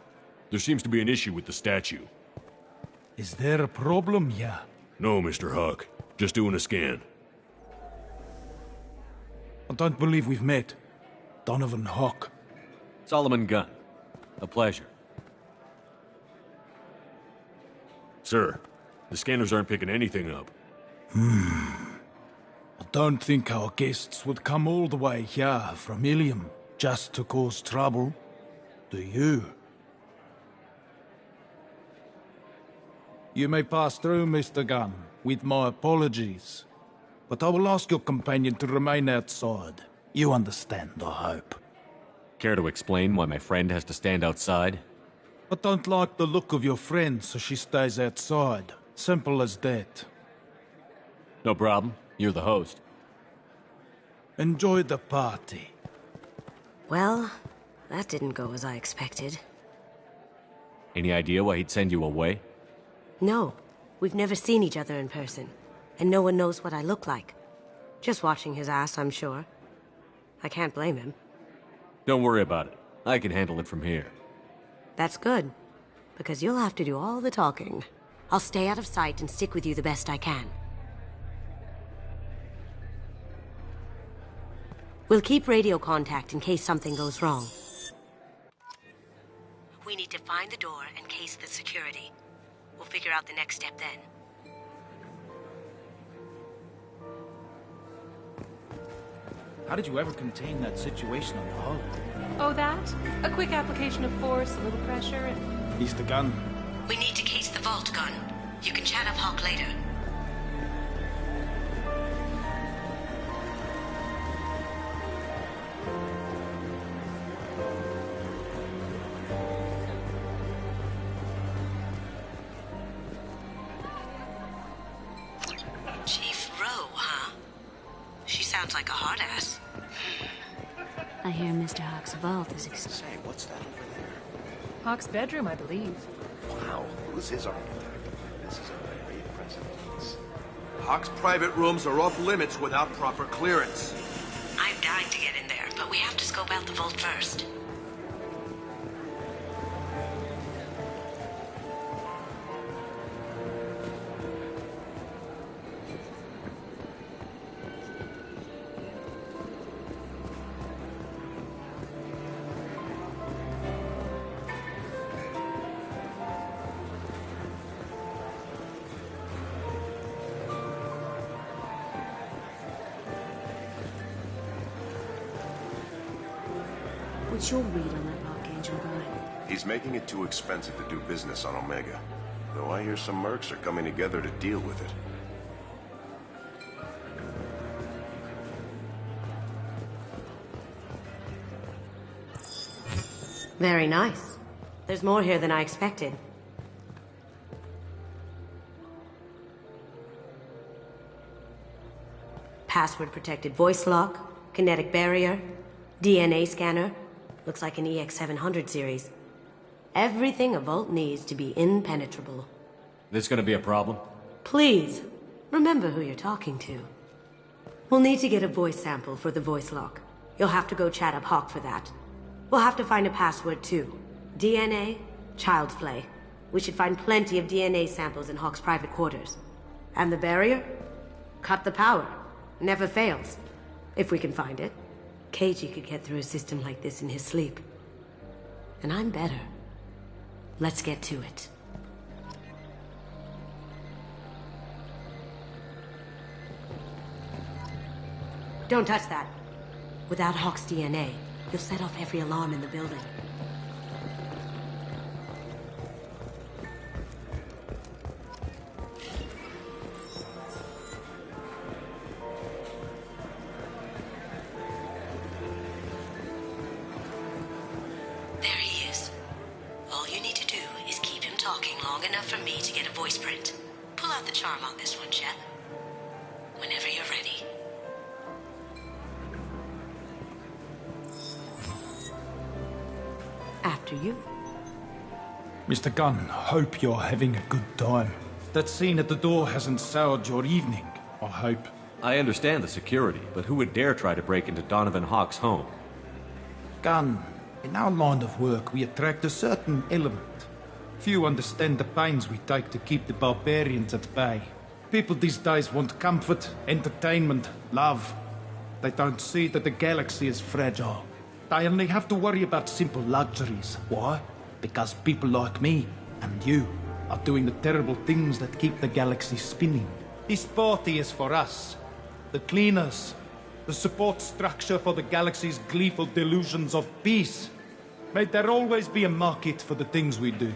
There seems to be an issue with the statue. Is there a problem here? No, Mr. Hawk. Just doing a scan. I don't believe we've met. Donovan Hawk. Solomon Gunn. A pleasure. Sir, the scanners aren't picking anything up. I don't think our guests would come all the way here from Ilium just to cause trouble. Do you? You may pass through, Mr. Gunn, with my apologies. But I will ask your companion to remain outside. You understand, I hope. Care to explain why my friend has to stand outside? I don't like the look of your friend, so she stays outside. Simple as that. No problem. You're the host. Enjoy the party. Well, that didn't go as I expected. Any idea why he'd send you away? No, we've never seen each other in person, and no one knows what I look like. Just watching his ass, I'm sure. I can't blame him. Don't worry about it. I can handle it from here. That's good, because you'll have to do all the talking. I'll stay out of sight and stick with you the best I can. We'll keep radio contact in case something goes wrong. We need to find the door and case the security. We'll figure out the next step then. How did you ever contain that situation on the hull? Oh, that? A quick application of force, a little pressure, and... He's the gun. We need to case the vault gun. You can chat up Hawk later. Chief Rowe, huh? She sounds like a hard ass. I hear Mr. Hawk's vault is Say, what's that over there? Hawk's bedroom, I believe. Wow, who's his architect? This is a very impressive piece. Hawk's private rooms are off limits without proper clearance. I'm dying to get in there, but we have to scope out the vault first. What's your read on that Archangel guy? He's making it too expensive to do business on Omega. Though I hear some mercs are coming together to deal with it. Very nice. There's more here than I expected. Password-protected voice lock, kinetic barrier, DNA scanner. Looks like an EX700 series. Everything a vault needs to be impenetrable. This gonna be a problem? Please, remember who you're talking to. We'll need to get a voice sample for the voice lock. You'll have to go chat up Hawk for that. We'll have to find a password too. DNA, child's play. We should find plenty of DNA samples in Hawk's private quarters. And the barrier? Cut the power. Never fails. If we can find it. KG could get through a system like this in his sleep. And I'm better. Let's get to it. Don't touch that. Without Hawk's DNA, you'll set off every alarm in the building. There he is. All you need to do is keep him talking long enough for me to get a voice print. Pull out the charm on this one, Shep. Whenever you're ready. After you. Mr. Gunn, hope you're having a good time. That scene at the door hasn't soured your evening, I hope. I understand the security, but who would dare try to break into Donovan Hawk's home? Gunn, in our line of work, we attract a certain element. Few understand the pains we take to keep the barbarians at bay. People these days want comfort, entertainment, love. They don't see that the galaxy is fragile. They only have to worry about simple luxuries. Why? Because people like me and you are doing the terrible things that keep the galaxy spinning. This party is for us, the cleaners, the support structure for the galaxy's gleeful delusions of peace. May there always be a market for the things we do.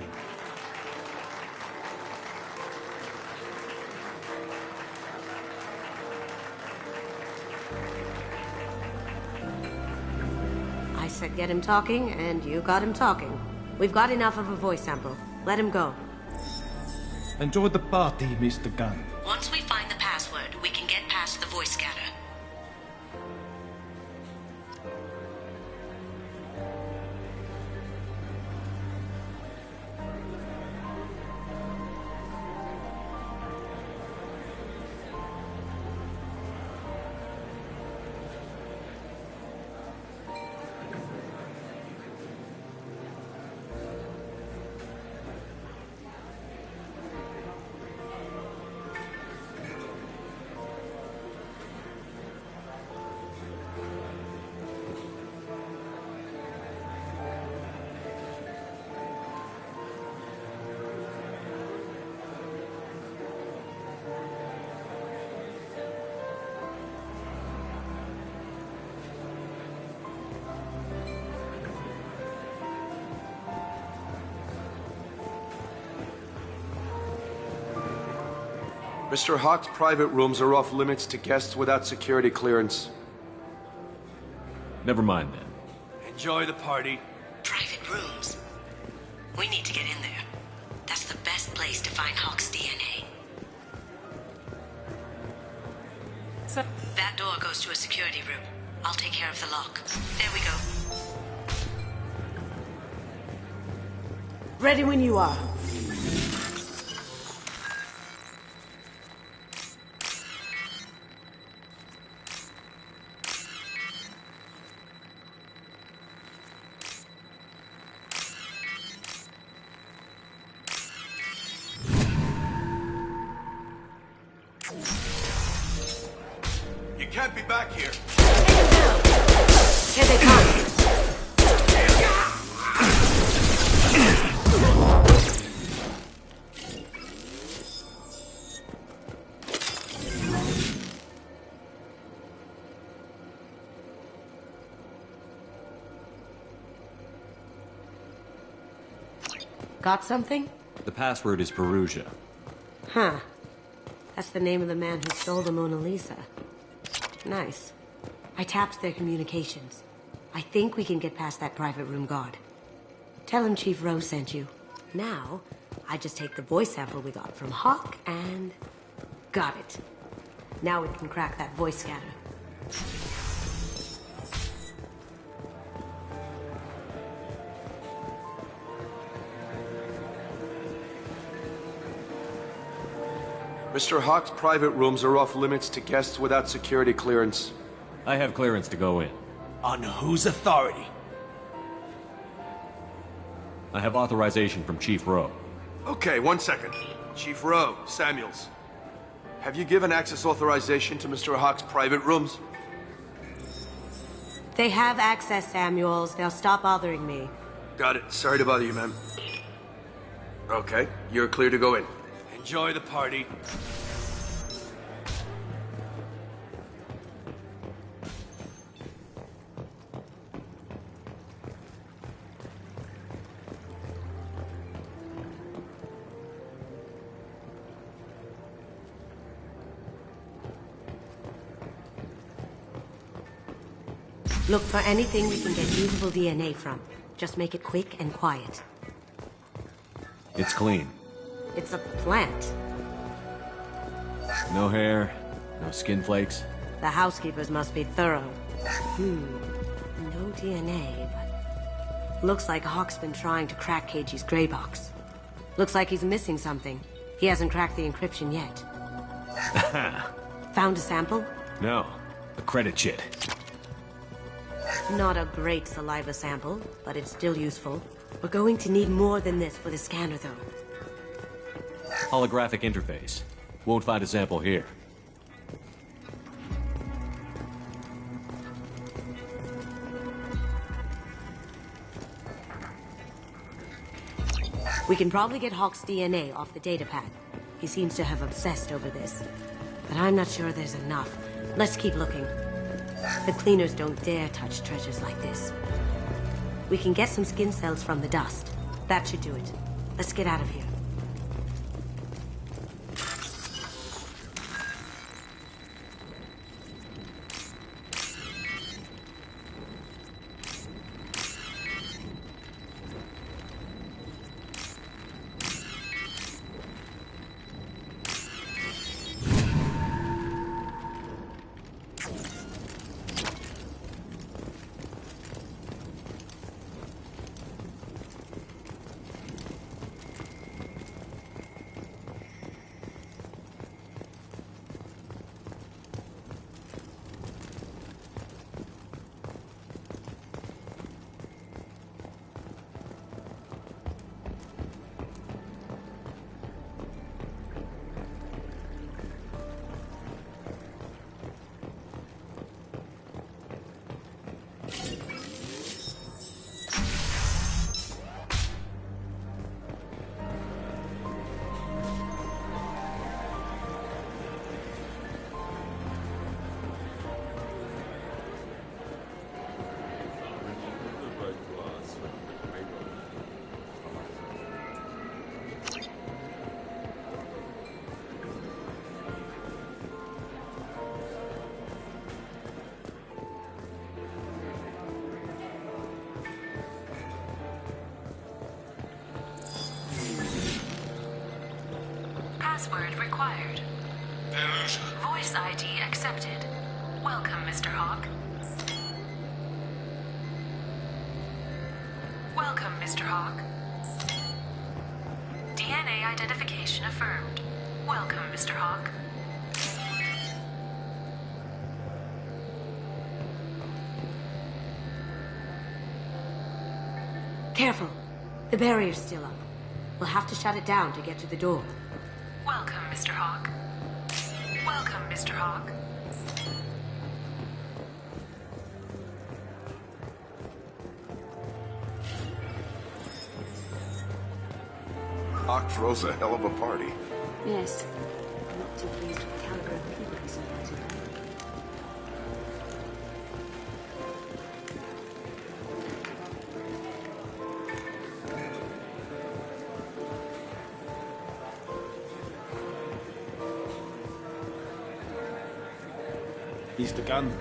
I said get him talking, and you got him talking. We've got enough of a voice sample. Let him go. Enjoy the party, Mr. Gunn. Once we find the password, we can get past the voice scanner. Mr. Hawk's private rooms are off limits to guests without security clearance. Never mind then. Enjoy the party. Private rooms. We need to get in there. That's the best place to find Hawk's DNA. So that door goes to a security room. I'll take care of the lock. There we go. Ready when you are. You can't be back here. Here they come. Got something? The password is Perugia. Huh. That's the name of the man who stole the Mona Lisa. Nice. I tapped their communications. I think we can get past that private room guard. Tell him Chief Rose sent you. Now, I just take the voice sample we got from Hawk and... got it. Now we can crack that voice scanner. Mr. Hawk's private rooms are off limits to guests without security clearance. I have clearance to go in. On whose authority? I have authorization from Chief Rowe. Okay, 1 second. Chief Rowe, Samuels. Have you given access authorization to Mr. Hawk's private rooms? They have access, Samuels. They'll stop bothering me. Got it. Sorry to bother you, ma'am. Okay, you're clear to go in. Enjoy the party. Look for anything we can get usable DNA from. Just make it quick and quiet. It's clean. It's a plant. No hair, no skin flakes. The housekeepers must be thorough. No DNA, but... looks like Hawk's been trying to crack KG's gray box. Looks like he's missing something. He hasn't cracked the encryption yet. Found a sample? No, a credit chit. Not a great saliva sample, but it's still useful. We're going to need more than this for the scanner, though. Holographic interface. Won't find a sample here. We can probably get Hawk's DNA off the datapad. He seems to have obsessed over this. But I'm not sure there's enough. Let's keep looking. The cleaners don't dare touch treasures like this. We can get some skin cells from the dust. That should do it. Let's get out of here. Password required. Voice ID accepted. Welcome, Mr. Hawk. Welcome, Mr. Hawk. DNA identification affirmed. Welcome, Mr. Hawk. Careful. The barrier's still up. We'll have to shut it down to get to the door. Welcome, Mr. Hawk. Welcome, Mr. Hawk. Hawk throws a hell of a party. Yes. I'm not too pleased with the caliber of people he's invited. He's the gun.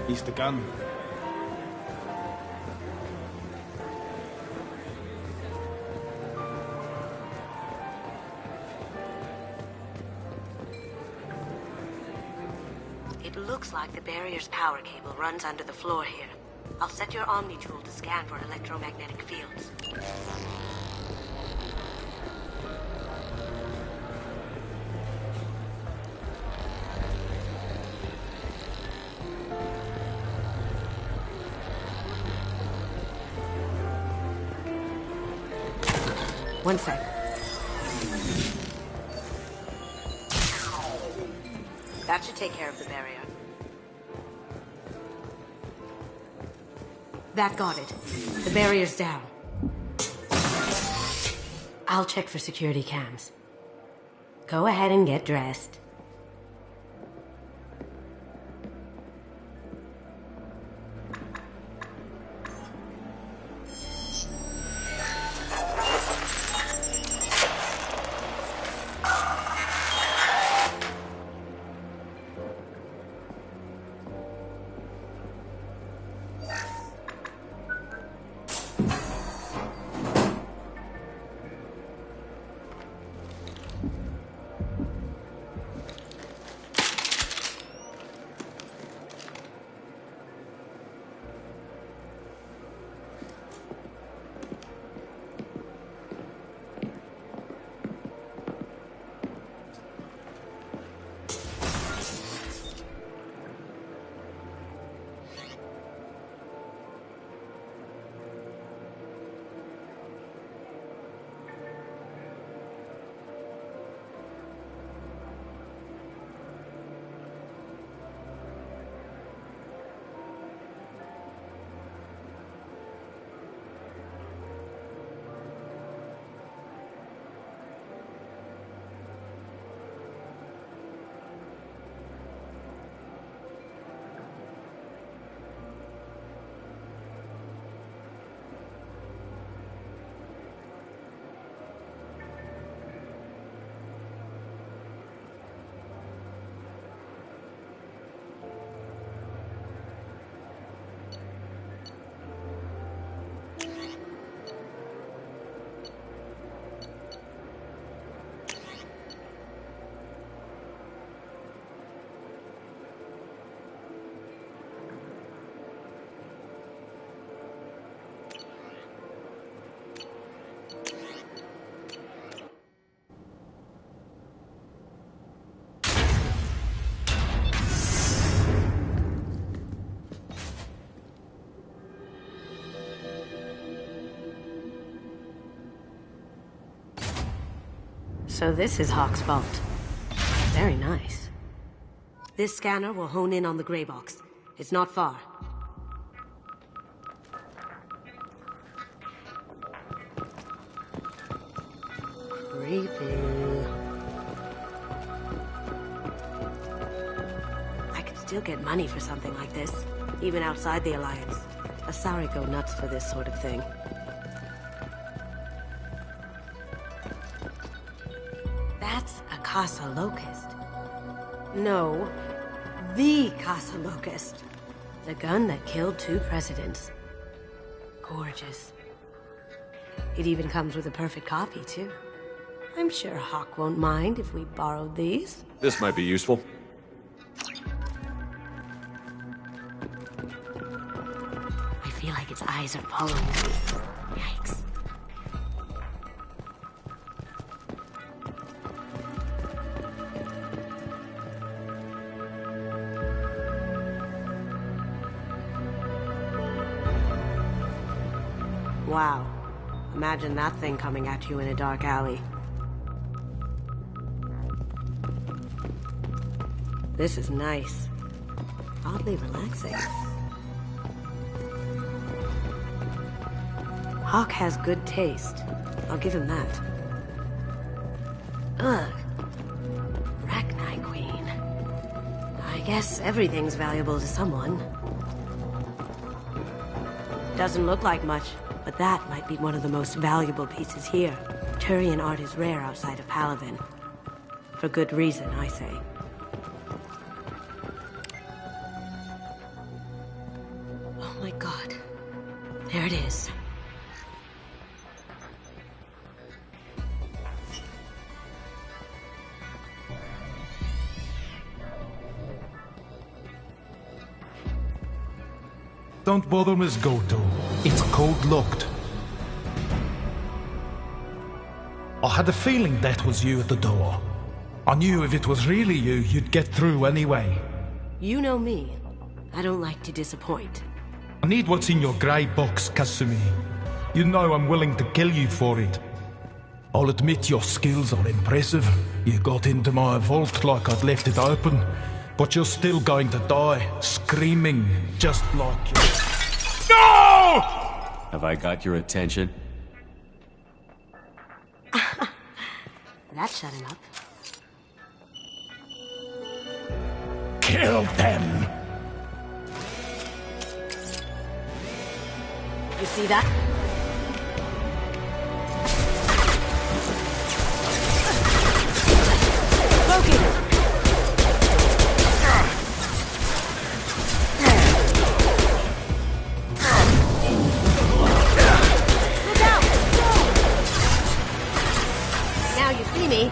He's the gun. It looks like the barrier's power cable runs under the floor here. I'll set your Omni tool to scan for electromagnetic fields. One sec. That should take care of the barrier. That got it. The barrier's down. I'll check for security cams. Go ahead and get dressed. So this is Hawk's vault. Very nice. This scanner will hone in on the gray box. It's not far. Creepy. I could still get money for something like this, even outside the Alliance. Asari go nuts for this sort of thing. That's a Casa Locust. No, the Casa Locust. The gun that killed 2 presidents. Gorgeous. It even comes with a perfect copy, too. I'm sure Hawk won't mind if we borrowed these. This might be useful. I feel like its eyes are following me. Yikes. Wow. Imagine that thing coming at you in a dark alley. This is nice. Oddly relaxing. Hawk has good taste. I'll give him that. Ugh. Rachni Queen. I guess everything's valuable to someone. Doesn't look like much, but that might be one of the most valuable pieces here. Turian art is rare outside of Palavin. For good reason, I say. Oh my god. There it is. Don't bother, Miss Goto. It's code-locked. I had a feeling that was you at the door. I knew if it was really you, you'd get through anyway. You know me. I don't like to disappoint. I need what's in your grey box, Kasumi. You know I'm willing to kill you for it. I'll admit your skills are impressive. You got into my vault like I'd left it open. But you're still going to die, screaming, just like you. No! Have I got your attention? That shut him up. Kill them! You see that? Loki! Me.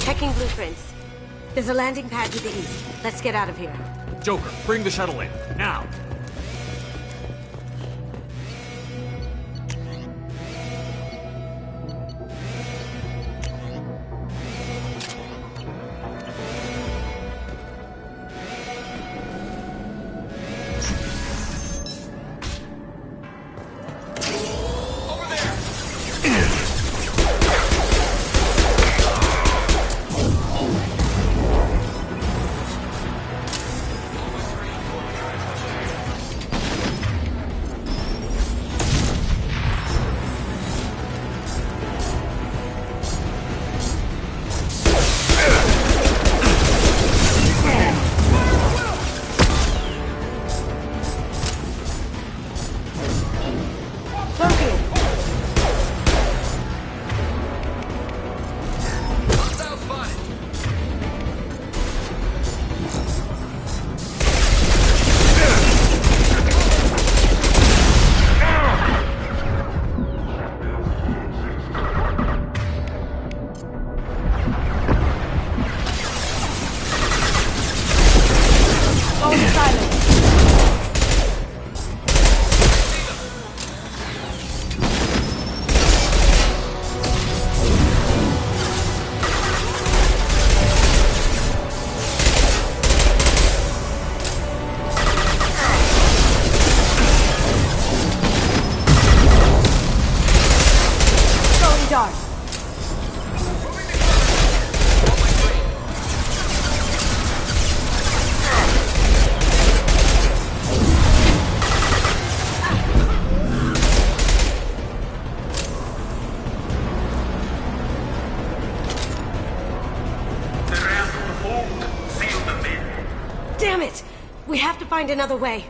Checking blueprints. There's a landing pad to the east. Let's get out of here. Joker, bring the shuttle in, now! Damn it! We have to find another way.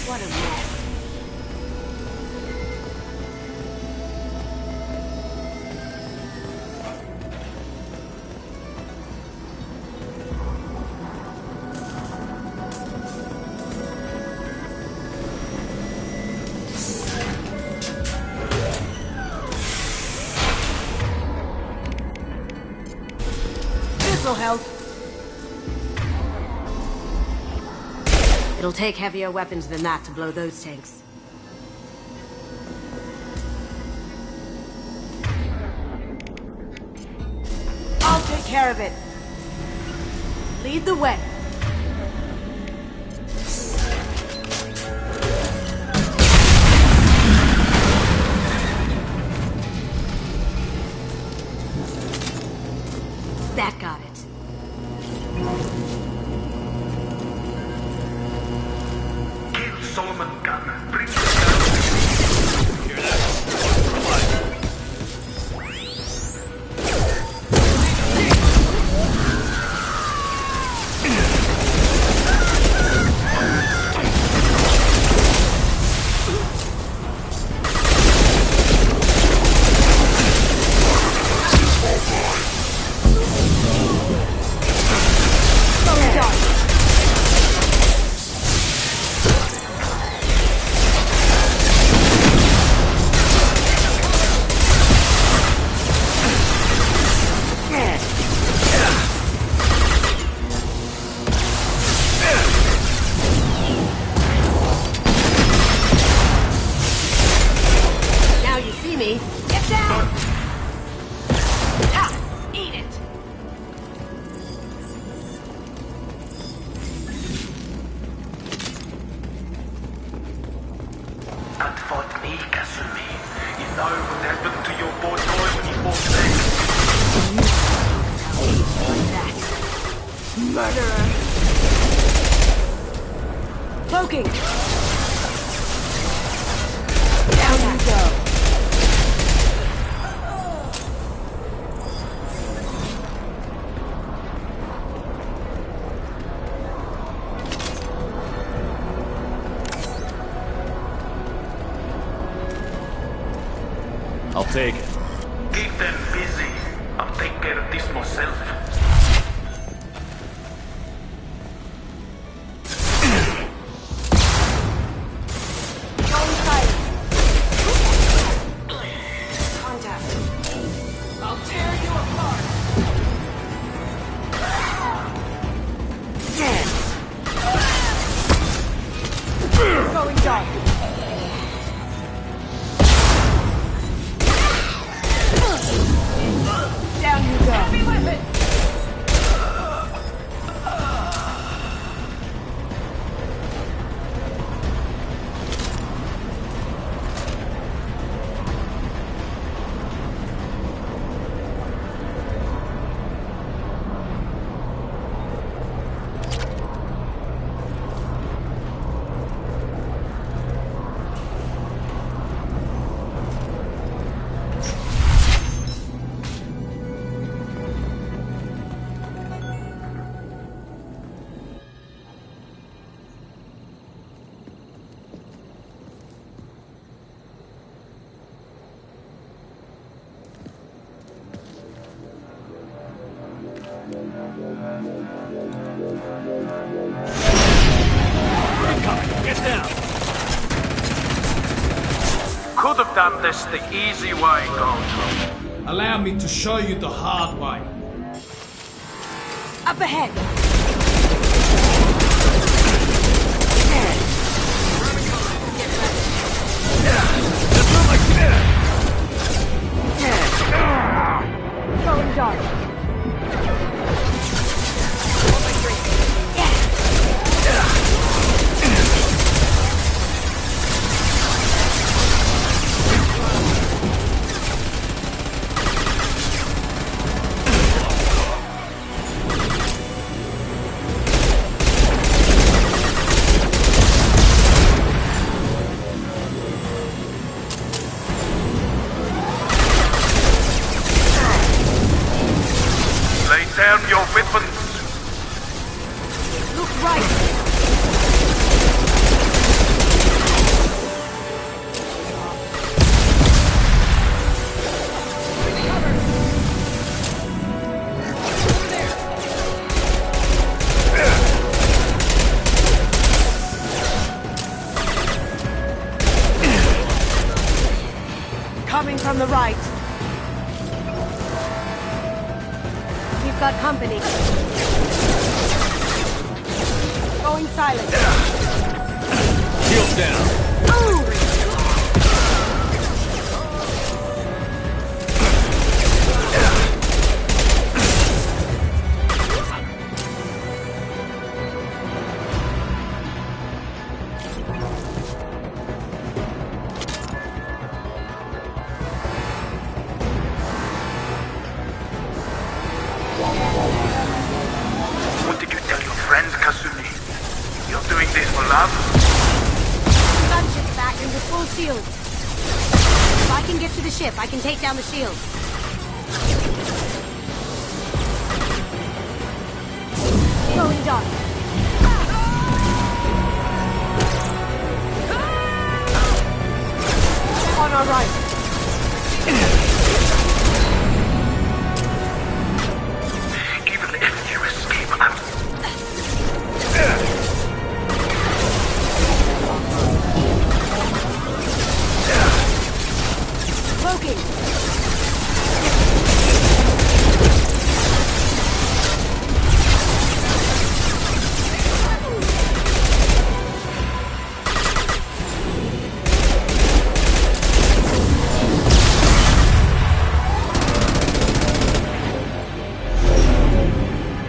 What a mess. This'll help. It'll take heavier weapons than that to blow those tanks. I'll take care of it. Lead the way. That got it. know what happened to your boy when he fought back. Murderer! Cloaking! Down you go! I'll take it. Keep them busy. I'll take care of this myself. Get down! Could have done this the easy way, Goldtop. Allow me to show you the hard way. Up ahead! Going dark. Down your weapons. Look right. Coming from the right. We've got company. Going silent. Shields down. Ooh! What did you tell your friends, Kasumi? You're doing this for love? Gunship's back and with full shields. If I can get to the ship, I can take down the shield. Going dark. On our right. Even if you escape, I'm... Cloaking.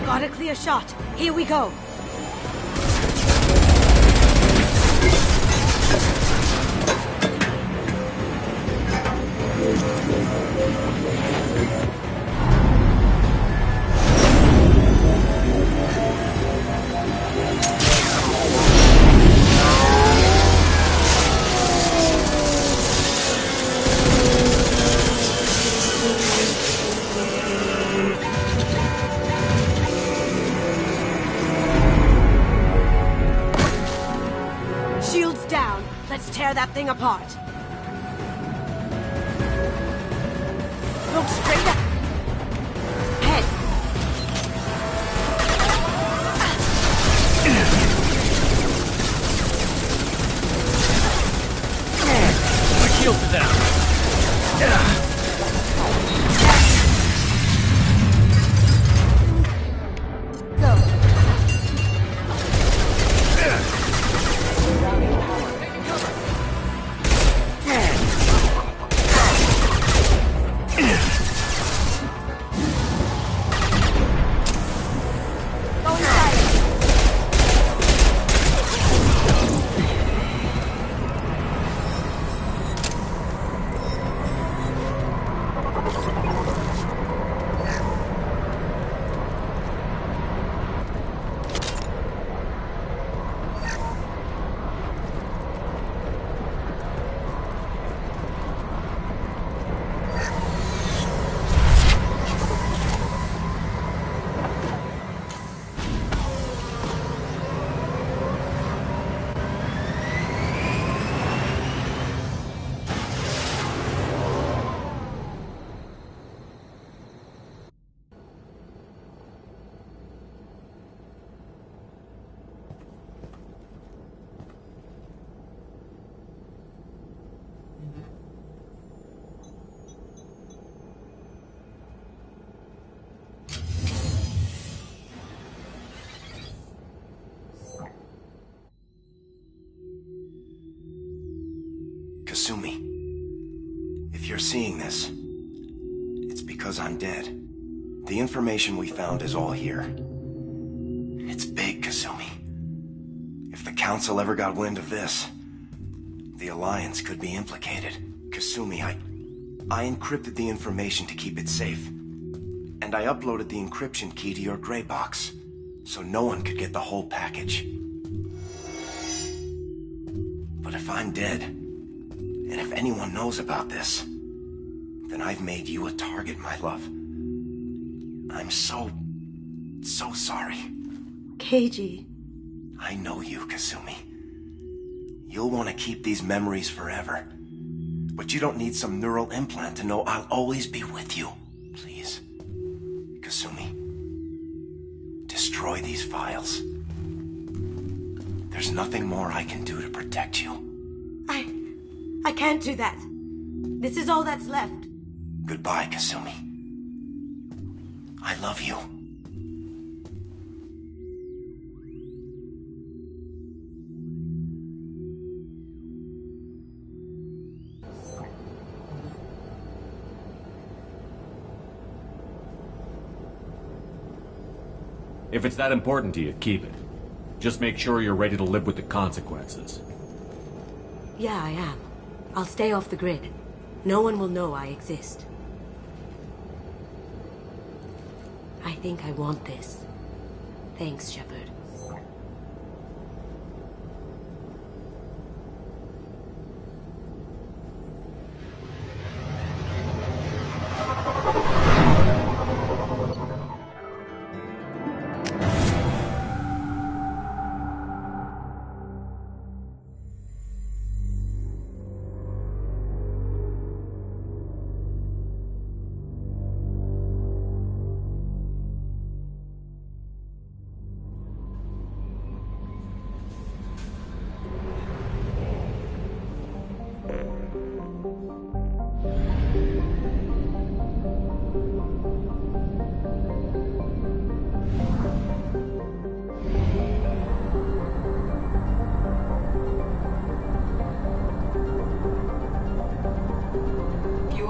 Got a clear shot. Here we go. Tear that thing apart. Look straight up. Head. My shields are down. Kasumi, if you're seeing this, it's because I'm dead. The information we found is all here. It's big, Kasumi. If the Council ever got wind of this, the Alliance could be implicated. Kasumi, I encrypted the information to keep it safe. And I uploaded the encryption key to your gray box, so no one could get the whole package. But if I'm dead, and if anyone knows about this, then I've made you a target, my love. I'm so sorry. Keiji. I know you, Kasumi. You'll want to keep these memories forever. But you don't need some neural implant to know I'll always be with you. Please. Kasumi. Destroy these files. There's nothing more I can do to protect you. I can't do that. This is all that's left. Goodbye, Kasumi. I love you. If it's that important to you, keep it. Just make sure you're ready to live with the consequences. Yeah, I am. I'll stay off the grid. No one will know I exist. I think I want this. Thanks, Shepard.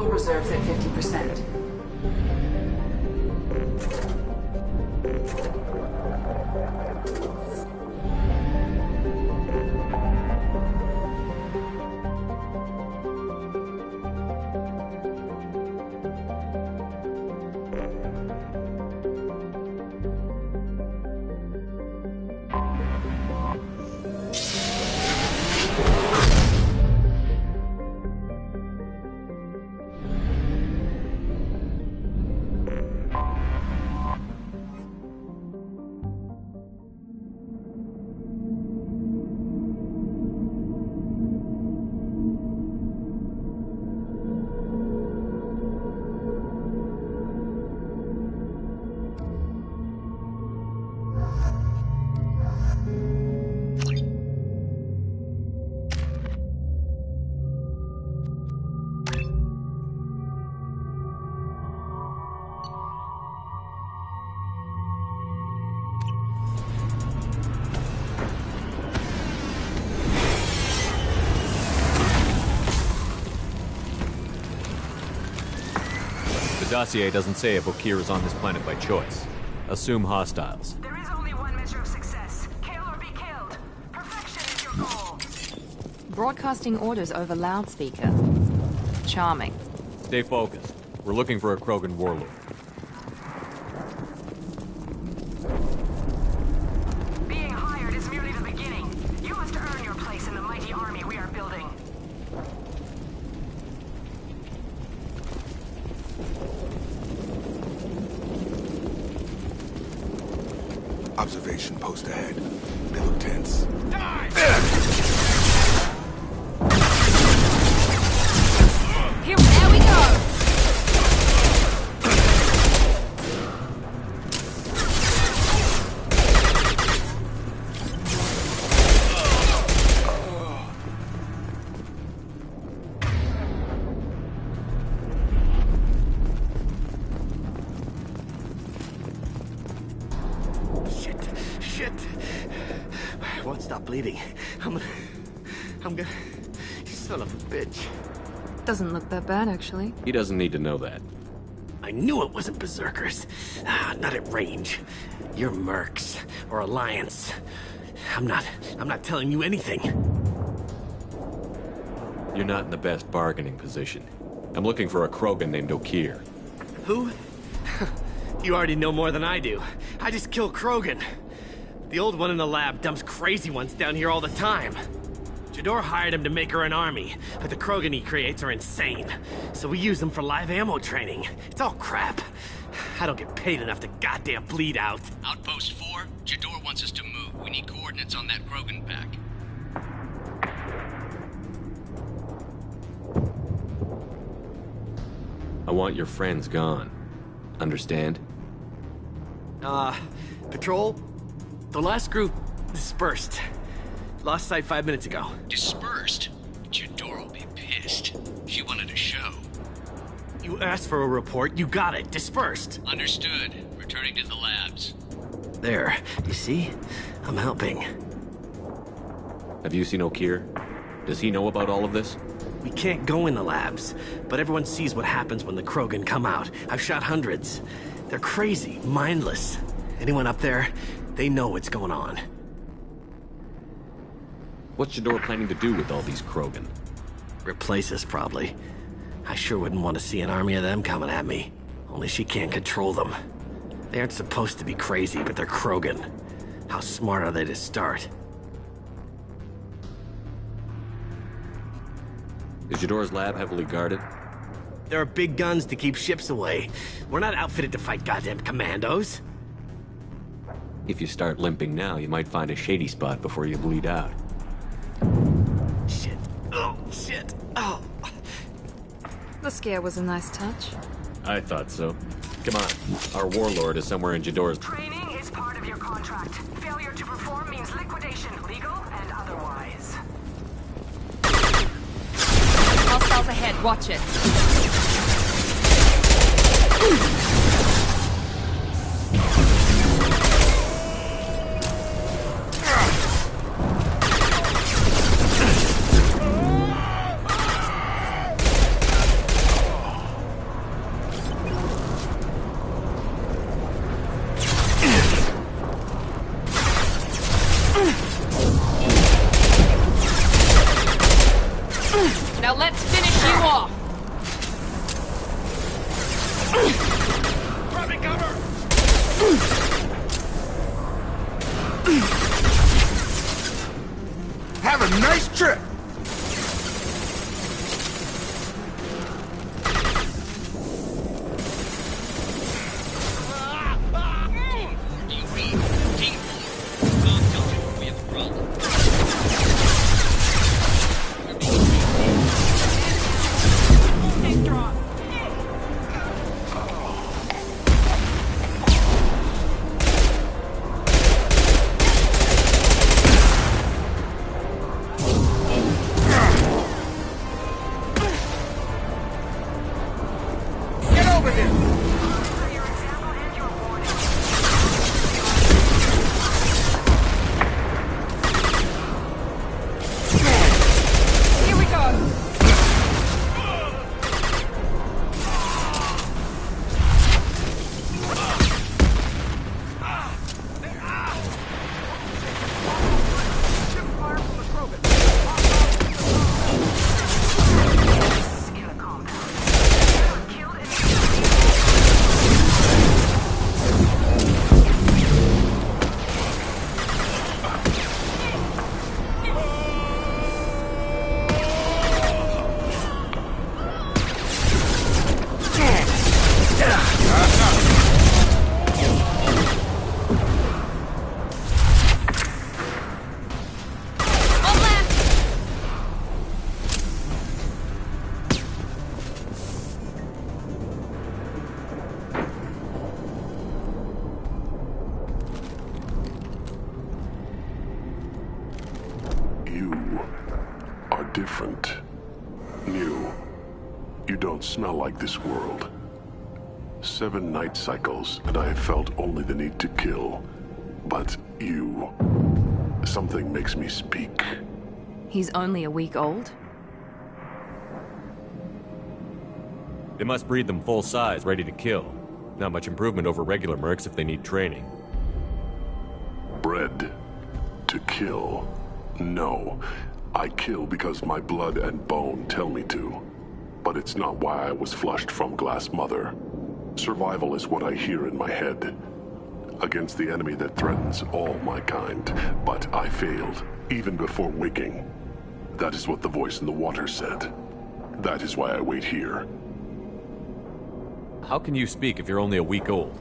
Reserves at 50%. dossier doesn't say if Okir is on this planet by choice. Assume hostiles. There is only one measure of success. Kill or be killed. Perfection is your goal. Broadcasting orders over loudspeaker. Charming. Stay focused. We're looking for a Krogan warlord. Being hired is merely the beginning. You must earn your place in the mighty army we are building. Observation post ahead. They look tense. There we go! Shit. Won't stop bleeding. I'm gonna... You son of a bitch. Doesn't look that bad, actually. He doesn't need to know that. I knew it wasn't berserkers. Not at range. You're mercs or Alliance. I'm not telling you anything. You're not in the best bargaining position. I'm looking for a Krogan named Okir. Who? You already know more than I do. I just kill Krogan. The old one in the lab dumps crazy ones down here all the time. Jador hired him to make her an army, but the Krogan he creates are insane. So we use them for live ammo training. It's all crap. I don't get paid enough to goddamn bleed out. Outpost 4, Jador wants us to move. We need coordinates on that Krogan pack. I want your friends gone. Understand? Patrol? The last group dispersed. Lost sight 5 minutes ago. Dispersed? Jador will be pissed. She wanted a show. You asked for a report, you got it. Dispersed. Understood. Returning to the labs. There. You see? I'm helping. Have you seen Okir? Does he know about all of this? We can't go in the labs, but everyone sees what happens when the Krogan come out. I've shot hundreds. They're crazy, mindless. Anyone up there, they know what's going on. What's Jador planning to do with all these Krogan? Replace us, probably. I sure wouldn't want to see an army of them coming at me. Only she can't control them. They aren't supposed to be crazy, but they're Krogan. How smart are they to start? Is Jador's lab heavily guarded? There are big guns to keep ships away. We're not outfitted to fight goddamn commandos. If you start limping now, you might find a shady spot before you bleed out. Shit. Oh, shit. Oh. The scare was a nice touch. I thought so. Come on. Our warlord is somewhere in Jador's... Training is part of your contract. Failure to perform means liquidation, legal and otherwise. Hostiles ahead, watch it. Now let's finish you off. Grabbing cover! Have a nice trip! different. New. You don't smell like this world. 7 night cycles, and I have felt only the need to kill. But you... something makes me speak. He's only a week old? They must breed them full size, ready to kill. Not much improvement over regular mercs if they need training. Bred to kill. No. I kill because my blood and bone tell me to. But it's not why I was flushed from Glass Mother. Survival is what I hear in my head. Against the enemy that threatens all my kind. But I failed, even before waking. That is what the voice in the water said. That is why I wait here. How can you speak if you're only a week old?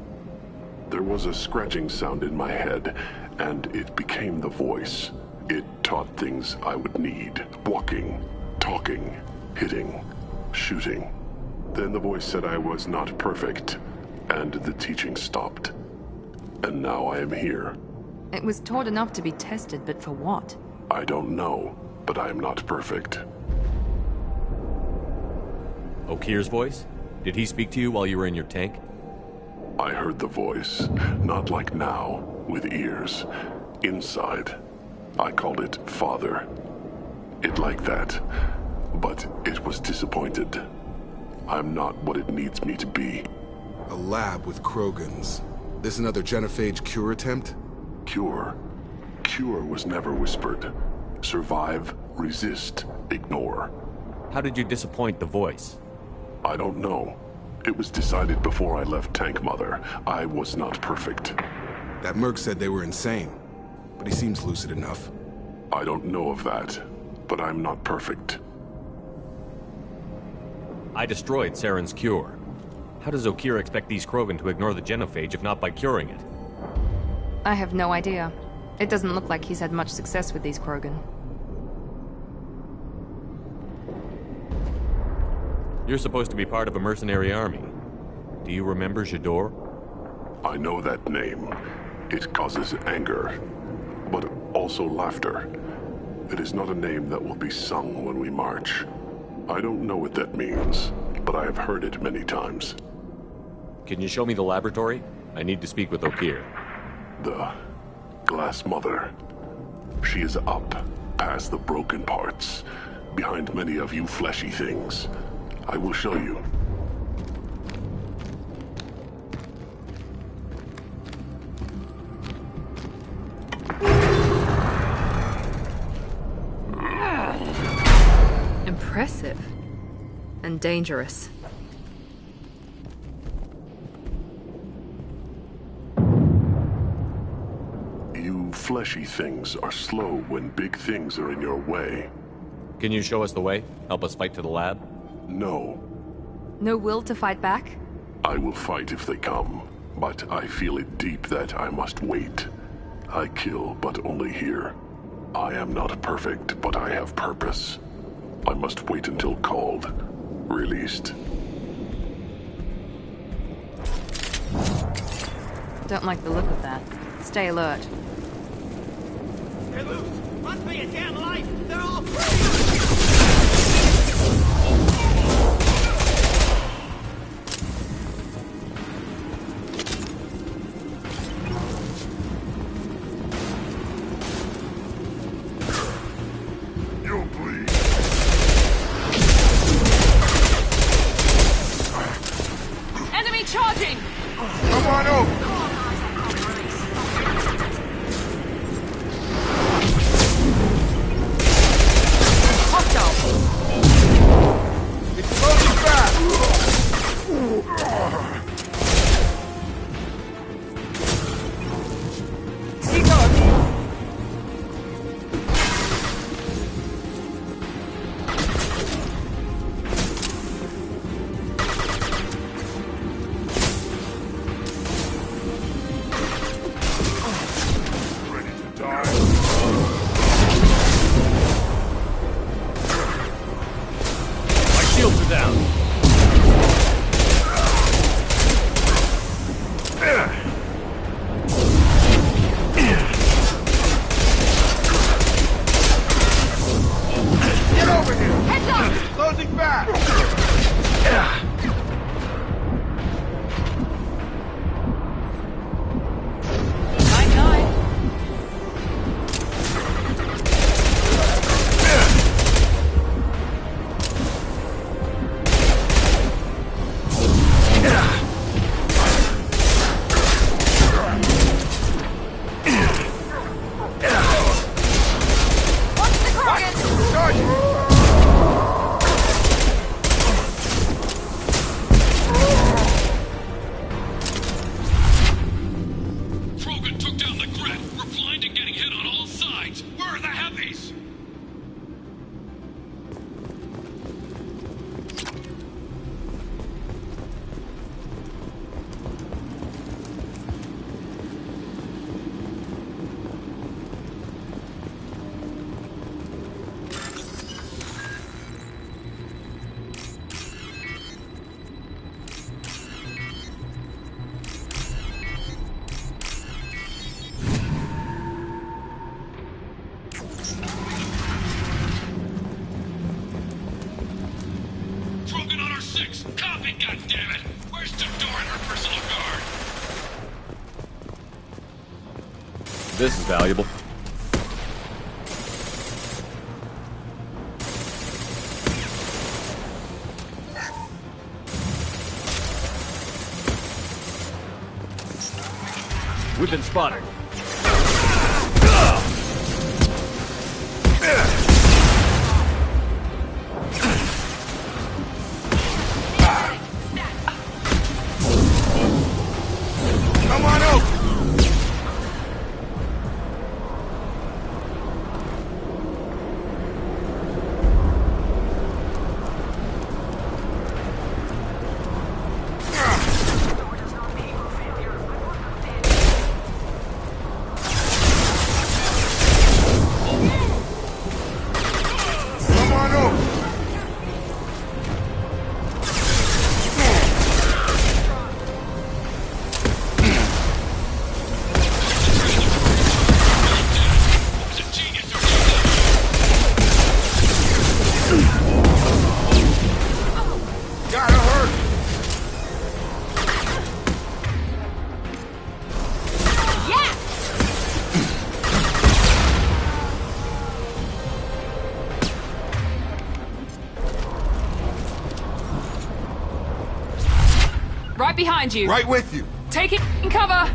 There was a scratching sound in my head, and it became the voice. It taught things I would need. Walking, talking, hitting, shooting. Then the voice said I was not perfect, and the teaching stopped. And now I am here. It was taught enough to be tested, but for what? I don't know, but I am not perfect. Okir's voice? Did he speak to you while you were in your tank? I heard the voice, not like now, with ears. Inside. I called it Father. It like that, but it was disappointed. I'm not what it needs me to be. A lab with Krogans. This another genophage cure attempt? Cure? Cure was never whispered. Survive, resist, ignore. How did you disappoint the voice? I don't know. It was decided before I left Tank Mother. I was not perfect. That merc said they were insane, but he seems lucid enough. I don't know of that, but I'm not perfect. I destroyed Saren's cure. How does Okir expect these Krogan to ignore the genophage if not by curing it? I have no idea. It doesn't look like he's had much success with these Krogan. You're supposed to be part of a mercenary army. Do you remember Jador? I know that name. It causes anger, but also laughter. It is not a name that will be sung when we march. I don't know what that means, but I have heard it many times. Can you show me the laboratory? I need to speak with Okir. The Glass Mother. She is up, past the broken parts, behind many of you fleshy things. I will show you. Impressive. And dangerous. You fleshy things are slow when big things are in your way. Can you show us the way? Help us fight to the lab? No. No will to fight back? I will fight if they come, but I feel it deep that I must wait. I kill, but only here. I am not perfect, but I have purpose. I must wait until called, released. Don't like the look of that. Stay alert. They're loose! Must be a damn life! They're all free! Enemy charging! Come on over! It's loading fast! me, goddammit! Where's the door and her personal guard? This is valuable. We've been spotted. Come on over! Right behind you. Right with you. Take it in cover.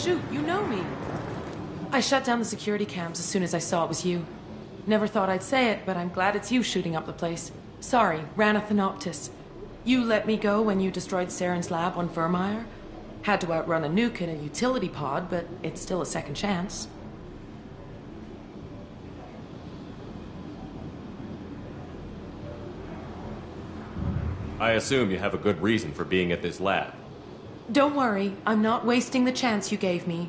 shoot, you know me. I shut down the security cams as soon as I saw it was you. Never thought I'd say it, but I'm glad it's you shooting up the place. Sorry, ran a Thanoptis. You let me go when you destroyed Saren's lab on Vermeer. Had to outrun a nuke in a utility pod, but it's still a second chance. I assume you have a good reason for being at this lab. Don't worry, I'm not wasting the chance you gave me.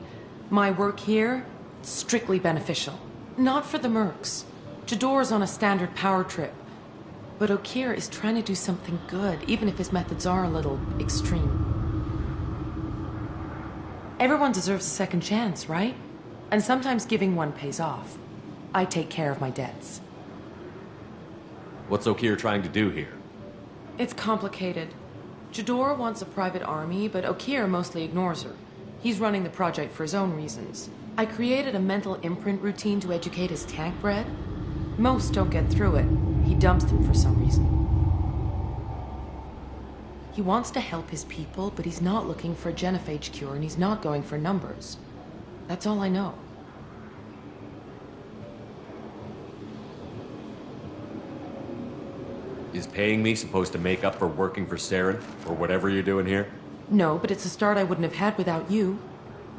My work here, strictly beneficial. Not for the mercs. Jador's on a standard power trip. But Okir is trying to do something good, even if his methods are a little extreme. Everyone deserves a second chance, right? And sometimes giving one pays off. I take care of my debts. What's Okir trying to do here? It's complicated. Jador wants a private army, but Okir mostly ignores her. He's running the project for his own reasons. I created a mental imprint routine to educate his tank bred. Most don't get through it. He dumps them for some reason. He wants to help his people, but he's not looking for a genophage cure, and he's not going for numbers. That's all I know. Is paying me supposed to make up for working for Saren, or whatever you're doing here? No, but it's a start I wouldn't have had without you.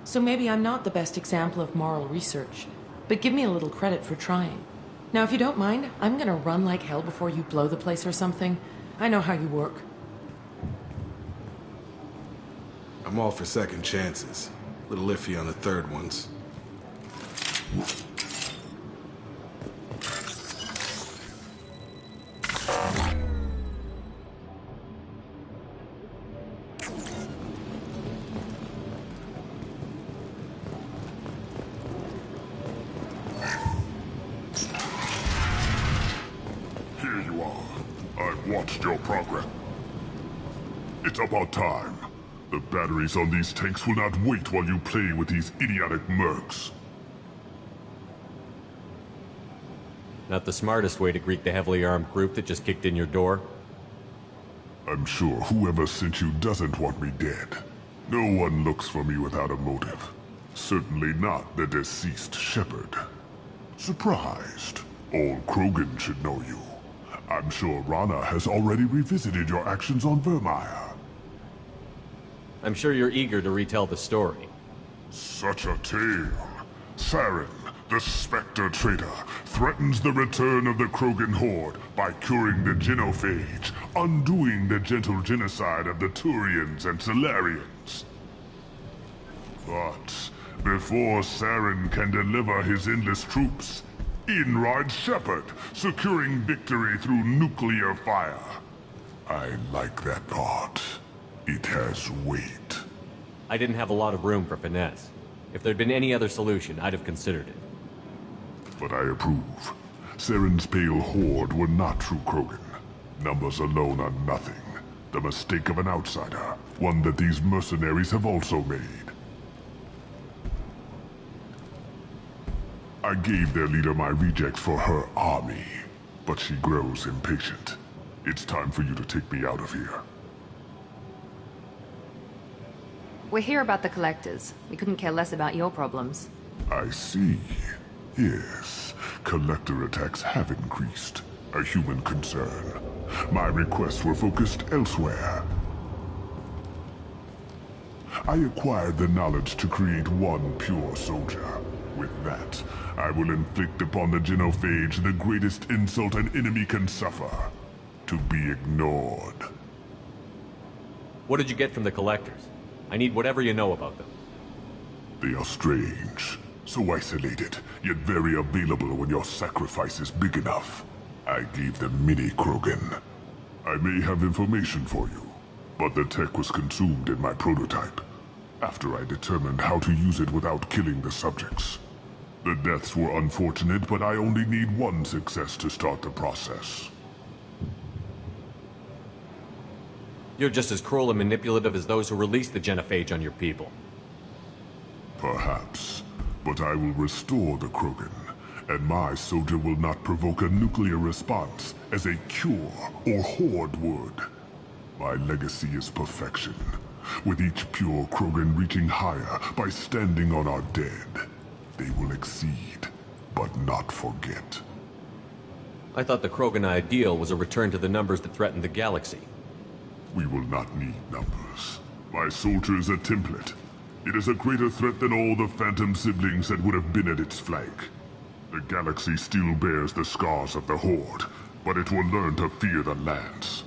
So maybe I'm not the best example of moral research, but give me a little credit for trying. Now, if you don't mind, I'm gonna run like hell before you blow the place or something. I know how you work. I'm all for second chances. A little iffy on the third ones. Here you are. I've watched your progress. It's about time. The batteries on these tanks will not wait while you play with these idiotic mercs. Not the smartest way to greet the heavily armed group that just kicked in your door? I'm sure whoever sent you doesn't want me dead. No one looks for me without a motive. Certainly not the deceased shepherd. Surprised. Old Krogan should know you. I'm sure Rana has already revisited your actions on Vermeer. I'm sure you're eager to retell the story. Such a tale. Saren, the Spectre traitor, threatens the return of the Krogan horde by curing the genophage, undoing the gentle genocide of the Turians and Solarians. But before Saren can deliver his endless troops, in rides Shepard, securing victory through nuclear fire. I like that part. It has weight. I didn't have a lot of room for finesse. If there'd been any other solution, I'd have considered it. But I approve. Saren's pale horde were not true Krogan. Numbers alone are nothing. The mistake of an outsider. One that these mercenaries have also made. I gave their leader my rejects for her army, but she grows impatient. It's time for you to take me out of here. We're here about the collectors. We couldn't care less about your problems. I see. Yes, collector attacks have increased. A human concern. My requests were focused elsewhere. I acquired the knowledge to create one pure soldier. With that, I will inflict upon the genophage the greatest insult an enemy can suffer. To be ignored. What did you get from the collectors? I need whatever you know about them. They are strange. So isolated, yet very available when your sacrifice is big enough. I gave them mini Krogan. I may have information for you, but the tech was consumed in my prototype, after I determined how to use it without killing the subjects. The deaths were unfortunate, but I only need one success to start the process. You're just as cruel and manipulative as those who released the genophage on your people. Perhaps, but I will restore the Krogan, and my soldier will not provoke a nuclear response as a cure or horde would. My legacy is perfection. with each pure Krogan reaching higher by standing on our dead. They will exceed, but not forget. I thought the Krogan ideal was a return to the numbers that threatened the galaxy. We will not need numbers. My soldier is a template. It is a greater threat than all the Phantom siblings that would have been at its flank. The galaxy still bears the scars of the Horde, but it will learn to fear the Lance.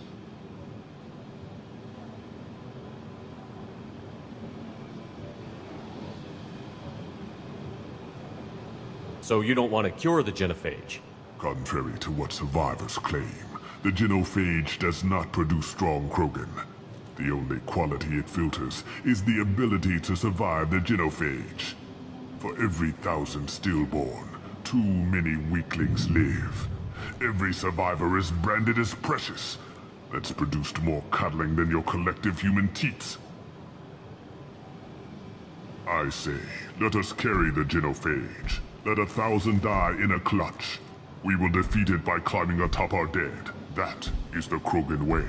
So you don't want to cure the genophage? Contrary to what survivors claim, the genophage does not produce strong Krogan. The only quality it filters is the ability to survive the genophage. For every 1,000 stillborn, too many weaklings live. Every survivor is branded as precious. That's produced more cuddling than your collective human teats. I say, let us carry the genophage. Let 1,000 die in a clutch. We will defeat it by climbing atop our dead. That is the Krogan way.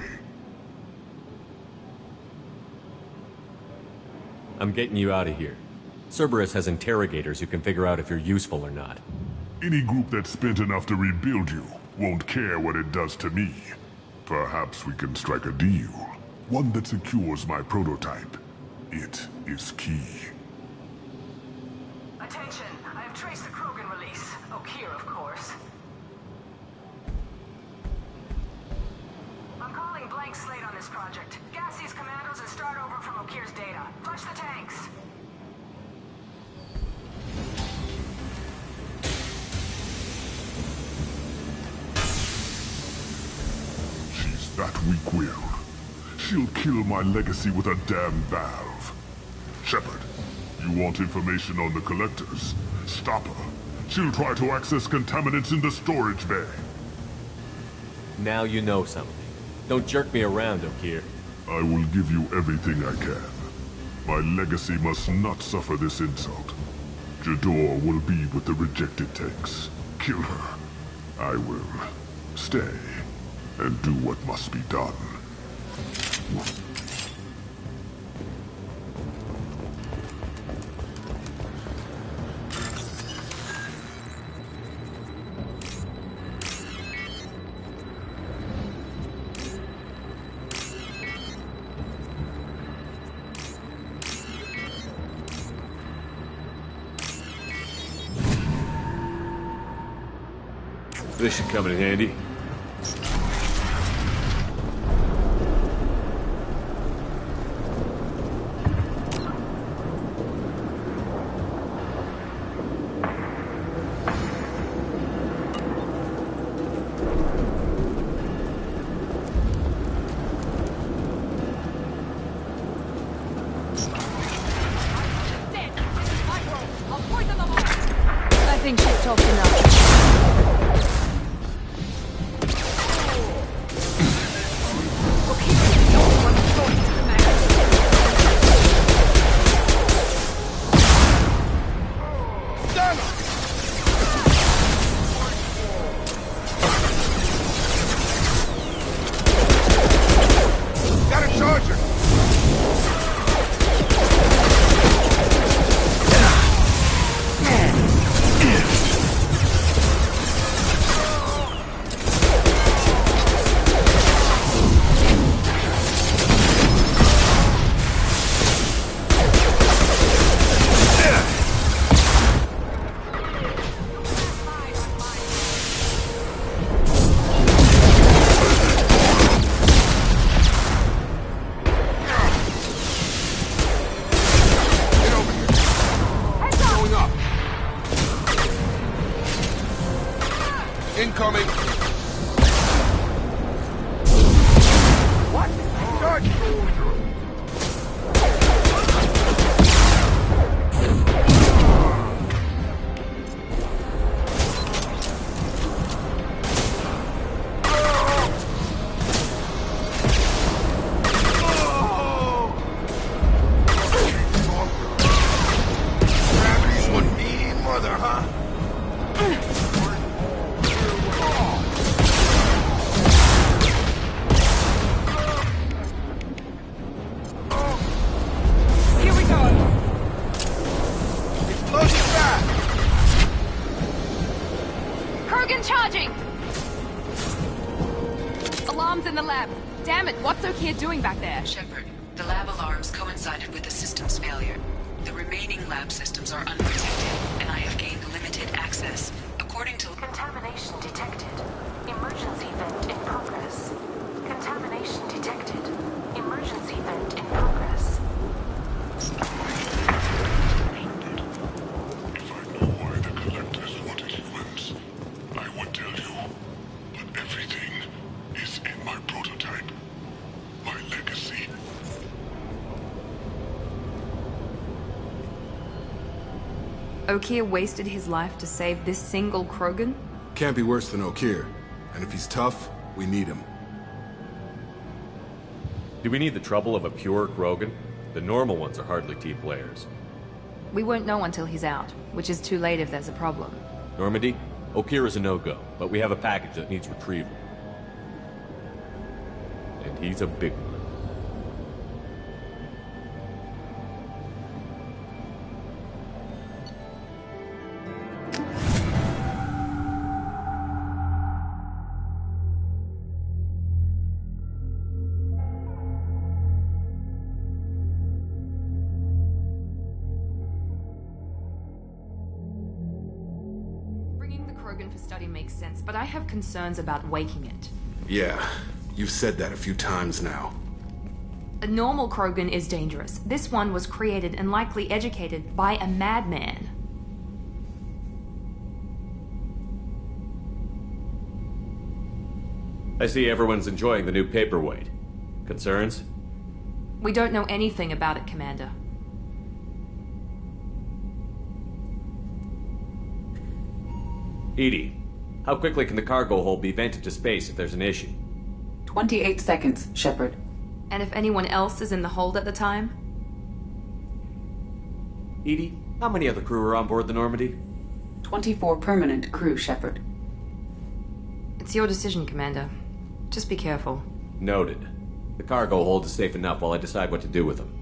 I'm getting you out of here. Cerberus has interrogators who can figure out if you're useful or not. Any group that's spent enough to rebuild you won't care what it does to me. Perhaps we can strike a deal. One that secures my prototype. It is key. Attention, I have traced the Krogan release. Okeer, of course. I'm calling blank slate on this project. Gas these commandos and start over from Okeer's data. Flush the tanks. She's that weak-willed. She'll kill my legacy with a damn valve. Shepard, you want information on the collectors? Stop her. She'll try to access contaminants in the storage bay. Now you know something. Don't jerk me around, Okeer. I will give you everything I can. My legacy must not suffer this insult. Jador will be with the rejected tanks. Kill her. I will stay and do what must be done. This should come in handy. I think she's talked enough. Incoming! What? Charge! Gravity's one mean mother, huh? Krogan charging! Alarms in the lab. Damn it, what's Okeer doing back there? Shepard, the lab alarms coincided with the system's failure. The remaining lab systems are unprotected, and I have gained limited access. According to... Contamination detected. Emergency vent in progress. Contamination detected. Emergency vent in progress. If I know why the collectors wanted humans, I would tell you. But everything is in my prototype. My legacy. Okeer wasted his life to save this single Krogan? Can't be worse than Okeer. And if he's tough, we need him. Do we need the trouble of a pure Krogan? The normal ones are hardly T players. We won't know until he's out, which is too late if there's a problem. Normandy, Okeer is a no-go, but we have a package that needs retrieval. And he's a big one. For study makes sense, but I have concerns about waking it. Yeah, you've said that a few times now. A normal Krogan is dangerous. This one was created and likely educated by a madman. I see everyone's enjoying the new paperweight. Concerns? We don't know anything about it, Commander. Edie, how quickly can the cargo hold be vented to space if there's an issue? 28 seconds, Shepard. And if anyone else is in the hold at the time? Edie, how many other crew are on board the Normandy? 24 permanent crew, Shepard. It's your decision, Commander. Just be careful. Noted. The cargo hold is safe enough while I decide what to do with them.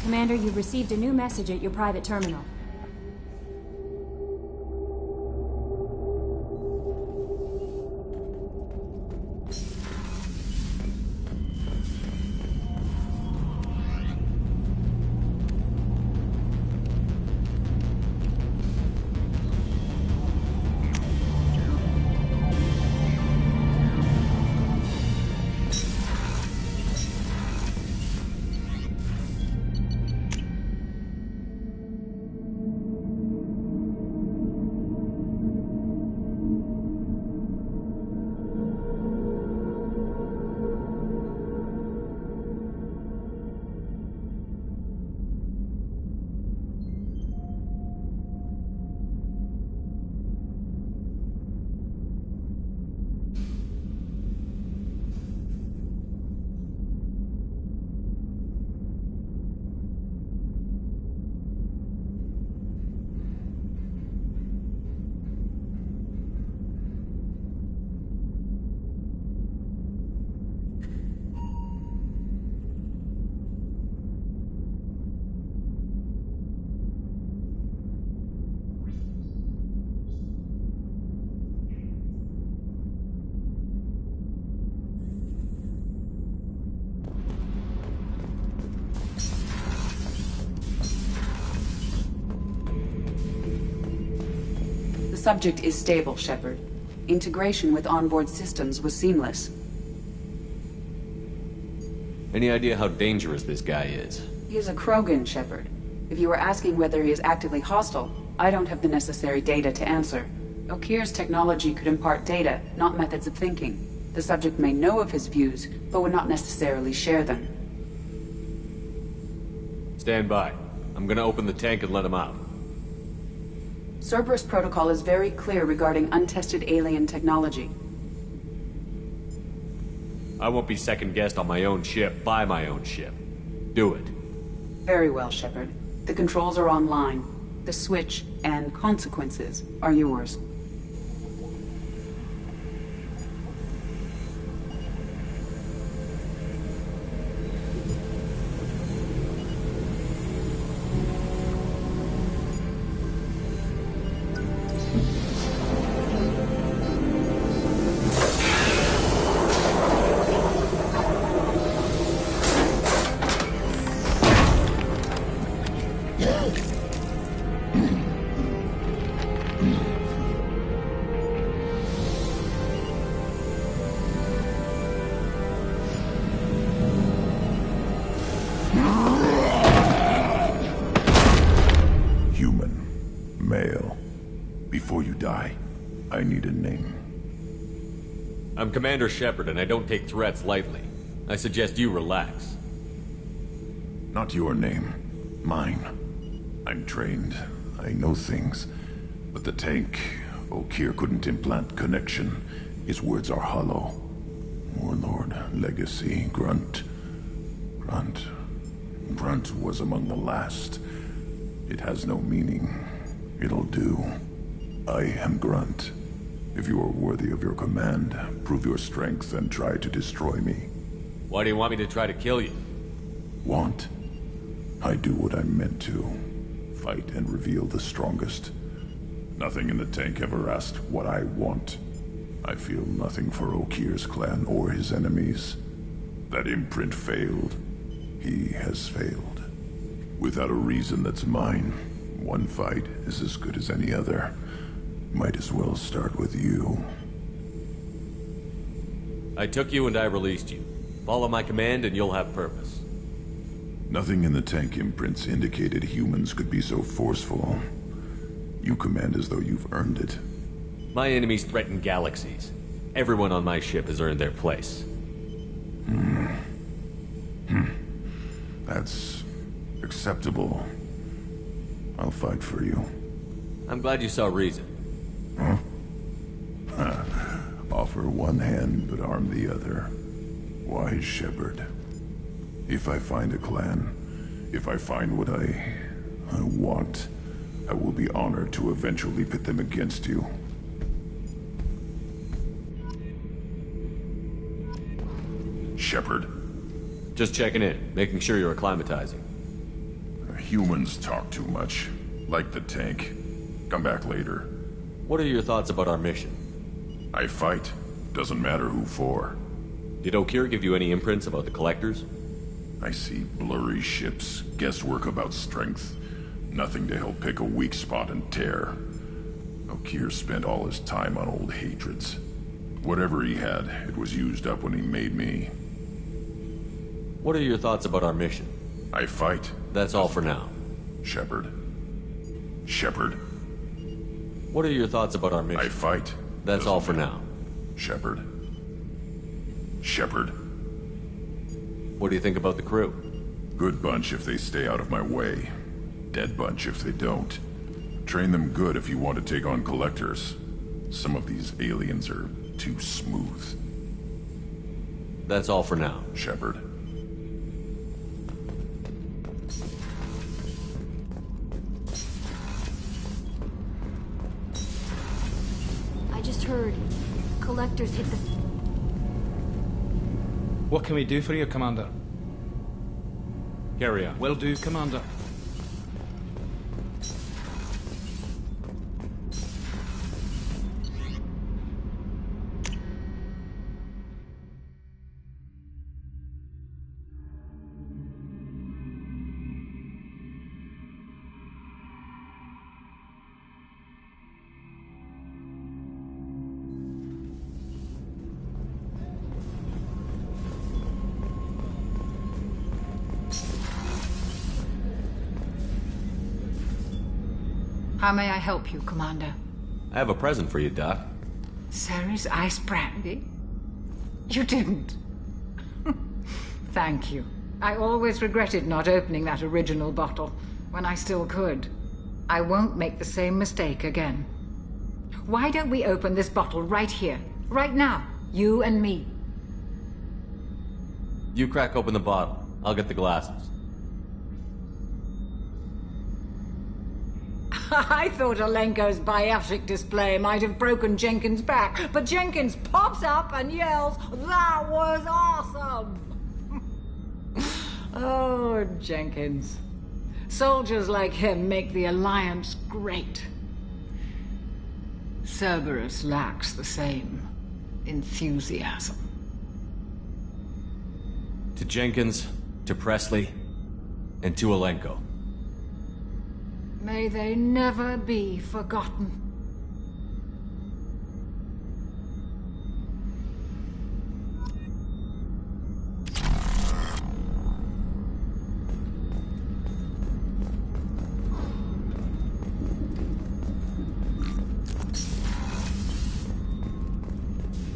Commander, you've received a new message at your private terminal. Subject is stable, Shepard. Integration with onboard systems was seamless. Any idea how dangerous this guy is? He is a Krogan, Shepard. If you were asking whether he is actively hostile, I don't have the necessary data to answer. Okeer's technology could impart data, not methods of thinking. The subject may know of his views, but would not necessarily share them. Stand by. I'm gonna open the tank and let him out. Cerberus protocol is very clear regarding untested alien technology. I won't be second-guessed on my own ship by my own ship. Do it. Very well, Shepard. The controls are online. The switch and consequences are yours. I need a name. I'm Commander Shepard, and I don't take threats lightly. I suggest you relax. Not your name. Mine. I'm trained. I know things. But the tank, Okeer couldn't implant connection. His words are hollow. Warlord, legacy, Grunt. Grunt was among the last. It has no meaning. It'll do. I am Grunt. If you are worthy of your command, prove your strength and try to destroy me. Why do you want me to try to kill you? Want? I do what I'm meant to. Fight and reveal the strongest. Nothing in the tank ever asked what I want. I feel nothing for Okeer's clan or his enemies. That imprint failed. He has failed. Without a reason that's mine, one fight is as good as any other. Might as well start with you. I took you and I released you. Follow my command and you'll have purpose. Nothing in the tank imprints indicated humans could be so forceful. You command as though you've earned it. My enemies threaten galaxies. Everyone on my ship has earned their place. That's acceptable. I'll fight for you. I'm glad you saw reason. Huh? Offer one hand, but arm the other. Wise Shepard. If I find a clan, if I find what I want, I will be honored to eventually pit them against you. Shepard. Just checking in, making sure you're acclimatizing. Humans talk too much. Like the tank. Come back later. What are your thoughts about our mission? I fight. Doesn't matter who for. Did Okeer give you any imprints about the Collectors? I see blurry ships, guesswork about strength. Nothing to help pick a weak spot and tear. Okeer spent all his time on old hatreds. Whatever he had, it was used up when he made me. What are your thoughts about our mission? I fight. That's all for now. Shepard. Shepard. What are your thoughts about our mission? I fight. That's all for now. Shepard. Shepard. What do you think about the crew? Good bunch if they stay out of my way. Dead bunch if they don't. Train them good if you want to take on Collectors. Some of these aliens are too smooth. That's all for now. Shepard. I just heard Collectors hit the... What can we do for you, Commander? Carry on. Will do, Commander. How may I help you, Commander? I have a present for you, Doc. Ceres ice brandy? You didn't. Thank you. I always regretted not opening that original bottle when I still could. I won't make the same mistake again. Why don't we open this bottle right here, right now, you and me? You crack open the bottle. I'll get the glasses. I thought Alenko's biotic display might have broken Jenkins' back, but Jenkins pops up and yells, "That was awesome!" Oh, Jenkins. Soldiers like him make the Alliance great. Cerberus lacks the same enthusiasm. To Jenkins, to Presley, and to Alenko. May they never be forgotten.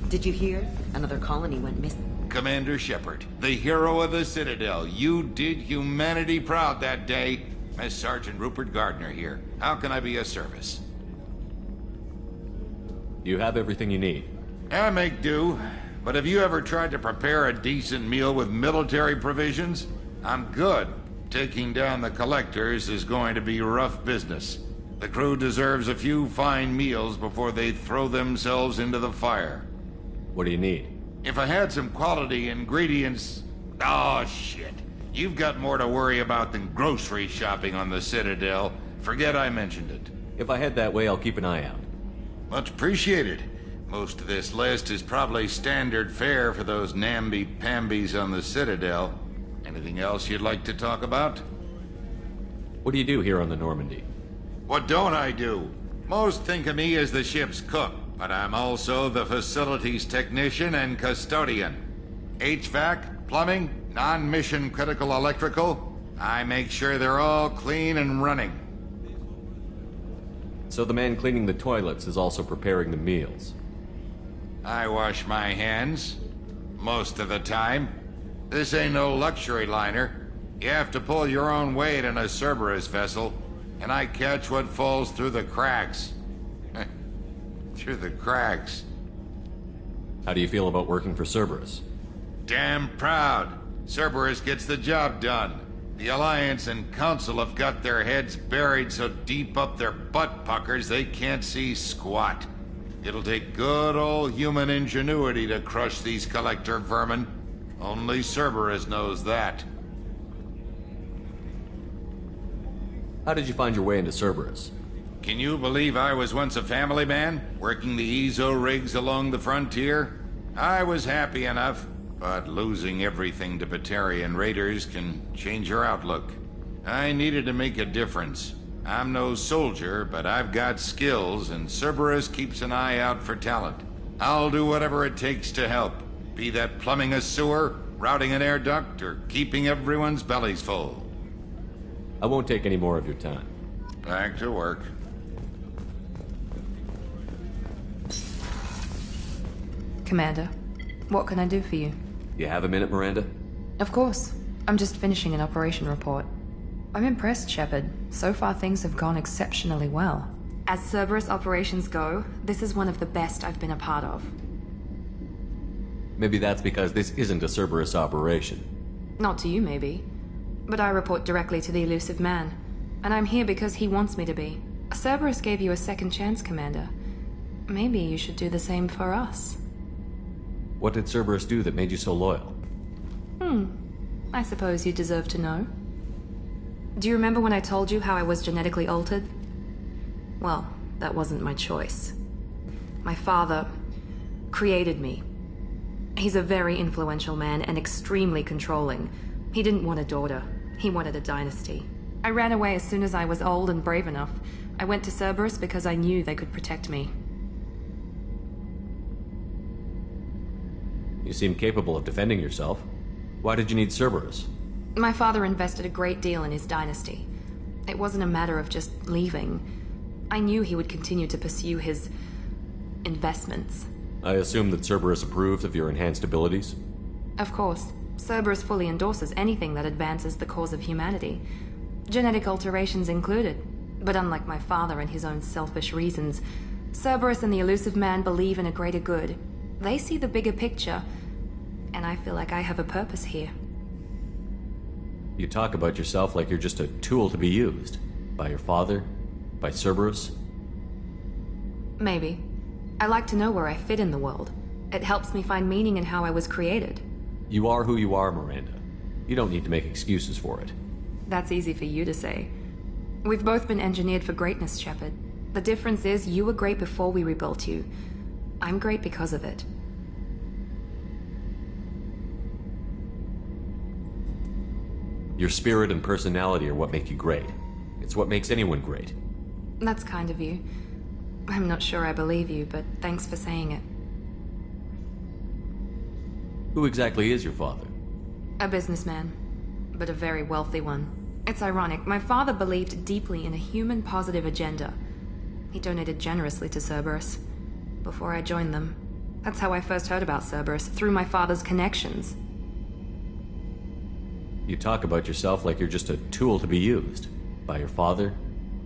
Did you hear? Another colony went missing. Commander Shepard, the hero of the Citadel. You did humanity proud that day. Miss Sergeant Rupert Gardner here. How can I be of service? You have everything you need. I make do. But have you ever tried to prepare a decent meal with military provisions? I'm good. Taking down the collectors is going to be rough business. The crew deserves a few fine meals before they throw themselves into the fire. What do you need? If I had some quality ingredients... Oh, shit. You've got more to worry about than grocery shopping on the Citadel. Forget I mentioned it. If I head that way, I'll keep an eye out. Much appreciated. Most of this list is probably standard fare for those namby-pambies on the Citadel. Anything else you'd like to talk about? What do you do here on the Normandy? What don't I do? Most think of me as the ship's cook, but I'm also the facilities technician and custodian. HVAC, plumbing, non-mission critical electrical. I make sure they're all clean and running. So the man cleaning the toilets is also preparing the meals. I wash my hands. Most of the time. This ain't no luxury liner. You have to pull your own weight in a Cerberus vessel, and I catch what falls through the cracks. Through the cracks. How do you feel about working for Cerberus? Damn proud. Cerberus gets the job done. The Alliance and Council have got their heads buried so deep up their butt puckers they can't see squat. It'll take good old human ingenuity to crush these collector vermin. Only Cerberus knows that. How did you find your way into Cerberus? Can you believe I was once a family man, working the Ezo rigs along the frontier? I was happy enough, but losing everything to Batarian raiders can change your outlook. I needed to make a difference. I'm no soldier, but I've got skills, and Cerberus keeps an eye out for talent. I'll do whatever it takes to help, be that plumbing a sewer, routing an air duct, or keeping everyone's bellies full. I won't take any more of your time. Back to work. Commander, what can I do for you? You have a minute, Miranda? Of course. I'm just finishing an operation report. I'm impressed, Shepard. So far things have gone exceptionally well. As Cerberus operations go, this is one of the best I've been a part of. Maybe that's because this isn't a Cerberus operation. Not to you, maybe. But I report directly to the elusive man. And I'm here because he wants me to be. Cerberus gave you a second chance, Commander. Maybe you should do the same for us. What did Cerberus do that made you so loyal? I suppose you deserve to know. Do you remember when I told you how I was genetically altered? Well, that wasn't my choice. My father created me. He's a very influential man and extremely controlling. He didn't want a daughter. He wanted a dynasty. I ran away as soon as I was old and brave enough. I went to Cerberus because I knew they could protect me. You seem capable of defending yourself. Why did you need Cerberus? My father invested a great deal in his dynasty. It wasn't a matter of just leaving. I knew he would continue to pursue his investments. I assume that Cerberus approved of your enhanced abilities? Of course. Cerberus fully endorses anything that advances the cause of humanity. Genetic alterations included. But unlike my father and his own selfish reasons, Cerberus and the elusive man believe in a greater good. They see the bigger picture, and I feel like I have a purpose here. You talk about yourself like you're just a tool to be used. By your father, by Cerberus? Maybe. I like to know where I fit in the world. It helps me find meaning in how I was created. You are who you are, Miranda. You don't need to make excuses for it. That's easy for you to say. We've both been engineered for greatness, Shepard. The difference is you were great before we rebuilt you. I'm great because of it. Your spirit and personality are what make you great. It's what makes anyone great. That's kind of you. I'm not sure I believe you, but thanks for saying it. Who exactly is your father? A businessman, but a very wealthy one. It's ironic, my father believed deeply in a human positive agenda. He donated generously to Cerberus before I joined them. That's how I first heard about Cerberus, through my father's connections. You talk about yourself like you're just a tool to be used. By your father?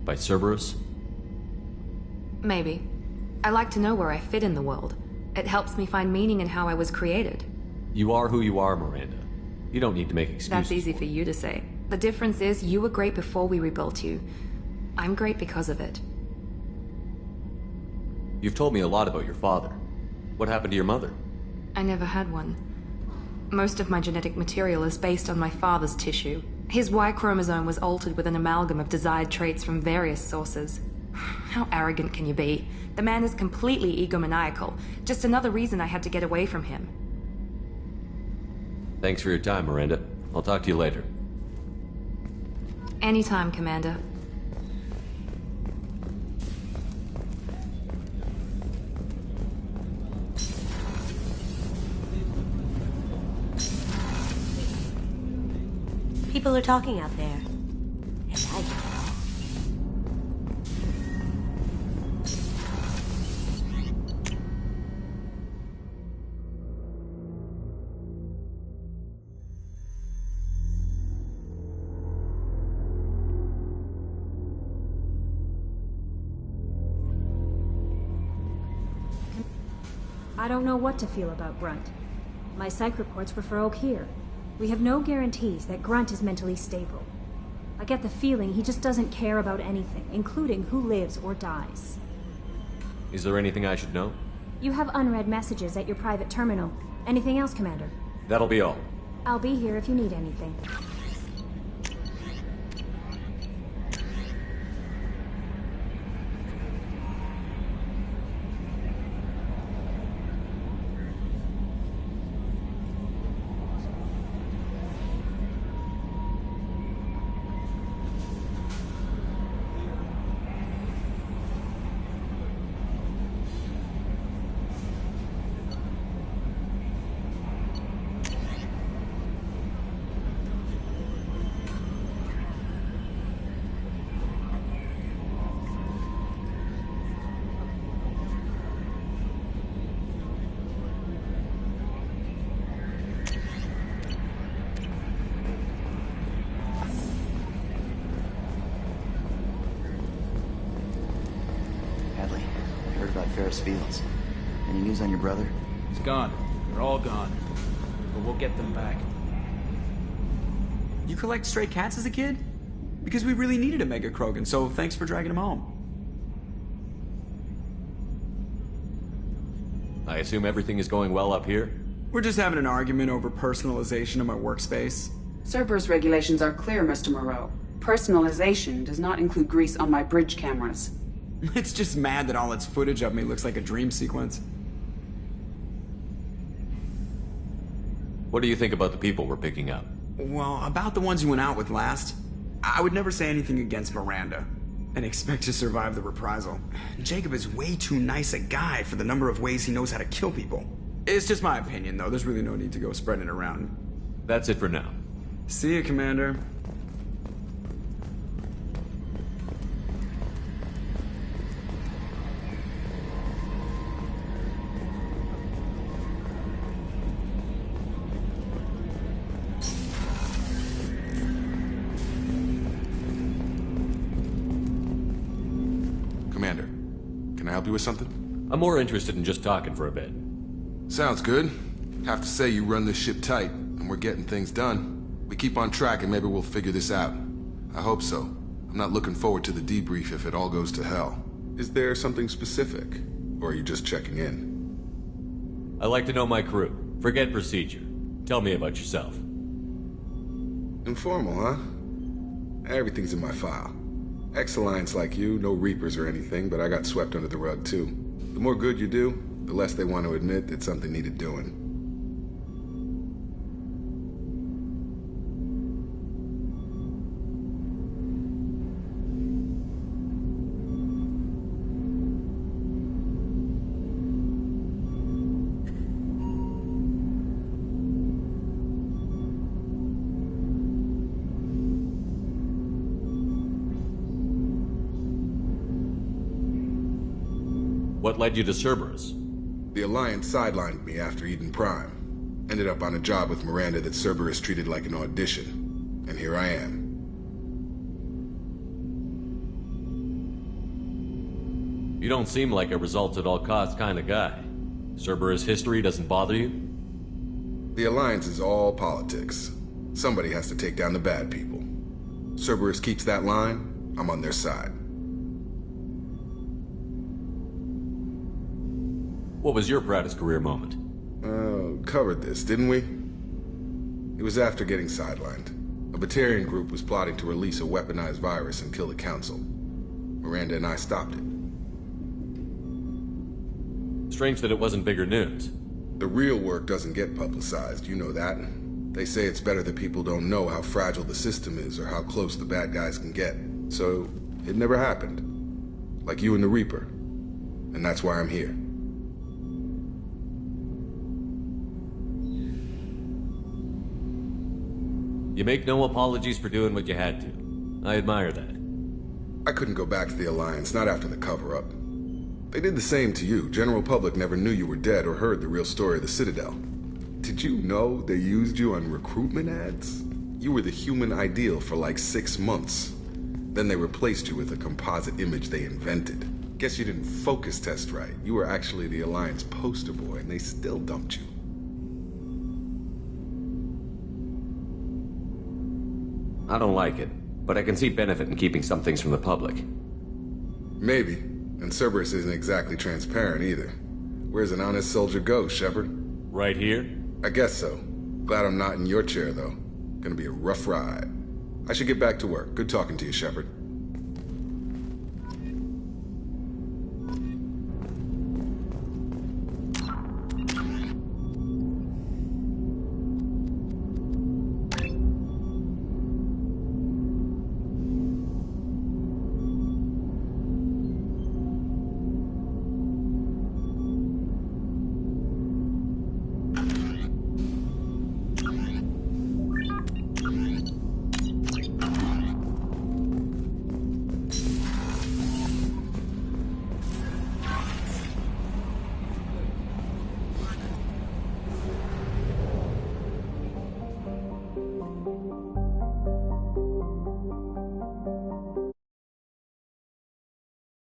By Cerberus? Maybe. I like to know where I fit in the world. It helps me find meaning in how I was created. You are who you are, Miranda. You don't need to make excuses. That's easy for you to say. The difference is you were great before we rebuilt you. I'm great because of it. You've told me a lot about your father. What happened to your mother? I never had one. Most of my genetic material is based on my father's tissue. His Y chromosome was altered with an amalgam of desired traits from various sources. How arrogant can you be? The man is completely egomaniacal. Just another reason I had to get away from him. Thanks for your time, Miranda. I'll talk to you later. Anytime, Commander. People are talking out there. And I get it all. I don't know what to feel about Grunt. My psych reports refer Oak here. We have no guarantees that Grunt is mentally stable. I get the feeling he just doesn't care about anything, including who lives or dies. Is there anything I should know? You have unread messages at your private terminal. Anything else, Commander? That'll be all. I'll be here if you need anything. Fields. Any news on your brother? He's gone. They're all gone. But we'll get them back. You collect stray cats as a kid? Because we really needed a Mega Krogan, so thanks for dragging him home. I assume everything is going well up here? We're just having an argument over personalization of my workspace. Cerberus regulations are clear, Mr. Moreau. Personalization does not include grease on my bridge cameras. It's just mad that all its footage of me looks like a dream sequence. What do you think about the people we're picking up? Well, about the ones you went out with last, I would never say anything against Miranda and expect to survive the reprisal. Jacob is way too nice a guy for the number of ways he knows how to kill people. It's just my opinion, though. There's really no need to go spreading it around. That's it for now. See you, Commander. Commander, can I help you with something? I'm more interested in just talking for a bit. Sounds good. Have to say you run this ship tight, and we're getting things done. We keep on track and maybe we'll figure this out. I hope so. I'm not looking forward to the debrief if it all goes to hell. Is there something specific? Or are you just checking in? I like to know my crew. Forget procedure. Tell me about yourself. Informal, huh? Everything's in my file. Ex-Alliance like you, no Reapers or anything, but I got swept under the rug too. The more good you do, the less they want to admit that something needed doing. What led you to Cerberus? The Alliance sidelined me after Eden Prime. Ended up on a job with Miranda that Cerberus treated like an audition. And here I am. You don't seem like a results-at-all-costs kind of guy. Cerberus history doesn't bother you? The Alliance is all politics. Somebody has to take down the bad people. Cerberus keeps that line, I'm on their side. What was your proudest career moment? Covered this, didn't we? It was after getting sidelined. A Batarian group was plotting to release a weaponized virus and kill the Council. Miranda and I stopped it. Strange that it wasn't bigger news. The real work doesn't get publicized, you know that. They say it's better that people don't know how fragile the system is or how close the bad guys can get. So, it never happened. Like you and the Reaper. And that's why I'm here. You make no apologies for doing what you had to. I admire that. I couldn't go back to the Alliance, not after the cover-up. They did the same to you. General public never knew you were dead or heard the real story of the Citadel. Did you know they used you on recruitment ads? You were the human ideal for like 6 months. Then they replaced you with a composite image they invented. Guess you didn't focus test right. You were actually the Alliance poster boy, and they still dumped you. I don't like it, but I can see benefit in keeping some things from the public. Maybe. And Cerberus isn't exactly transparent either. Where's an honest soldier go, Shepard? Right here? I guess so. Glad I'm not in your chair, though. Gonna be a rough ride. I should get back to work. Good talking to you, Shepard.